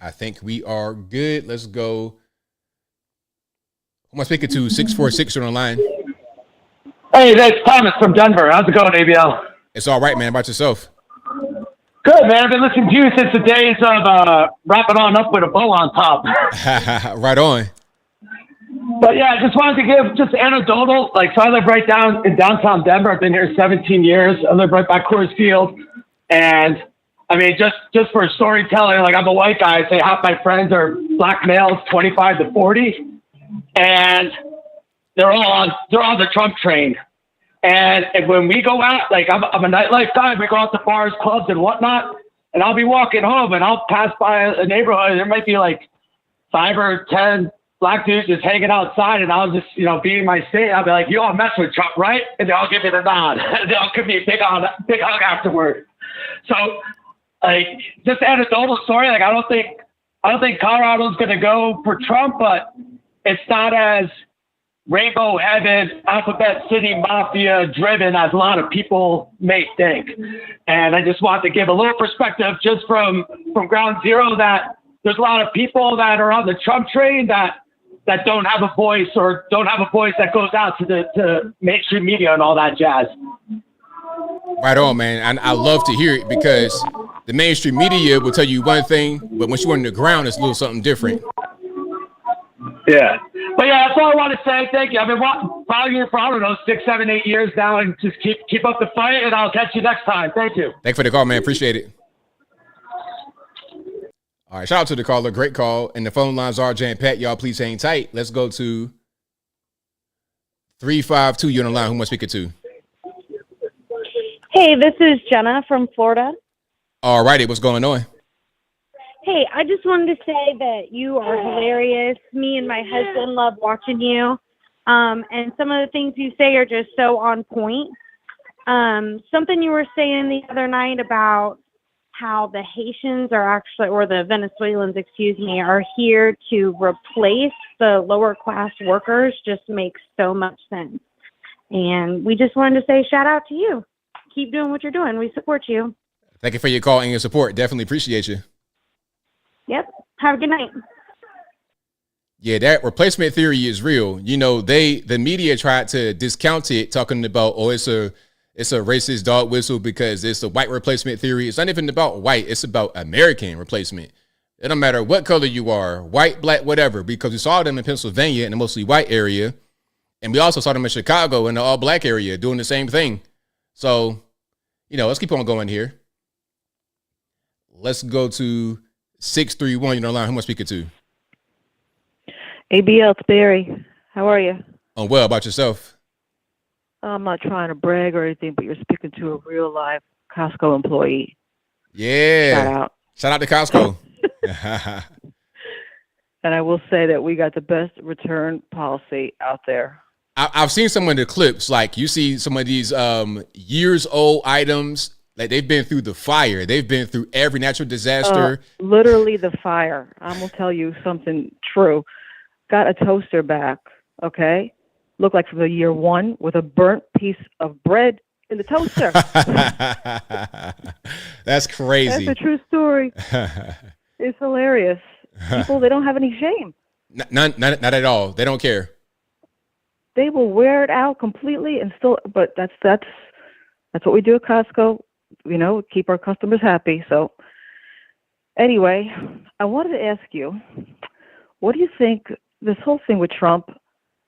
I think we are good. Let's go. Who am I speaking to? 646 on the line. Hey, that's Thomas from Denver. How's it going, ABL? It's all right, man. About yourself? Good, man. I've been listening to you since the days of wrapping on up with a bow on top. Right on. But yeah, I just wanted to give just anecdotal. So I live right down in downtown Denver. I've been here 17 years. I live right by Coors Field. And I mean, just for storytelling, I'm a white guy. I say half my friends are black males, 25 to 40. And they're all on the Trump train. And when we go out, like I'm a nightlife guy, we go out to bars, clubs, and whatnot. And I'll be walking home, and I'll pass by a neighborhood, and there might be like 5 or 10 black dudes just hanging outside, and I'll just, be in my state. I'll be like, you all mess with Trump, right? And they'll give me the nod. They'll give me a big hug afterward. So, like, just anecdotal story. Like, I don't think Colorado's going to go for Trump, but it's not as rainbow heaven, alphabet city mafia driven as a lot of people may think. And I just want to give a little perspective just from ground zero that there's a lot of people that are on the Trump train that don't have a voice or don't have a voice that goes out to mainstream media and all that jazz. Right on, man. And I love to hear it because the mainstream media will tell you one thing, but once you're on the ground, it's a little something different. Yeah. But yeah, that's all I want to say. Thank you. I've been following you for, 6, 7, 8 years now, and just keep up the fight, and I'll catch you next time. Thank you. Thanks for the call, man. Appreciate it. All right, shout out to the caller. Great call. And the phone lines are jam-packed. Y'all, please hang tight. Let's go to 352. You're on the line. Who am I speaking to? Hey, this is Jenna from Florida. All righty. What's going on? Hey, I just wanted to say that you are hilarious. Me and my husband love watching you. And some of the things you say are just so on point. Something you were saying the other night about how the Haitians are actually, or the Venezuelans, are here to replace the lower class workers just makes so much sense. And we just wanted to say shout out to you. Keep doing what you're doing. We support you. Thank you for your call and your support. Definitely appreciate you. Yep. Have a good night. Yeah, that replacement theory is real. The media tried to discount it, talking about, it's a racist dog whistle because it's a white replacement theory. It's not even about white. It's about American replacement. It don't matter what color you are, white, black, whatever, because we saw them in Pennsylvania in the mostly white area. And we also saw them in Chicago in the all black area doing the same thing. So, let's keep on going here. Let's go to 631. You're on the line. Who am I speaking to? ABL, it's Barry. How are you? I'm well. About yourself? I'm not trying to brag or anything, but you're speaking to a real live Costco employee. Yeah. Shout out to Costco. And I will say that we got the best return policy out there. I've seen some of the clips. Like, you see some of these years old items. Like, they've been through the fire. They've been through every natural disaster. Literally the fire. I'm going to tell you something true. Got a toaster back, okay? Looked like from the year 1 with a burnt piece of bread in the toaster. That's crazy. That's a true story. It's hilarious. People, they don't have any shame. Not at all. They don't care. They will wear it out completely and still, but that's what we do at Costco. Keep our customers happy. So anyway, I wanted to ask you, what do you think this whole thing with Trump?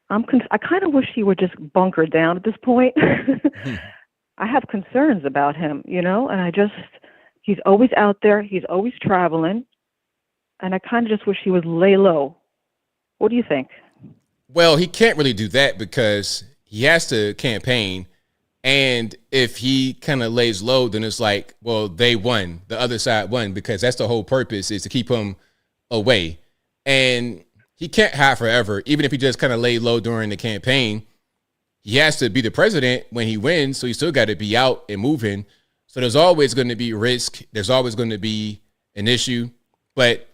I kind of wish he would just bunker down at this point. I have concerns about him, and he's always out there. He's always traveling. And I kind of just wish he would lay low. What do you think? Well, he can't really do that because he has to campaign. And if he kind of lays low, then it's like, well, they won. The other side won, because that's the whole purpose, is to keep him away. And he can't hide forever. Even if he just kind of lay low during the campaign, he has to be the president when he wins. So he still got to be out and moving. So there's always going to be risk. There's always going to be an issue. But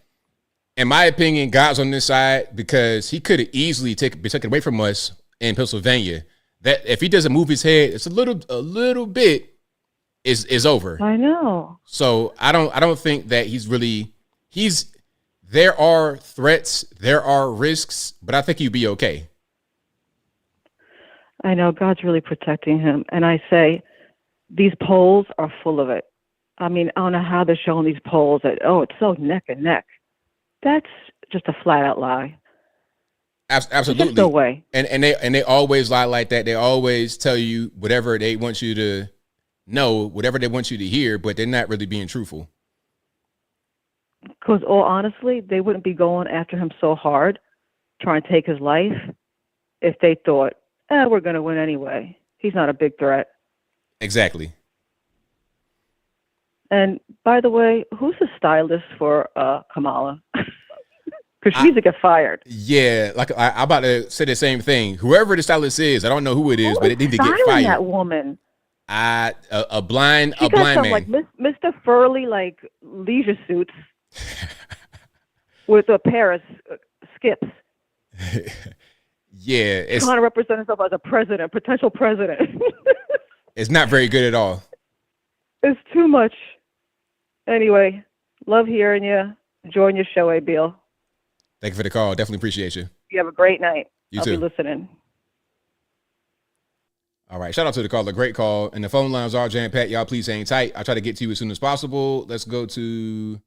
in my opinion, God's on this side, because he could have easily be taken away from us in Pennsylvania. That if he doesn't move his head, it's a little bit is over. I know. So I don't think that there are threats, there are risks, but I think he'd be okay. I know God's really protecting him. And I say these polls are full of it. I mean, I don't know how they're showing these polls that, it's so neck and neck. That's just a flat out lie. Absolutely. There's no way. And they always lie like that. They always tell you whatever they want you to know, whatever they want you to hear, but they're not really being truthful. Because all honestly, they wouldn't be going after him so hard, trying to take his life, if they thought, we're going to win anyway. he's not a big threat. Exactly. And by the way, who's the stylist for Kamala? Because she needs to get fired. Yeah, like I'm about to say the same thing. Whoever the stylist is, I don't know who it is, but it need to get fired. That woman. A blind She got some man. like Mr. Furley like leisure suits with a pair of skips. Yeah, it's trying to represent himself as a president, potential president. it's not very good at all. It's too much. Anyway, love hearing you. Enjoying your show, ABL. Thank you for the call. Definitely appreciate you. You have a great night. You too. I'll be listening. All right. Shout out to the caller. Great call. And the phone lines are jam-packed. Y'all please hang tight. I'll try to get to you as soon as possible. Let's go to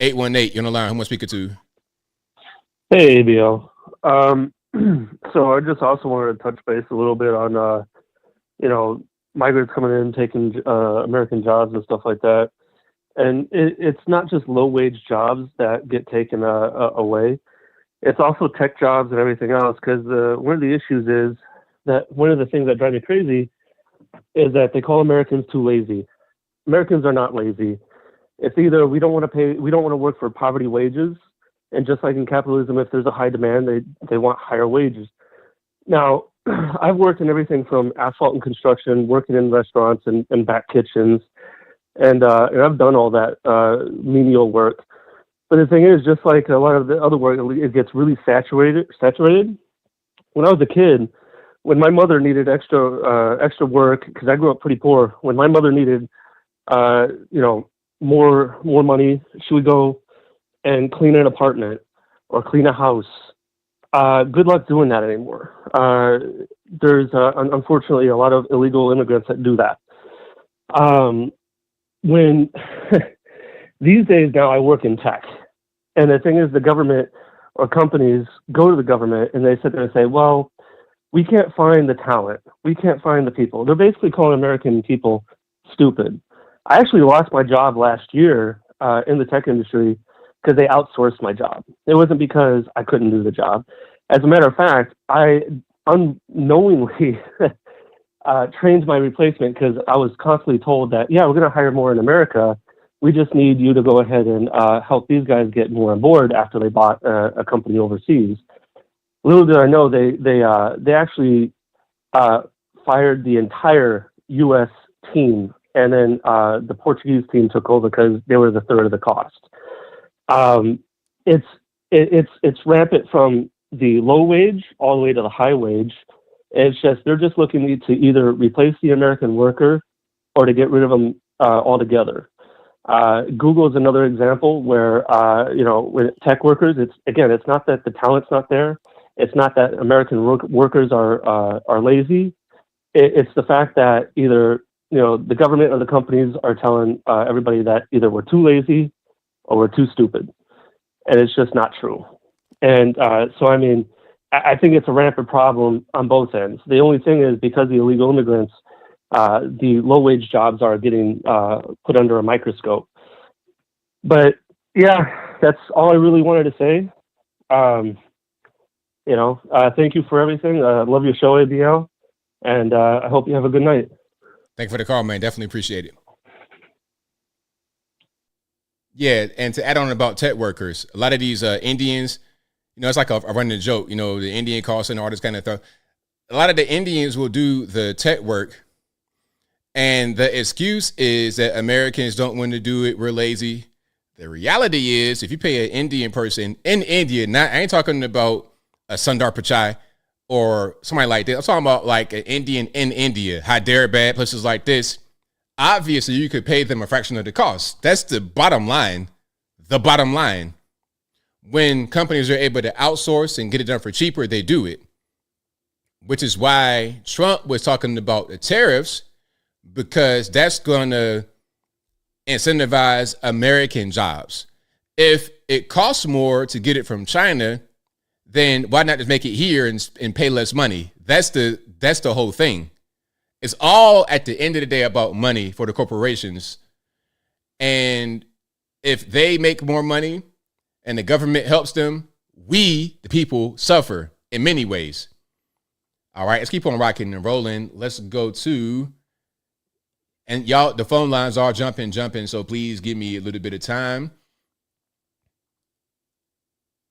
818. You're on the line. Who am I speaking to? Hey, ABL. So I just also wanted to touch base a little bit on, migrants coming in, taking American jobs and stuff like that. And it's not just low-wage jobs that get taken away. It's also tech jobs and everything else, because one of the issues is that one of the things that drive me crazy is that they call Americans too lazy. Americans are not lazy. It's either we don't want to work for poverty wages, and just like in capitalism, if there's a high demand, they want higher wages. Now, I've worked in everything from asphalt and construction, working in restaurants and back kitchens, and I've done all that menial work. But the thing is, just like a lot of the other work, it gets really saturated. When I was a kid, when my mother needed extra work, because I grew up pretty poor, when my mother needed more money, she would go and clean an apartment or clean a house. Good luck doing that anymore. There's unfortunately a lot of illegal immigrants that do that. When these days now I work in tech, and the thing is, the government or companies go to the government and they sit there and say, well, we can't find the talent. We can't find the people. They're basically calling American people stupid. I actually lost my job last year in the tech industry because they outsourced my job. It wasn't because I couldn't do the job. As a matter of fact, I unknowingly trained my replacement because I was constantly told that, yeah, we're going to hire more in America. We just need you to go ahead and help these guys get more on board after they bought a company overseas. Little did I know they actually fired the entire U.S. team, and then the Portuguese team took over because they were the third of the cost. It's rampant from the low wage all the way to the high wage. It's just they're just looking to either replace the American worker or to get rid of them altogether. Google is another example where with tech workers, it's not that the talent's not there. It's not that American workers are lazy. It's the fact that either the government or the companies are telling everybody that either we're too lazy or we're too stupid, and it's just not true. And so I mean, I think it's a rampant problem on both ends. The only thing is, because the illegal immigrants, the low-wage jobs are getting put under a microscope. But yeah, that's all I really wanted to say. Thank you for everything. I love your show, ABL, and I hope you have a good night. Thank you for the call, man. Definitely appreciate it. Yeah, and to add on about tech workers, a lot of these Indians, it's like a running joke, the Indian call center, all this kind of stuff. A lot of the Indians will do the tech work, and the excuse is that Americans don't want to do it, we're lazy. The reality is, if you pay an Indian person in India, I ain't talking about a Sundar Pichai or somebody like that. I'm talking about like an Indian in India, Hyderabad, places like this. Obviously, you could pay them a fraction of the cost. That's the bottom line. The bottom line. When companies are able to outsource and get it done for cheaper, they do it. Which is why Trump was talking about the tariffs, because that's going to incentivize American jobs. If it costs more to get it from China, then why not just make it here and pay less money? That's the whole thing. It's all at the end of the day about money for the corporations. And if they make more money and the government helps them, we, the people, suffer in many ways. All right, let's keep on rocking and rolling. Let's go to, and y'all, the phone lines are jumping. So please give me a little bit of time.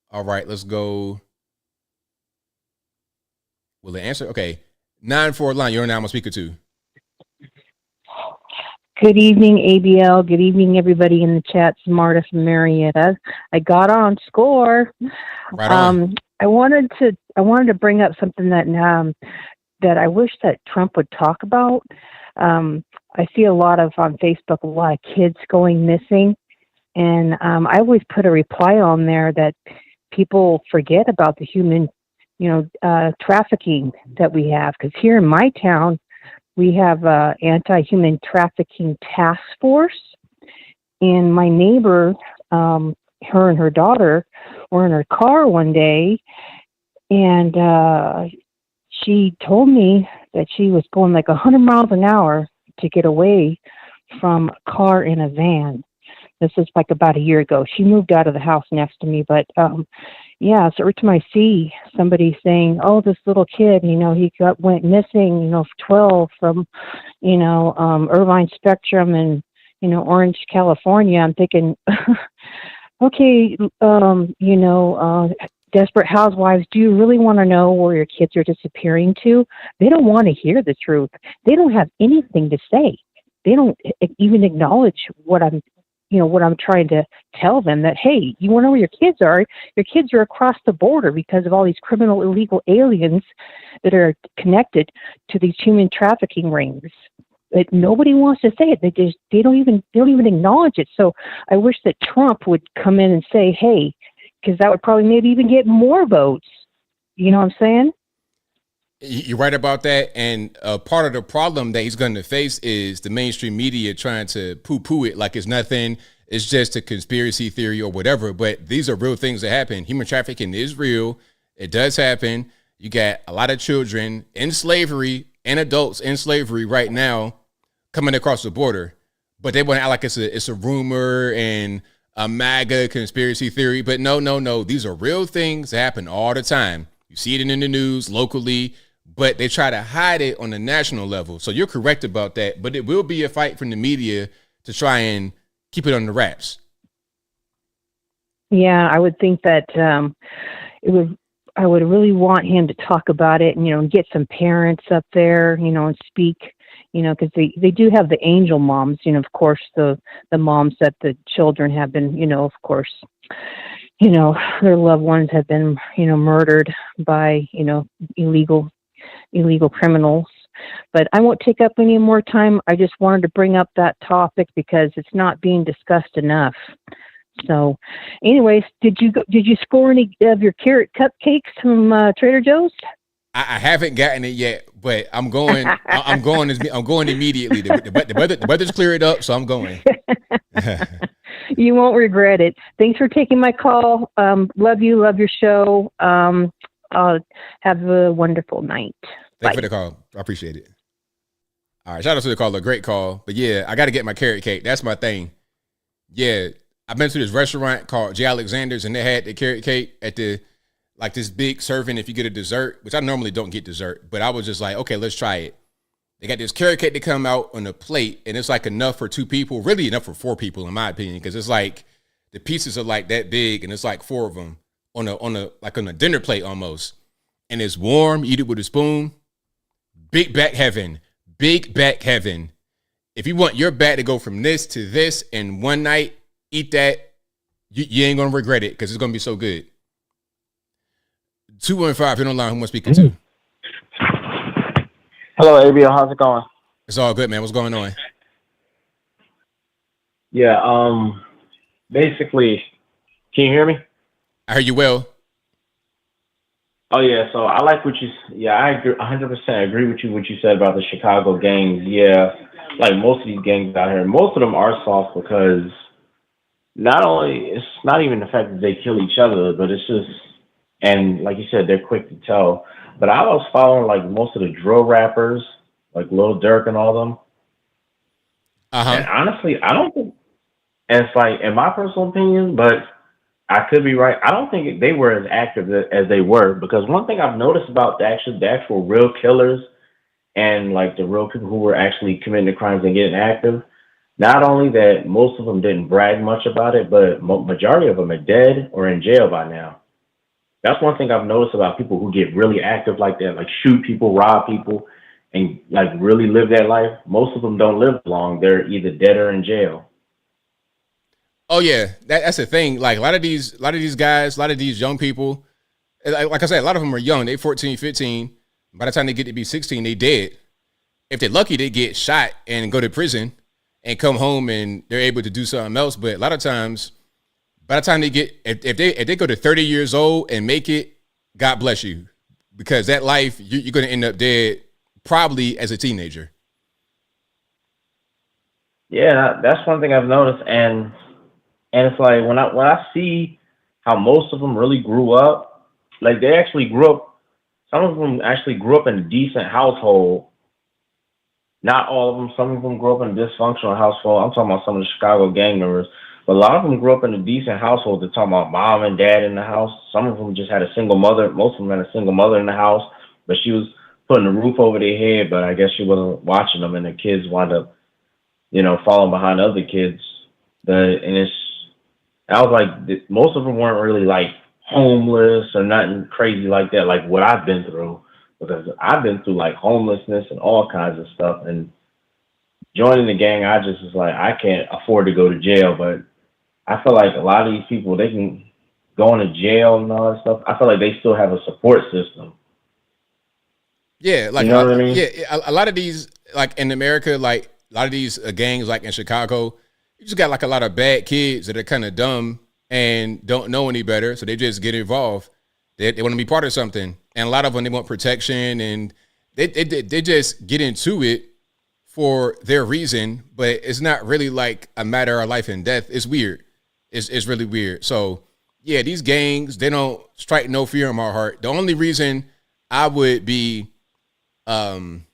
All right, let's go. Will it answer? Okay. 9-4 line. You're now I'm a speaker to. Good evening, ABL. Good evening, everybody in the chat. Marta from Marietta. I got on score. Right on. I wanted to bring up something that I wish that Trump would talk about. I see a lot of on Facebook, a lot of kids going missing, and I always put a reply on there that people forget about the human, trafficking that we have. Because here in my town, we have a anti-human trafficking task force, and my neighbor, her and her daughter were in her car one day, and she told me that she was going like 100 miles an hour to get away from a car in a van. This is like about a year ago. She moved out of the house next to me, but yeah, so every time I see somebody saying, "Oh, this little kid, he went missing, 12 from, Irvine Spectrum and, Orange, California," I'm thinking, okay, Desperate Housewives, do you really want to know where your kids are disappearing to? They don't want to hear the truth. They don't have anything to say. They don't even acknowledge what I'm trying to tell them, that, hey, you want to know where your kids are? Your kids are across the border because of all these criminal, illegal aliens that are connected to these human trafficking rings. But nobody wants to say it. They don't even acknowledge it. So I wish that Trump would come in and say, hey, because that would probably maybe even get more votes. You know what I'm saying? You're right about that. And part of the problem that he's going to face is the mainstream media trying to poo-poo it like it's nothing. It's just a conspiracy theory or whatever. But these are real things that happen. Human trafficking is real. It does happen. You got a lot of children in slavery and adults in slavery right now coming across the border. But they want to act like it's a rumor and a MAGA conspiracy theory. But no. These are real things that happen all the time. You see it in the news locally, but they try to hide it on the national level. So you're correct about that, but it will be a fight from the media to try and keep it on the wraps. Yeah, I would think that I would really want him to talk about it and, get some parents up there, and speak, because they do have the angel moms, of course, the moms that the children have been, of course, their loved ones have been, murdered by, illegal criminals. But I won't take up any more time. I just wanted to bring up that topic because it's not being discussed enough. So anyways, did you score any of your carrot cupcakes from Trader Joe's? I haven't gotten it yet, but I'm going. I'm going immediately. The weather's cleared up, so I'm going. You won't regret it. Thanks for taking my call. Love you. Love your show. Have a wonderful night. Thank you for the call. I appreciate it. All right, shout out to the caller. Great call. But yeah, I got to get my carrot cake. That's my thing. Yeah, I've been to this restaurant called J. Alexander's, and they had the carrot cake at this big serving if you get a dessert, which I normally don't get dessert, but I was just like, okay, let's try it. They got this carrot cake that come out on a plate, and it's like enough for 2 people, really enough for 4 people in my opinion, because it's like the pieces are like that big, and it's like 4 of them on a dinner plate almost, and it's warm. You eat it with a spoon. Big back heaven. If you want your back to go from this to this in one night, eat that. You ain't gonna regret it because it's gonna be so good. 215, you're online. Who am I speaking to? Hello, ABL. How's it going? It's all good, man. What's going on? Yeah, basically, can you hear me? I hear you well. Oh, yeah, so I like I agree, 100% agree with you, what you said about the Chicago gangs. Yeah, like most of these gangs out here, most of them are soft because it's not even the fact that they kill each other, but it's just, and like you said, they're quick to tell. But I was following like most of the drill rappers, like Lil Durk and all them. And honestly, I don't think, and it's like, in my personal opinion, but I could be right. I don't think they were as active as they were, because one thing I've noticed about the actual real killers and like the real people who were actually committing the crimes and getting active, not only that most of them didn't brag much about it, but majority of them are dead or in jail by now. That's one thing I've noticed about people who get really active like that, like shoot people, rob people, and like really live that life. Most of them don't live long. They're either dead or in jail. Oh yeah, that's the thing. Like a lot of these guys, a lot of these young people, like I said, a lot of them are young. They 14, 15. By the time they get to be 16, they dead. If they're lucky, they get shot and go to prison and come home and they're able to do something else. But a lot of times, by the time they get, if they go to 30 years old and make it, God bless you, because that life you're going to end up dead probably as a teenager. Yeah, that's one thing I've noticed, and it's like when I see how most of them really grew up, like they actually grew up. Some of them actually grew up in a decent household. Not all of them. Some of them grew up in a dysfunctional household. I'm talking about some of the Chicago gang members. But a lot of them grew up in a decent household. They're talking about mom and dad in the house. Some of them just had a single mother. Most of them had a single mother in the house, but she was putting a roof over their head, but I guess she wasn't watching them, and the kids wound up, falling behind other kids. I was like, most of them weren't really like homeless or nothing crazy like that, like what I've been through, because I've been through like homelessness and all kinds of stuff. And joining the gang, I just was like, I can't afford to go to jail, but I feel like a lot of these people, they can go into jail and all that stuff. I feel like they still have a support system. Yeah, like you know what I mean? Yeah, a lot of these, like in America, like a lot of these gangs, like in Chicago, you just got like a lot of bad kids that are kind of dumb and don't know any better, so they just get involved. They want to be part of something, and a lot of them, they want protection, and they just get into it for their reason, but it's not really like a matter of life and death. It's weird. It's really weird. So yeah, these gangs, they don't strike no fear in my heart. The only reason I would be trying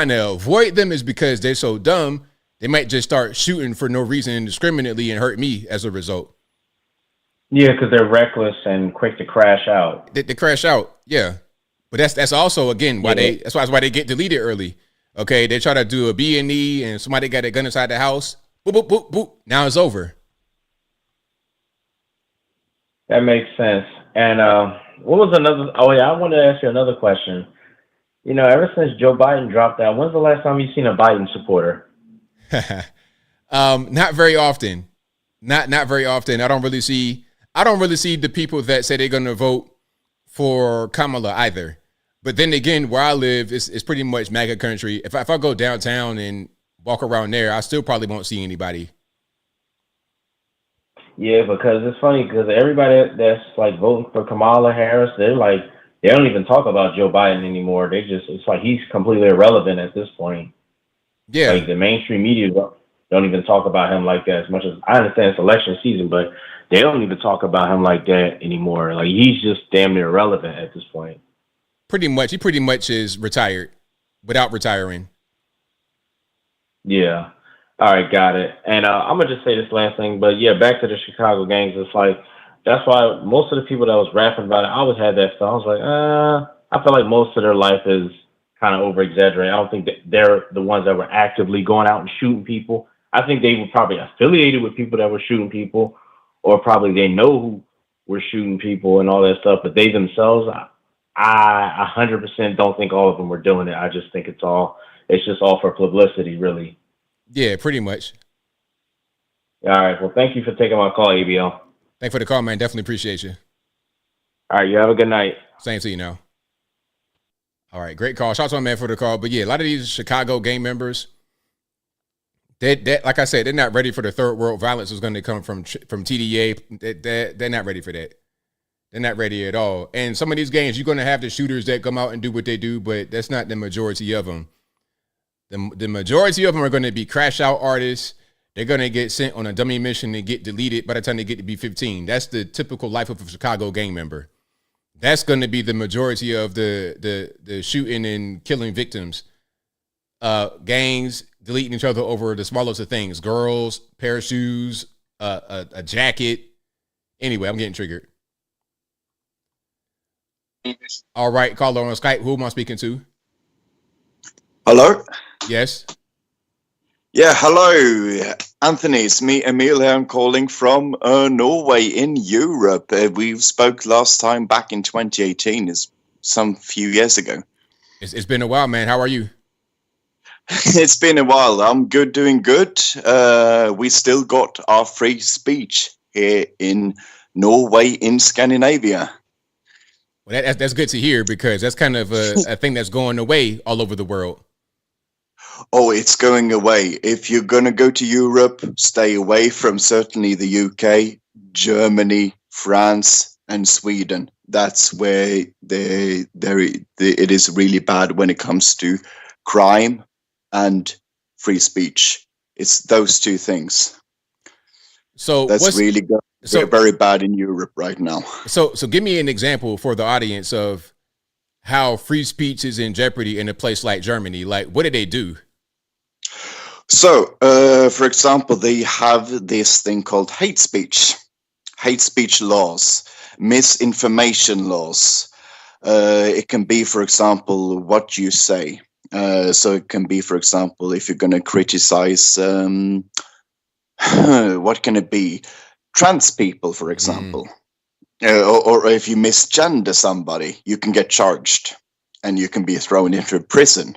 to avoid them is because they're so dumb. They might just start shooting for no reason indiscriminately and hurt me as a result. Yeah, because they're reckless and quick to crash out. They crash out, yeah. But that's also again why that's why they get deleted early. Okay, they try to do a B&E and somebody got a gun inside the house. Boop boop boop boop. Now it's over. That makes sense. And what was another? Oh yeah, I wanted to ask you another question. Ever since Joe Biden dropped out, when's the last time you've seen a Biden supporter? Not very often. Not very often. I don't really see the people that say they're going to vote for Kamala either. But then again, where I live is pretty much MAGA country. If I go downtown and walk around there, I still probably won't see anybody. Yeah, because it's funny because everybody that's like voting for Kamala Harris, they don't even talk about Joe Biden anymore. It's like he's completely irrelevant at this point. Yeah. Like the mainstream media don't even talk about him like that, as much as I understand it's election season, but they don't even talk about him like that anymore. Like he's just damn near irrelevant at this point. He pretty much is retired without retiring. Yeah. All right, got it. And I'm gonna just say this last thing, but yeah, back to the Chicago gangs. It's like that's why most of the people that was rapping about it, I always had that stuff. I was like, I feel like most of their life is kind of over exaggerated. I don't think that they're the ones that were actively going out and shooting people. I think they were probably affiliated with people that were shooting people, or probably they know who were shooting people and all that stuff. But they themselves, I 100% don't think all of them were doing it. I just think it's just all for publicity, really. Yeah, pretty much. All right. Well, thank you for taking my call, ABL. Thanks for the call, man. Definitely appreciate you. All right. You have a good night. Same to you now. All right. Great call. Shout out to my man for the call. But yeah, a lot of these Chicago gang members, they like I said, they're not ready for the third world violence that's going to come from TDA. They're not ready for that. They're not ready at all. And some of these gangs, you're going to have the shooters that come out and do what they do, but that's not the majority of them. The majority of them are going to be crash out artists. They're going to get sent on a dummy mission and get deleted by the time they get to be 15. That's the typical life of a Chicago gang member. That's going to be the majority of the shooting and killing victims. Gangs deleting each other over the smallest of things. Girls, pair of shoes, a jacket, Anyway, I'm getting triggered. All right, caller on Skype. Who am I speaking to? Hello? Yes. Yeah, hello. Anthony, it's me, Emil here. I'm calling from Norway in Europe. We spoke last time back in 2018, is some few years ago. It's been a while, man. How are you? It's been a while. I'm good, doing good. We still got our free speech here in Norway in Scandinavia. Well, that's good to hear, because that's kind of a thing that's going away all over the world. Oh, it's going away. If you're going to go to Europe, stay away from certainly the UK, Germany, France, and Sweden. That's where it is really bad when it comes to crime and free speech. It's those two things. So that's really good. We're very bad in Europe right now. So give me an example for the audience of how free speech is in jeopardy in a place like Germany. Like, what did they do? So, for example, they have this thing called hate speech laws, misinformation laws. It can be, for example, what you say. So it can be, for example, if you're going to criticize, what can it be? Trans people, for example. Or if you misgender somebody, you can get charged and you can be thrown into prison.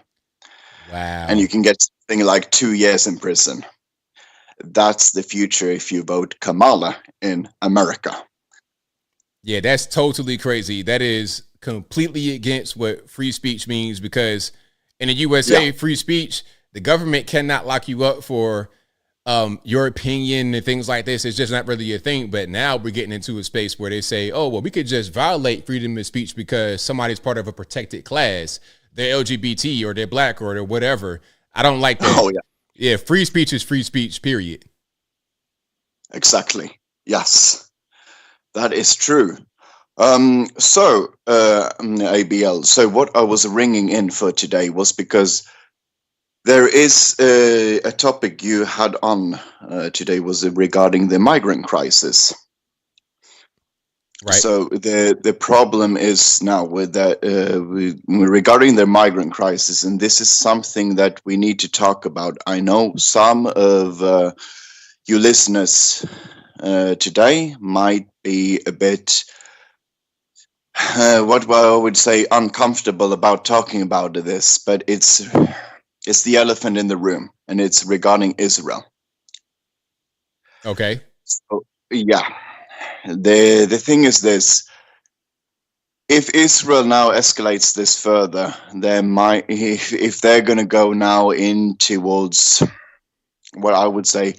Wow. And you can get something like 2 years in prison. That's the future if you vote Kamala in America. Yeah, that's totally crazy. That is completely against what free speech means, because in the USA, free speech, the government cannot lock you up for your opinion and things like this. It's just not really a thing. But now we're getting into a space where they say, oh, well, we could just violate freedom of speech because somebody's part of a protected class. They're LGBT or they're black or they're whatever. I don't like that. Oh, yeah. Yeah, free speech is free speech, period. Exactly. Yes, that is true. So, ABL, so what I was ringing in for today was because there is a topic you had on today was regarding the migrant crisis. Right. So the problem is now with that regarding the migrant crisis, and this is something that we need to talk about. I know some of you listeners today might be a bit, what I would say, uncomfortable about talking about this, but it's the elephant in the room, and it's regarding Israel. Okay. So, yeah. The thing is this: if Israel now escalates this further, they might, if they're going to go now in towards what I would say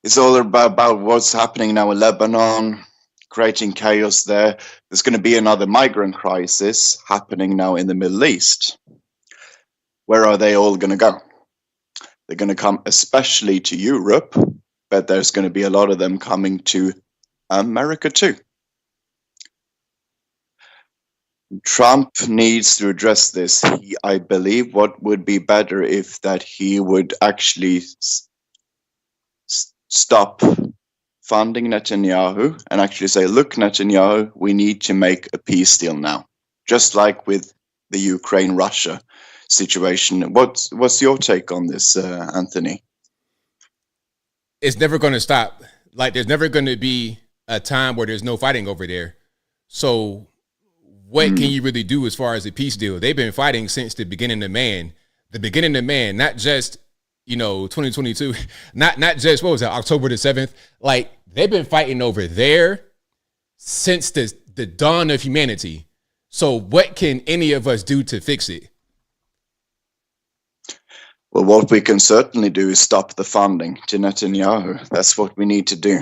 it's all about what's happening now in Lebanon, creating chaos there. There's going to be another migrant crisis happening now in the Middle East. Where are they all going to go? They're going to come especially to Europe, but there's going to be a lot of them coming to America too. Trump needs to address this. I believe what would be better if that he would actually stop funding Netanyahu and actually say, look, Netanyahu, we need to make a peace deal now. Just like with the Ukraine-Russia situation. What's your take on this, Anthony? It's never going to stop. Like, there's never going to be a time where there's no fighting over there. So what can you really do as far as a peace deal? They've been fighting since the beginning of man. The beginning of man, not just, 2022, not just, what was that, October the 7th? Like, they've been fighting over there since the dawn of humanity. So what can any of us do to fix it? Well, what we can certainly do is stop the funding to Netanyahu. That's what we need to do.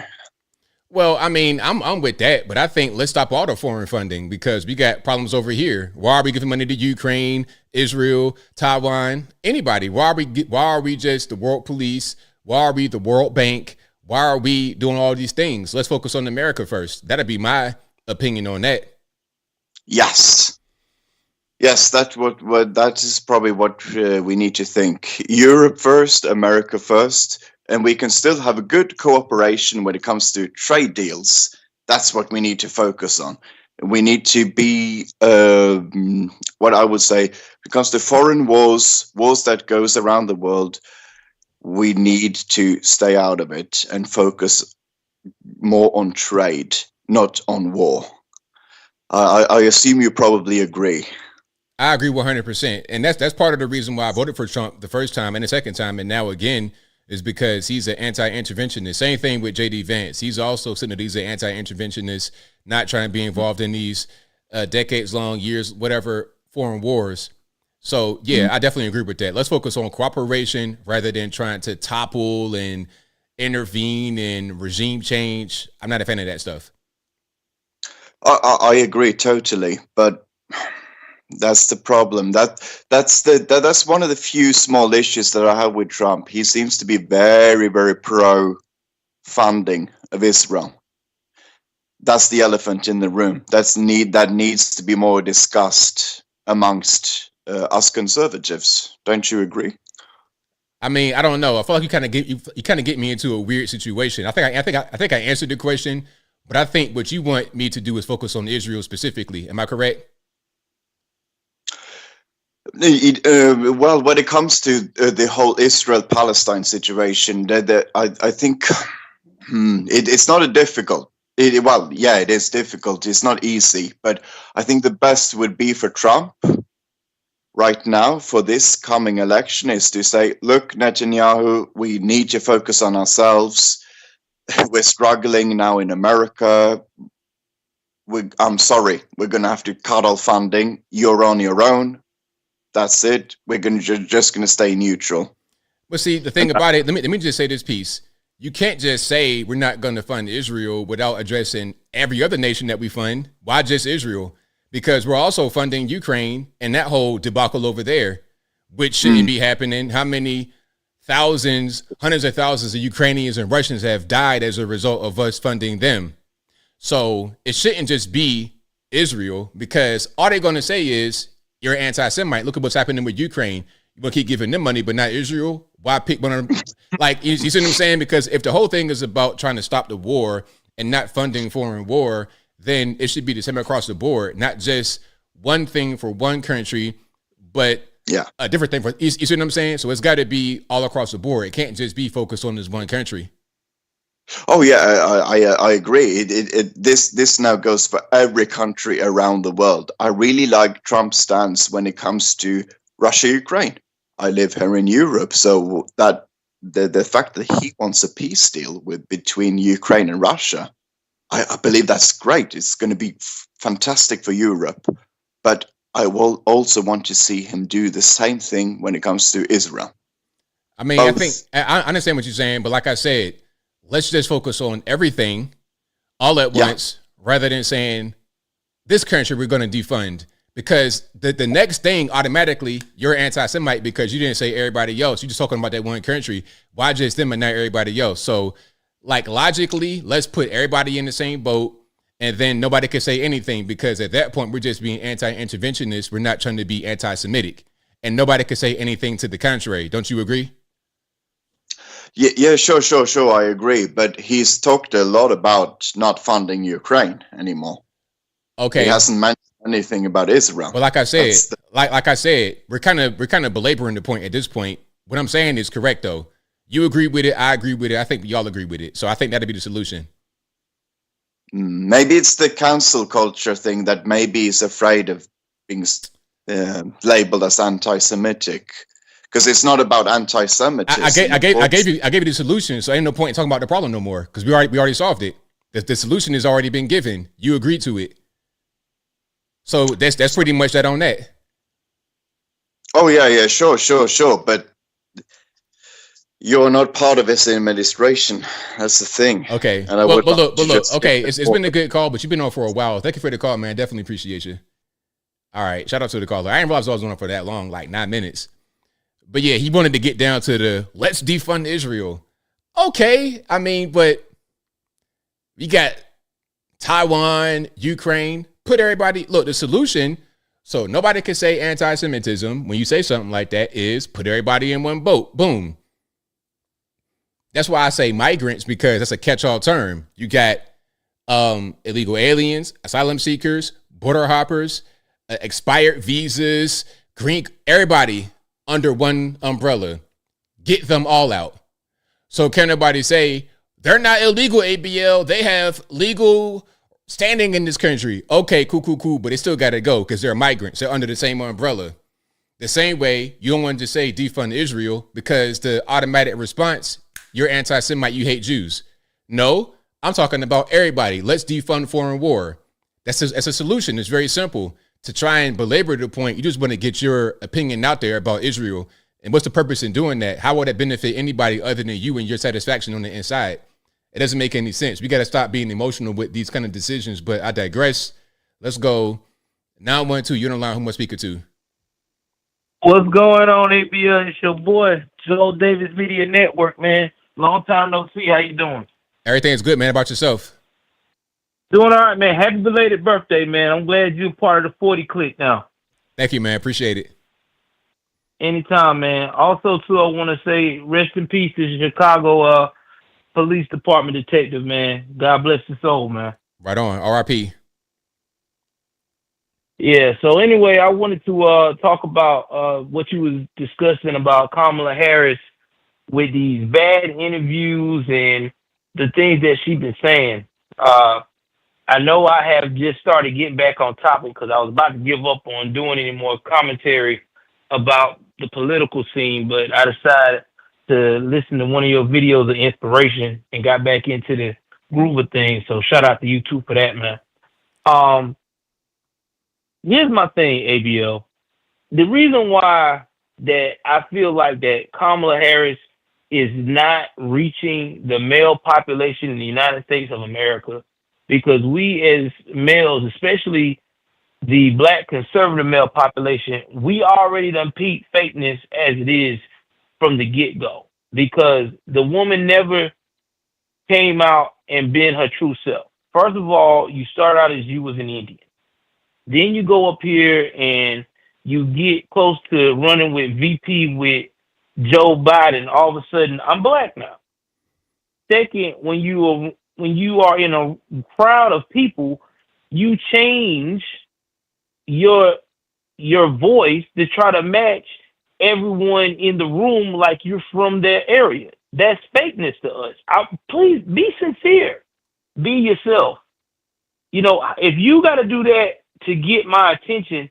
Well, I mean, I'm with that, but I think let's stop all the foreign funding because we got problems over here. Why are we giving money to Ukraine, Israel, Taiwan, anybody? Why are we just the world police? Why are we the World Bank? Why are we doing all these things? Let's focus on America first. That'd be my opinion on that. Yes. Yes, that is probably what we need to think. Europe first, America first, and we can still have a good cooperation when it comes to trade deals. That's what we need to focus on. We need to be what I would say, because the foreign wars that goes around the world, we need to stay out of it and focus more on trade, not on war. I assume you probably agree. I agree 100%. And that's part of the reason why I voted for Trump the first time and the second time and now again is because he's an anti-interventionist. Same thing with J.D. Vance. He's also saying that he's an anti-interventionist, not trying to be involved in these decades-long, years, whatever, foreign wars. So, yeah, I definitely agree with that. Let's focus on cooperation rather than trying to topple and intervene in regime change. I'm not a fan of that stuff. I agree totally, but that's the problem. That's one of the few small issues that I have with Trump. He seems to be very, very pro funding of Israel. That's the elephant in the room. That needs to be more discussed amongst us conservatives. Don't you agree? I mean, I don't know. I feel like you kind of get me into a weird situation. I think I answered the question, but I think what you want me to do is focus on Israel specifically. Am I correct? Well, when it comes to the whole Israel-Palestine situation, I think it's not a difficult. It is difficult. It's not easy, but I think the best would be for Trump right now for this coming election is to say, look, Netanyahu, we need to focus on ourselves. We're struggling now in America. I'm sorry, we're going to have to cut all funding. You're on your own. That's it. We're just going to stay neutral. But see, the thing about it, let me just say this piece. You can't just say we're not going to fund Israel without addressing every other nation that we fund. Why just Israel? Because we're also funding Ukraine and that whole debacle over there, which shouldn't be happening. How many thousands, hundreds of thousands of Ukrainians and Russians have died as a result of us funding them? So it shouldn't just be Israel, because all they're going to say is, you're an anti-Semite. Look at what's happening with Ukraine. You want to keep giving them money, but not Israel? Why pick one of them? Like, you see what I'm saying? Because if the whole thing is about trying to stop the war and not funding foreign war, then it should be the same across the board, not just one thing for one country, but a different thing for, you see what I'm saying? So it's got to be all across the board. It can't just be focused on this one country. Oh yeah, I agree. This now goes for every country around the world. I really like Trump's stance when it comes to Russia, Ukraine. I live here in Europe, so that the fact that he wants a peace deal between Ukraine and Russia, I believe that's great. It's going to be fantastic for Europe. But I will also want to see him do the same thing when it comes to Israel. I mean, I understand what you're saying, but like I said, let's just focus on everything all at once rather than saying this country we're going to defund, because the next thing automatically you're anti-Semite because you didn't say everybody else. You're just talking about that one country. Why just them and not everybody else? So like logically, let's put everybody in the same boat and then nobody can say anything, because at that point we're just being anti-interventionist. We're not trying to be anti-Semitic, and nobody can say anything to the contrary. Don't you agree? Yeah, sure. I agree. But he's talked a lot about not funding Ukraine anymore. Okay. He hasn't mentioned anything about Israel. Well, like I said, like I said, we're kind of belaboring the point at this point. What I'm saying is correct, though. You agree with it. I agree with it. I think we all agree with it. So I think that'd be the solution. Maybe it's the cancel culture thing that maybe is afraid of being labeled as anti-Semitic. Because it's not about anti-Semitism. I gave you the solution, so ain't no point in talking about the problem no more. Because we already solved it. The solution has already been given. You agreed to it. So that's pretty much that on that. Oh yeah, sure. But you're not part of this administration. That's the thing. Okay. And look. Okay, it's been a good call, but you've been on for a while. Thank you for the call, man. Definitely appreciate you. All right, shout out to the caller. I didn't realize I was on for that long, like 9 minutes. But yeah, he wanted to get down to the let's defund Israel. Okay, I mean, but you got Taiwan, Ukraine, put everybody, look, the solution, so nobody can say anti-Semitism when you say something like that, is put everybody in one boat. Boom. That's why I say migrants, because that's a catch-all term. You got illegal aliens, asylum seekers, border hoppers, expired visas, everybody under one umbrella. Get them all out. So can nobody say they're not illegal, ABL? They have legal standing in this country. Okay, cool. But they still got to go because they're migrants. They're under the same umbrella. The same way you don't want to say defund Israel because the automatic response, you're anti-Semite, you hate Jews. No, I'm talking about everybody. Let's defund foreign war. That's a solution. It's very simple. To try and belabor the point, you just want to get your opinion out there about Israel. And what's the purpose in doing that? How would that benefit anybody other than you and your satisfaction on the inside? It doesn't make any sense. We got to stop being emotional with these kind of decisions. But I digress. Let's go. 912, you're on the line. Who am I speaking to? What's going on, ABL? It's your boy, Joel Davis Media Network, man. Long time no see. How you doing? Everything's good, man. How about yourself? Doing all right, man. Happy belated birthday, man. I'm glad you're part of the 40 clique now. Thank you, man. Appreciate it. Anytime, man. Also, too, I want to say rest in peace to Chicago Police Department detective, man. God bless his soul, man. Right on. R.I.P. Yeah, so anyway, I wanted to talk about what you was discussing about Kamala Harris with these bad interviews and the things that she's been saying. I know I have just started getting back on topic because I was about to give up on doing any more commentary about the political scene, but I decided to listen to one of your videos of inspiration and got back into the groove of things. So shout out to you too for that, man. Here's my thing, ABL. The reason why that I feel like that Kamala Harris is not reaching the male population in the United States of America, because we as males, especially the black conservative male population, we already done peaked fakeness as it is from the get-go, because the woman never came out and been her true self. First of all, you start out as you was an Indian. Then you go up here and you get close to running with VP with Joe Biden. All of a sudden, I'm black now. Second, when you are in a crowd of people, you change your voice to try to match everyone in the room like you're from their area. That's fakeness to us. Please be sincere. Be yourself. You know, if you got to do that to get my attention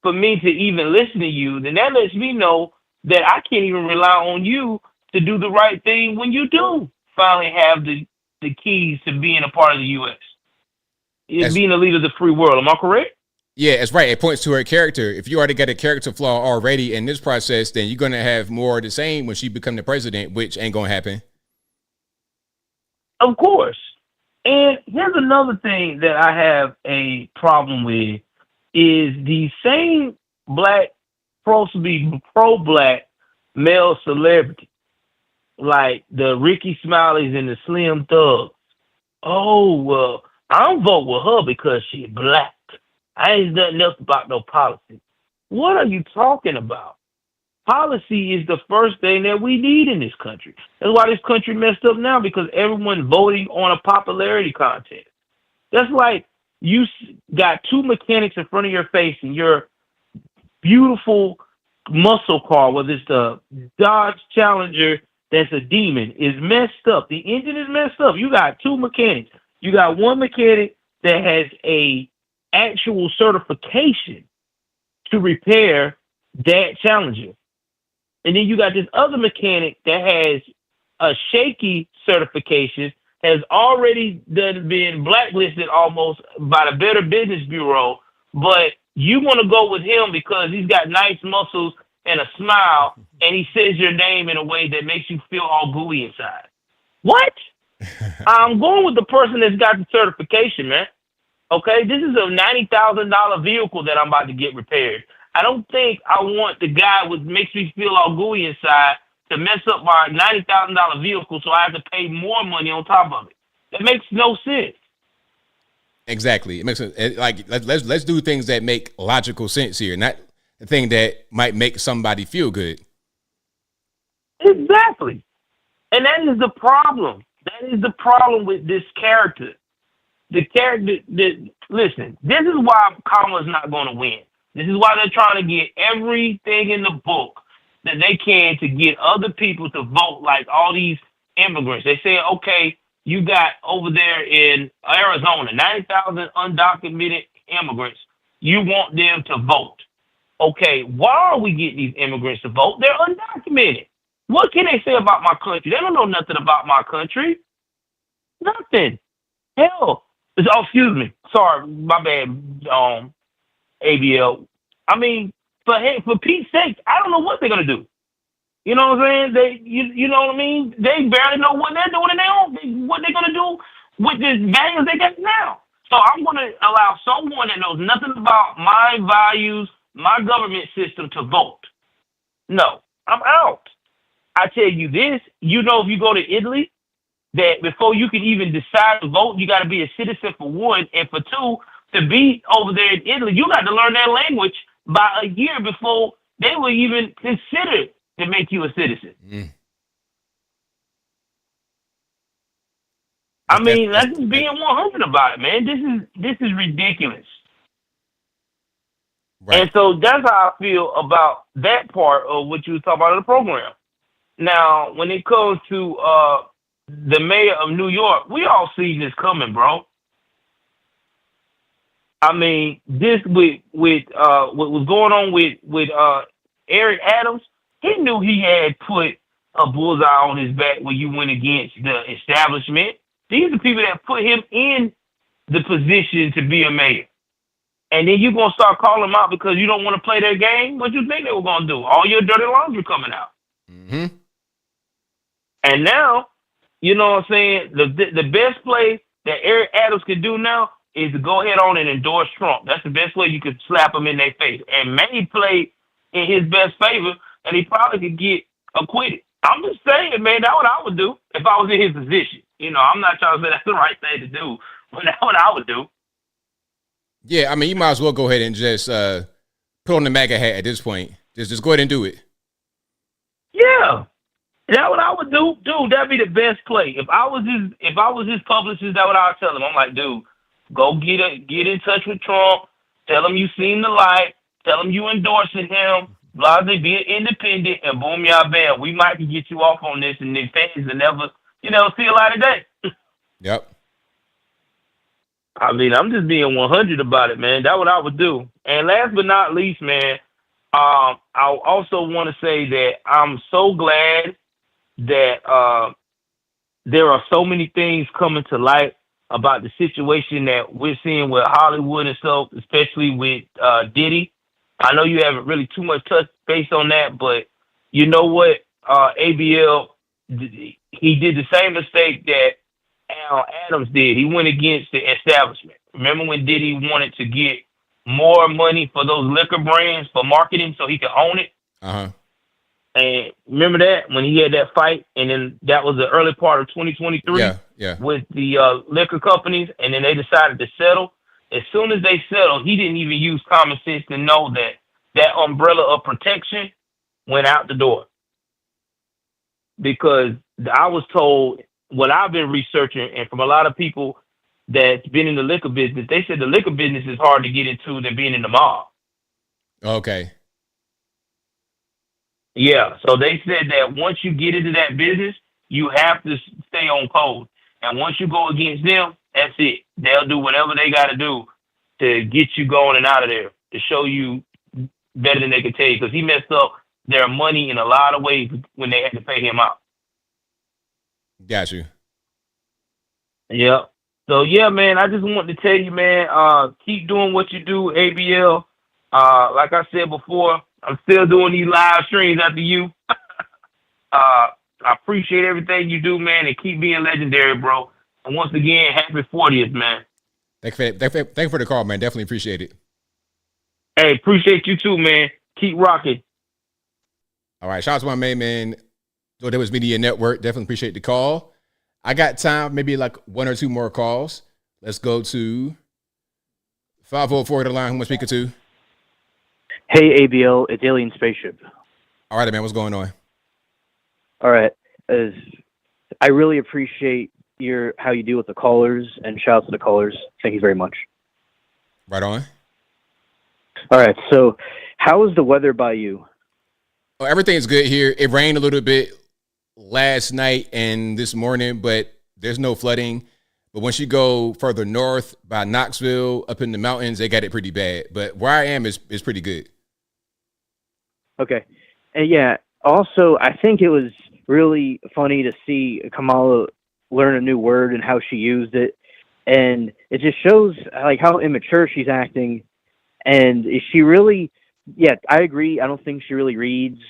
for me to even listen to you, then that lets me know that I can't even rely on you to do the right thing when you do finally have the keys to being a part of the U.S. Being a leader of the free world. Am I correct? Yeah, that's right. It points to her character. If you already got a character flaw already in this process, then you're going to have more of the same when she become the president, which ain't going to happen. Of course. And here's another thing that I have a problem with is the same black, supposed to be pro-black male celebrity, like the Rickey Smileys and the Slim Thugs. Oh, well, I don't vote with her because she's black. I ain't nothing else about no policy. What are you talking about? Policy is the first thing that we need in this country. That's why this country messed up now, because everyone's voting on a popularity contest. That's like you got two mechanics in front of your face and your beautiful muscle car, whether it's the Dodge Challenger that's a demon, is messed up. The engine is messed up. You got two mechanics. You got one mechanic that has a actual certification to repair that Challenger. And then you got this other mechanic that has a shaky certification, has already been blacklisted almost by the Better Business Bureau, but you want to go with him because he's got nice muscles and a smile, and he says your name in a way that makes you feel all gooey inside. What? I'm going with the person that's got the certification, man. Okay, this is a $90,000 vehicle that I'm about to get repaired. I don't think I want the guy who makes me feel all gooey inside to mess up my $90,000 vehicle so I have to pay more money on top of it. That makes no sense. Exactly. It makes sense. Like let's do things that make logical sense here, not the thing that might make somebody feel good. Exactly. And that is the problem. That is the problem with this character. the character. Listen, this is why Kamala's not going to win. This is why they're trying to get everything in the book that they can to get other people to vote, like all these immigrants. They say, okay, you got over there in Arizona 90,000 undocumented immigrants. You want them to vote. Okay, why are we getting these immigrants to vote? They're undocumented. What can they say about my country? They don't know nothing about my country. Nothing. Hell. Oh, excuse me. Sorry, my bad, ABL. I mean, for Pete's sake, I don't know what they're going to do. You know what I'm saying? You know what I mean? They barely know what they're doing in their own, what they're going to do with the values they got now. So I'm going to allow someone that knows nothing about my values, my government system to vote. No, I'm out. I tell you this, you know, if you go to Italy, that before you can even decide to vote, you got to be a citizen for one, and for two, to be over there in Italy, you got to learn their language by a year before they will even consider to make you a citizen. I mean, that's just being 100 about it, man. This is ridiculous. Right. And so that's how I feel about that part of what you were talking about in the program. Now, when it comes to the mayor of New York, we all see this coming, bro. I mean, this with what was going on with Eric Adams, he knew he had put a bullseye on his back when you went against the establishment. These are people that put him in the position to be a mayor. And then you're going to start calling them out because you don't want to play their game? What you think they were going to do? All your dirty laundry coming out. Mm-hmm. And now, you know what I'm saying, the best play that Eric Adams could do now is to go ahead on and endorse Trump. That's the best way you could slap him in their face. And maybe play in his best favor, and he probably could get acquitted. I'm just saying, man, that's what I would do if I was in his position. You know, I'm not trying to say that's the right thing to do, but that's what I would do. Yeah, I mean, you might as well go ahead and just put on the MAGA hat at this point. Just go ahead and do it. Yeah. That's what I would do. Dude, that'd be the best play. If I was his publicist, that's what I would tell him. I'm like, dude, go get in touch with Trump, tell him you seen the light, tell him you endorsing him, blah, be an independent, and boom, y'all bam. We might can get you off on this, and then fans will never, see a light of day. Yep. I mean, I'm just being 100 about it, man. That's what I would do. And last but not least, man, I also want to say that I'm so glad that there are so many things coming to light about the situation that we're seeing with Hollywood and stuff, especially with Diddy. I know you haven't really too much touch base on that, but you know what? ABL, he did the same mistake that Al Adams did. He went against the establishment. Remember when Diddy wanted to get more money for those liquor brands for marketing so he could own it? Uh-huh. And remember that when he had that fight, and then that was the early part of 2023 with the liquor companies, and then they decided to settle. As soon as they settled, he didn't even use common sense to know that that umbrella of protection went out the door. Because I was told, what I've been researching, and from a lot of people that's been in the liquor business, they said the liquor business is hard to get into than being in the mob. Okay. Yeah, so they said that once you get into that business, you have to stay on code. And once you go against them, that's it. They'll do whatever they got to do to get you going and out of there, to show you better than they could tell you. Because he messed up their money in a lot of ways when they had to pay him out. Got you. Yeah. So, yeah, man, I just wanted to tell you, man, keep doing what you do, ABL. Like I said before, I'm still doing these live streams after you. I appreciate everything you do, man, and keep being legendary, bro. And once again, happy 40th, man. Thank you for the call, man. Definitely appreciate it. Hey, appreciate you too, man. Keep rocking. All right, shout out to my main man, That Was Media Network. Definitely appreciate the call. I got time, maybe like one or two more calls. Let's go to 504 to the line. Who am I speaking to? Hey, ABL, it's Alien Spaceship. All right, man, what's going on? All right. I really appreciate how you deal with the callers, and shout out to the callers. Thank you very much. Right on. All right. So, how is the weather by you? Oh, everything's good here. It rained a little bit last night and this morning, but there's no flooding. But once you go further north by Knoxville, up in the mountains, they got it pretty bad. But where I am is pretty good. Okay. And yeah, also, I think it was really funny to see Kamala learn a new word and how she used it. And it just shows like how immature she's acting. And is she really, yeah, I agree. I don't think she really reads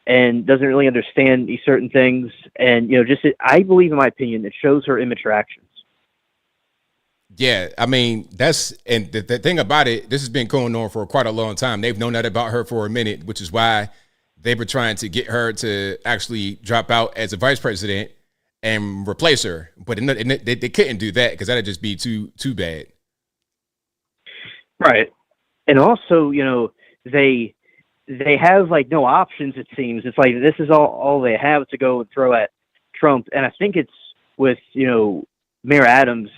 and doesn't really understand these certain things. And, you know, just, I believe, in my opinion, it shows her immature actions. Yeah, I mean, and the thing about it, this has been going on for quite a long time. They've known that about her for a minute, which is why they were trying to get her to actually drop out as a vice president and replace her. But they couldn't do that because that'd just be too bad. Right. And also, you know, they have like no options, it seems. It's like this is all they have to go and throw at Trump. And I think it's with, you know, Mayor Adams.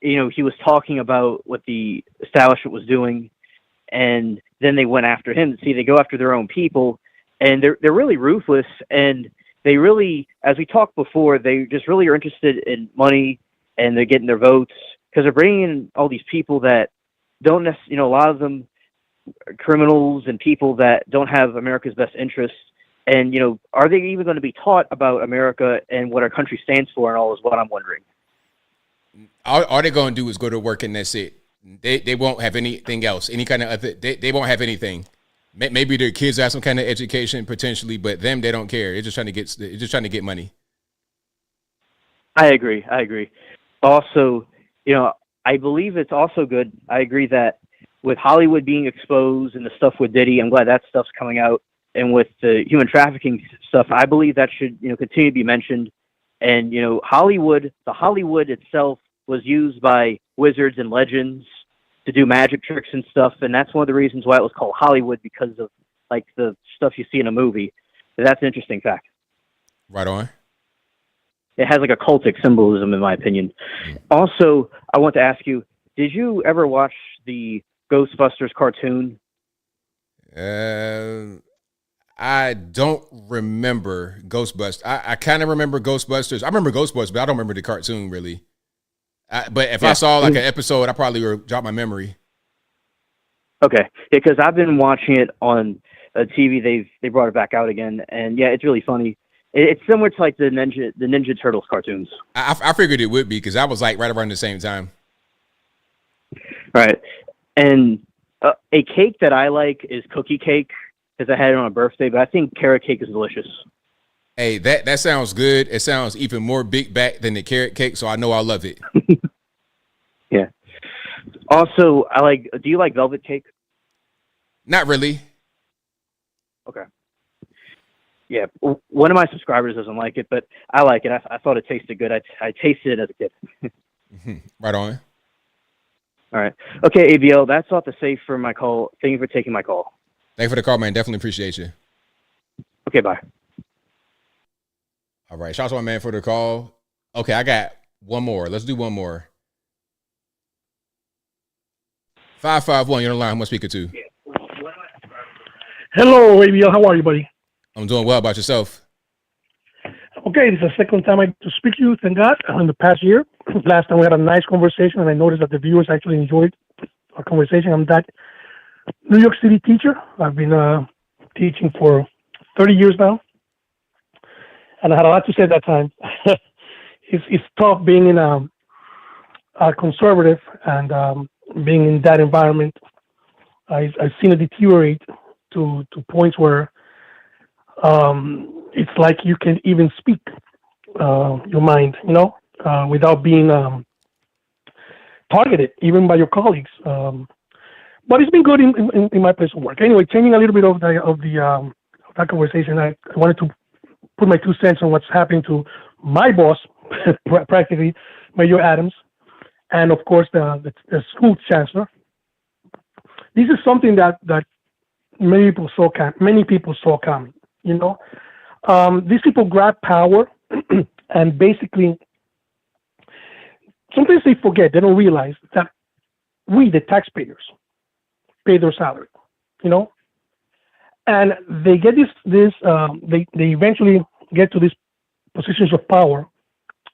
You know, he was talking about what the establishment was doing, and then they went after him. See, they go after their own people, and they're really ruthless, and they really, as we talked before, they just really are interested in money, and they're getting their votes because they're bringing in all these people that don't necessarily, you know, a lot of them are criminals and people that don't have America's best interests. And, you know, are they even going to be taught about America and what our country stands for and all is what I'm wondering. All they're going to do is go to work and that's it. They won't have anything else, any kind of other, they won't have anything. Maybe their kids have some kind of education potentially, but them, they don't care. They're just trying to get money. I agree. Also, you know, I believe it's also good. I agree that with Hollywood being exposed and the stuff with Diddy, I'm glad that stuff's coming out. And with the human trafficking stuff, I believe that should, you know, continue to be mentioned. And, you know, the Hollywood itself was used by wizards and legends to do magic tricks and stuff. And that's one of the reasons why it was called Hollywood, because of like the stuff you see in a movie. So that's an interesting fact. Right on. It has like a cultic symbolism, in my opinion. Also, I want to ask you, did you ever watch the Ghostbusters cartoon? I don't remember Ghostbusters. I kind of remember Ghostbusters. I remember Ghostbusters, but I don't remember the cartoon really. But if I saw like an episode, I probably would drop my memory. Okay, yeah, because I've been watching it on TV. They brought it back out again, and yeah, it's really funny. It's similar to like the Ninja Turtles cartoons. I figured it would be because I was like right around the same time. Right, and a cake that I like is cookie cake because I had it on a birthday, but I think carrot cake is delicious. Hey, that sounds good. It sounds even more big back than the carrot cake, so I know I love it. Yeah. Also, do you like velvet cake? Not really. Okay. Yeah, one of my subscribers doesn't like it, but I like it. I thought it tasted good. I tasted it as a kid. Right on. All right. Okay, ABL, that's all to say for my call. Thank you for taking my call. Thanks for the call, man. Definitely appreciate you. Okay, bye. All right. Shout out to my man for the call. Okay, I got one more. Let's do one more. 551, you're on the line. Who am I speaking to? Hello, ABL. How are you, buddy? I'm doing well. About yourself? Okay, this is the second time I to speak to you, thank God, in the past year. Last time we had a nice conversation, and I noticed that the viewers actually enjoyed our conversation. I'm that New York City teacher. I've been teaching for 30 years now, and I had a lot to say at that time. It's tough being in a conservative and being in that environment. I've seen it deteriorate to points where it's like you can even speak your mind, you know, without being targeted, even by your colleagues. But it's been good in my place of work. Anyway, changing a little bit of that conversation, I wanted to put my 2 cents on what's happening to my boss, practically, Mayor Adams, and of course the school chancellor. This is something that many people saw coming. You know, these people grab power and basically sometimes they forget, they don't realize that we, the taxpayers, pay their salary, you know, and they get they eventually get to these positions of power,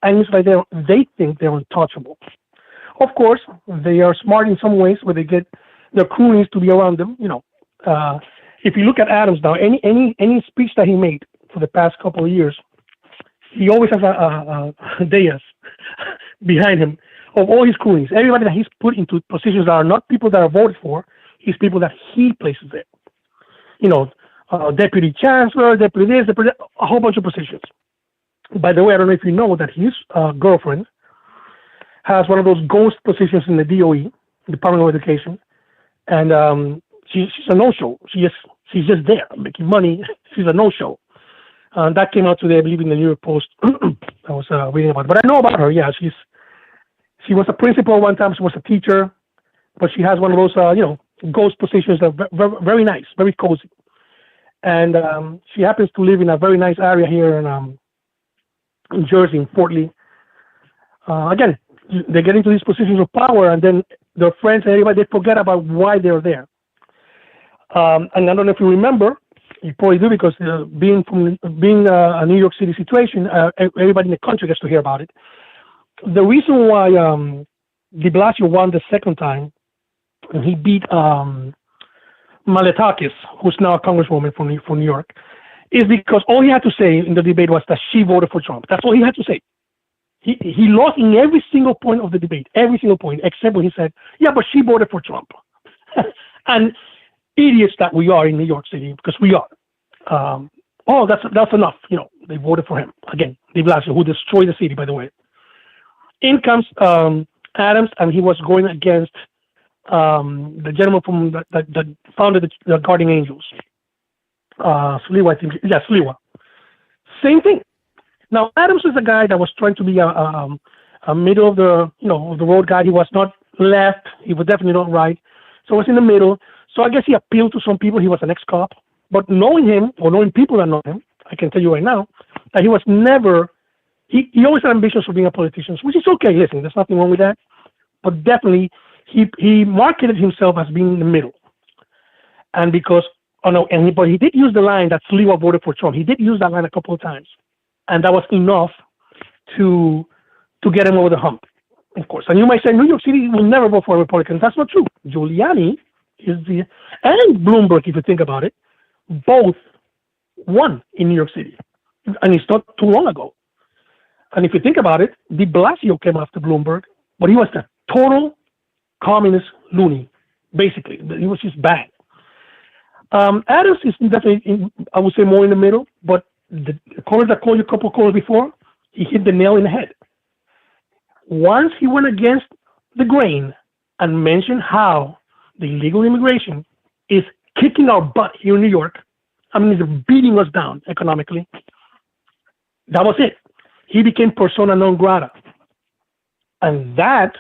and it's like they think they're untouchable. Of course, they are smart in some ways where they get their cronies to be around them, you know. If you look at Adams now, any speech that he made for the past couple of years, he always has a dais behind him of all his cronies. Everybody that he's put into positions that are not people that are voted for, he's people that he places there. You know, deputy chancellor, deputy this, deputy that, a whole bunch of positions. By the way, I don't know if you know that his girlfriend has one of those ghost positions in the DOE, Department of Education, and she's a no-show. She's just there making money. She's a no-show. That came out today, I believe, in the New York Post. I was reading about it. But I know about her. Yeah, she was a principal one time. She was a teacher, but she has one of those, ghost positions that are very, very nice, very cozy. And she happens to live in a very nice area here in Jersey, in Fort Lee. Again, they get into these positions of power, and then their friends and everybody, they forget about why they're there. And I don't know if you remember, you probably do, because being a New York City situation, everybody in the country gets to hear about it. The reason why de Blasio won the second time, and he beat Maletakis, who's now a congresswoman from New York, is because all he had to say in the debate was that she voted for Trump. That's all he had to say. He lost in every single point of the debate, every single point, except when he said, yeah, but she voted for Trump. And idiots that we are in New York City, because we are. That's enough. You know, they voted for him. Again, de Blasio, who destroyed the city, by the way. In comes Adams, and he was going against the gentleman from that founded the Guardian Angels. Sliwa, I think. Yeah, Sliwa. Same thing. Now, Adams is a guy that was trying to be a middle of the road guy. He was not left. He was definitely not right. So he was in the middle. So I guess he appealed to some people. He was an ex-cop. But knowing him, or knowing people that know him, I can tell you right now, that he was never, he always had ambitions for being a politician, which is okay. Listen, there's nothing wrong with that. But definitely, he marketed himself as being in the middle. And because, but he did use the line that Sliwa voted for Trump. He did use that line a couple of times. And that was enough to get him over the hump, of course. And you might say New York City will never vote for a Republican. That's not true. Giuliani and Bloomberg, if you think about it, both won in New York City. And it's not too long ago. And if you think about it, de Blasio came after Bloomberg, but he was the total communist loony, basically. He was just bad. Adams is definitely, I would say, more in the middle, but the caller that called you a couple of callers before, he hit the nail in the head. Once he went against the grain and mentioned how the illegal immigration is kicking our butt here in New York, I mean, it's beating us down economically, that was it. He became persona non grata. And that,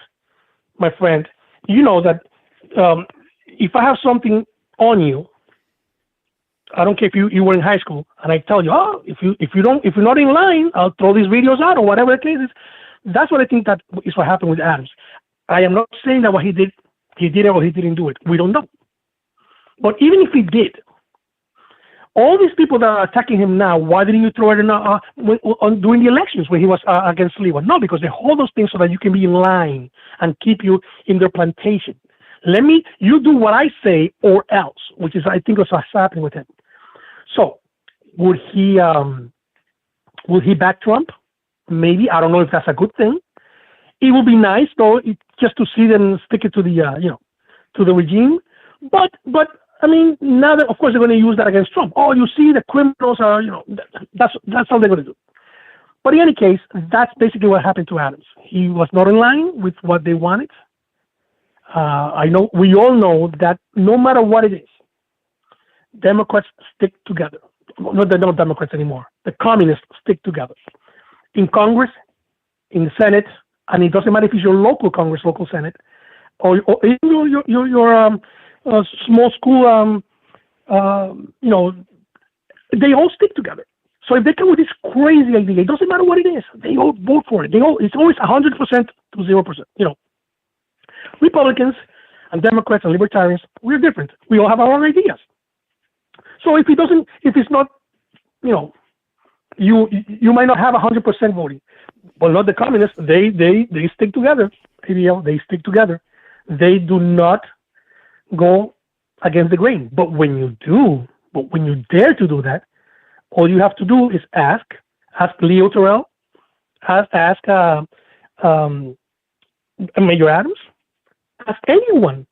my friend, you know that if I have something on you, I don't care if you were in high school, and I tell you, if you're not in line, I'll throw these videos out or whatever the case is. That's what I think that is what happened with Adams. I am not saying that what he did it or he didn't do it. We don't know. But even if he did, all these people that are attacking him now, why didn't you throw it in during the elections when he was against Sliwa? No, because they hold those things so that you can be in line and keep you in their plantation. You do what I say or else, which is I think what's happening with him. So, would he back Trump? Maybe. I don't know if that's a good thing. It would be nice though, just to see them stick it to the to the regime. But I mean, now that of course they're going to use that against Trump. Oh, you see, the criminals are that's how they're going to do. But in any case, that's basically what happened to Adams. He was not in line with what they wanted. We all know that no matter what it is, Democrats stick together. Not Democrats anymore. The communists stick together. In Congress, in the Senate, and it doesn't matter if it's your local Congress, local Senate, or your small school, they all stick together. So if they come with this crazy idea, it doesn't matter what it is, they all vote for it. It's always 100% to 0%. You know, Republicans and Democrats and Libertarians, we're different. We all have our own ideas. So if it's not, you know, you might not have 100% voting, but not the communists. They stick together. ABL, they stick together. They do not go against the grain. But when you dare to do that, all you have to do is ask Leo Terrell, ask Major Adams, ask anyone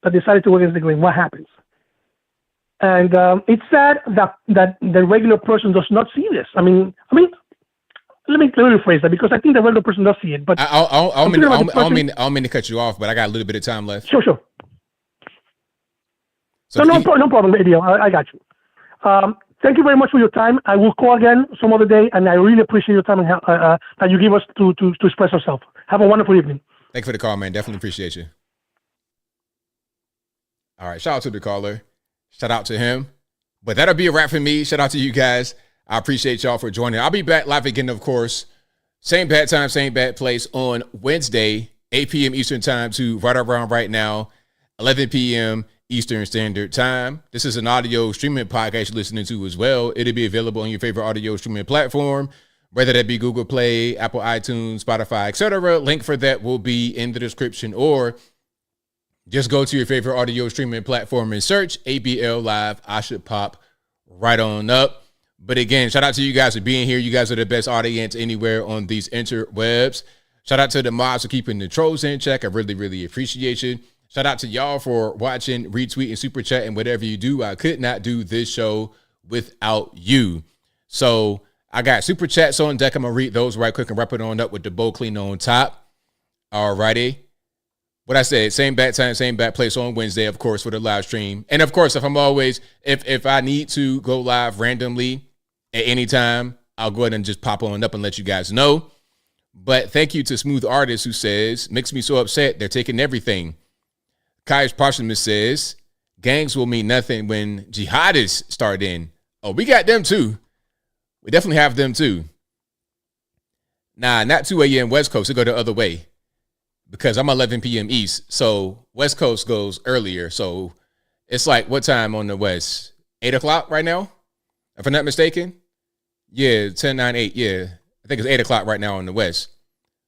that decided to go against the grain what happens. And it's sad that the regular person does not see this. I mean, let me rephrase that, because I think the regular person does see it. But I don't mean to cut you off, but I got a little bit of time left. Sure. So no problem, ABL. I got you. Thank you very much for your time. I will call again some other day, and I really appreciate your time and that you give us to express ourselves. Have a wonderful evening. Thank you for the call, man. Definitely appreciate you. All right, shout out to the caller. Shout out to him. But that'll be a wrap for me. Shout out to you guys. I appreciate y'all for joining. I'll be back live again, of course. Same bad time, same bad place on Wednesday, 8 p.m. Eastern time to right around right now, 11 p.m. Eastern Standard Time. This is an audio streaming podcast you're listening to as well. It'll be available on your favorite audio streaming platform, whether that be Google Play, Apple iTunes, Spotify, etc. Link for that will be in the description, or just go to your favorite audio streaming platform and search ABL Live. I should pop right on up. But again, shout out to you guys for being here. You guys are the best audience anywhere on these interwebs. Shout out to the mods for keeping the trolls in check. I really, really appreciate you. Shout out to y'all for watching, retweeting, super chat, and whatever you do. I could not do this show without you. So I got super chats on deck. I'm going to read those right quick and wrap it on up with the bow clean on top. All righty. What I said, same bat time, same bat place on Wednesday, of course, for the live stream. And of course, if I need to go live randomly at any time, I'll go ahead and just pop on up and let you guys know. But thank you to Smooth Artist, who says, makes me so upset, they're taking everything. Kai's Parsonman says, gangs will mean nothing when jihadists start in. Oh, we got them too. We definitely have them too. Nah, not 2 a.m. West Coast. It go the other way, because I'm 11 p.m. East. So West Coast goes earlier. So it's like, what time on the West? 8 o'clock right now, if I'm not mistaken. Yeah, 10, 9, 8. Yeah, I think it's 8 o'clock right now on the West.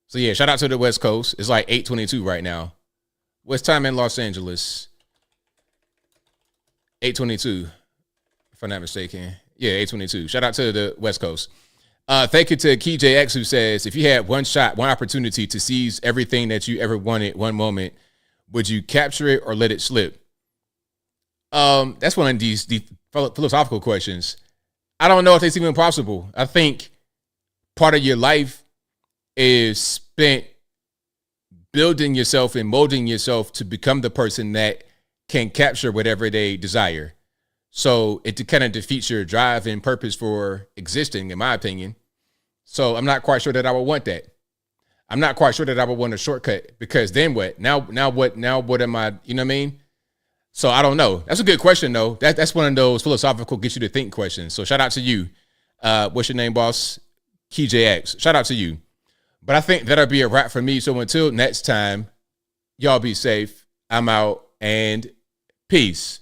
So yeah, shout out to the West Coast. It's like 8:22 right now. What's time in Los Angeles? 8:22, if I'm not mistaken. Yeah, 8:22. Shout out to the West Coast. Thank you to KeyJX, who says, if you had one shot, one opportunity to seize everything that you ever wanted one moment, would you capture it or let it slip? That's one of these philosophical questions. I don't know if it's even possible. I think part of your life is spent building yourself and molding yourself to become the person that can capture whatever they desire. So it kind of defeats your drive and purpose for existing, in my opinion. So I'm not quite sure that I would want that. I'm not quite sure that I would want a shortcut, because then what? Now what am I, you know what I mean? So I don't know. That's a good question though. That's one of those philosophical get you to think questions. So shout out to you. What's your name, boss? KeyJX. Shout out to you. But I think that'll be a wrap for me. So until next time, y'all be safe. I'm out, and peace.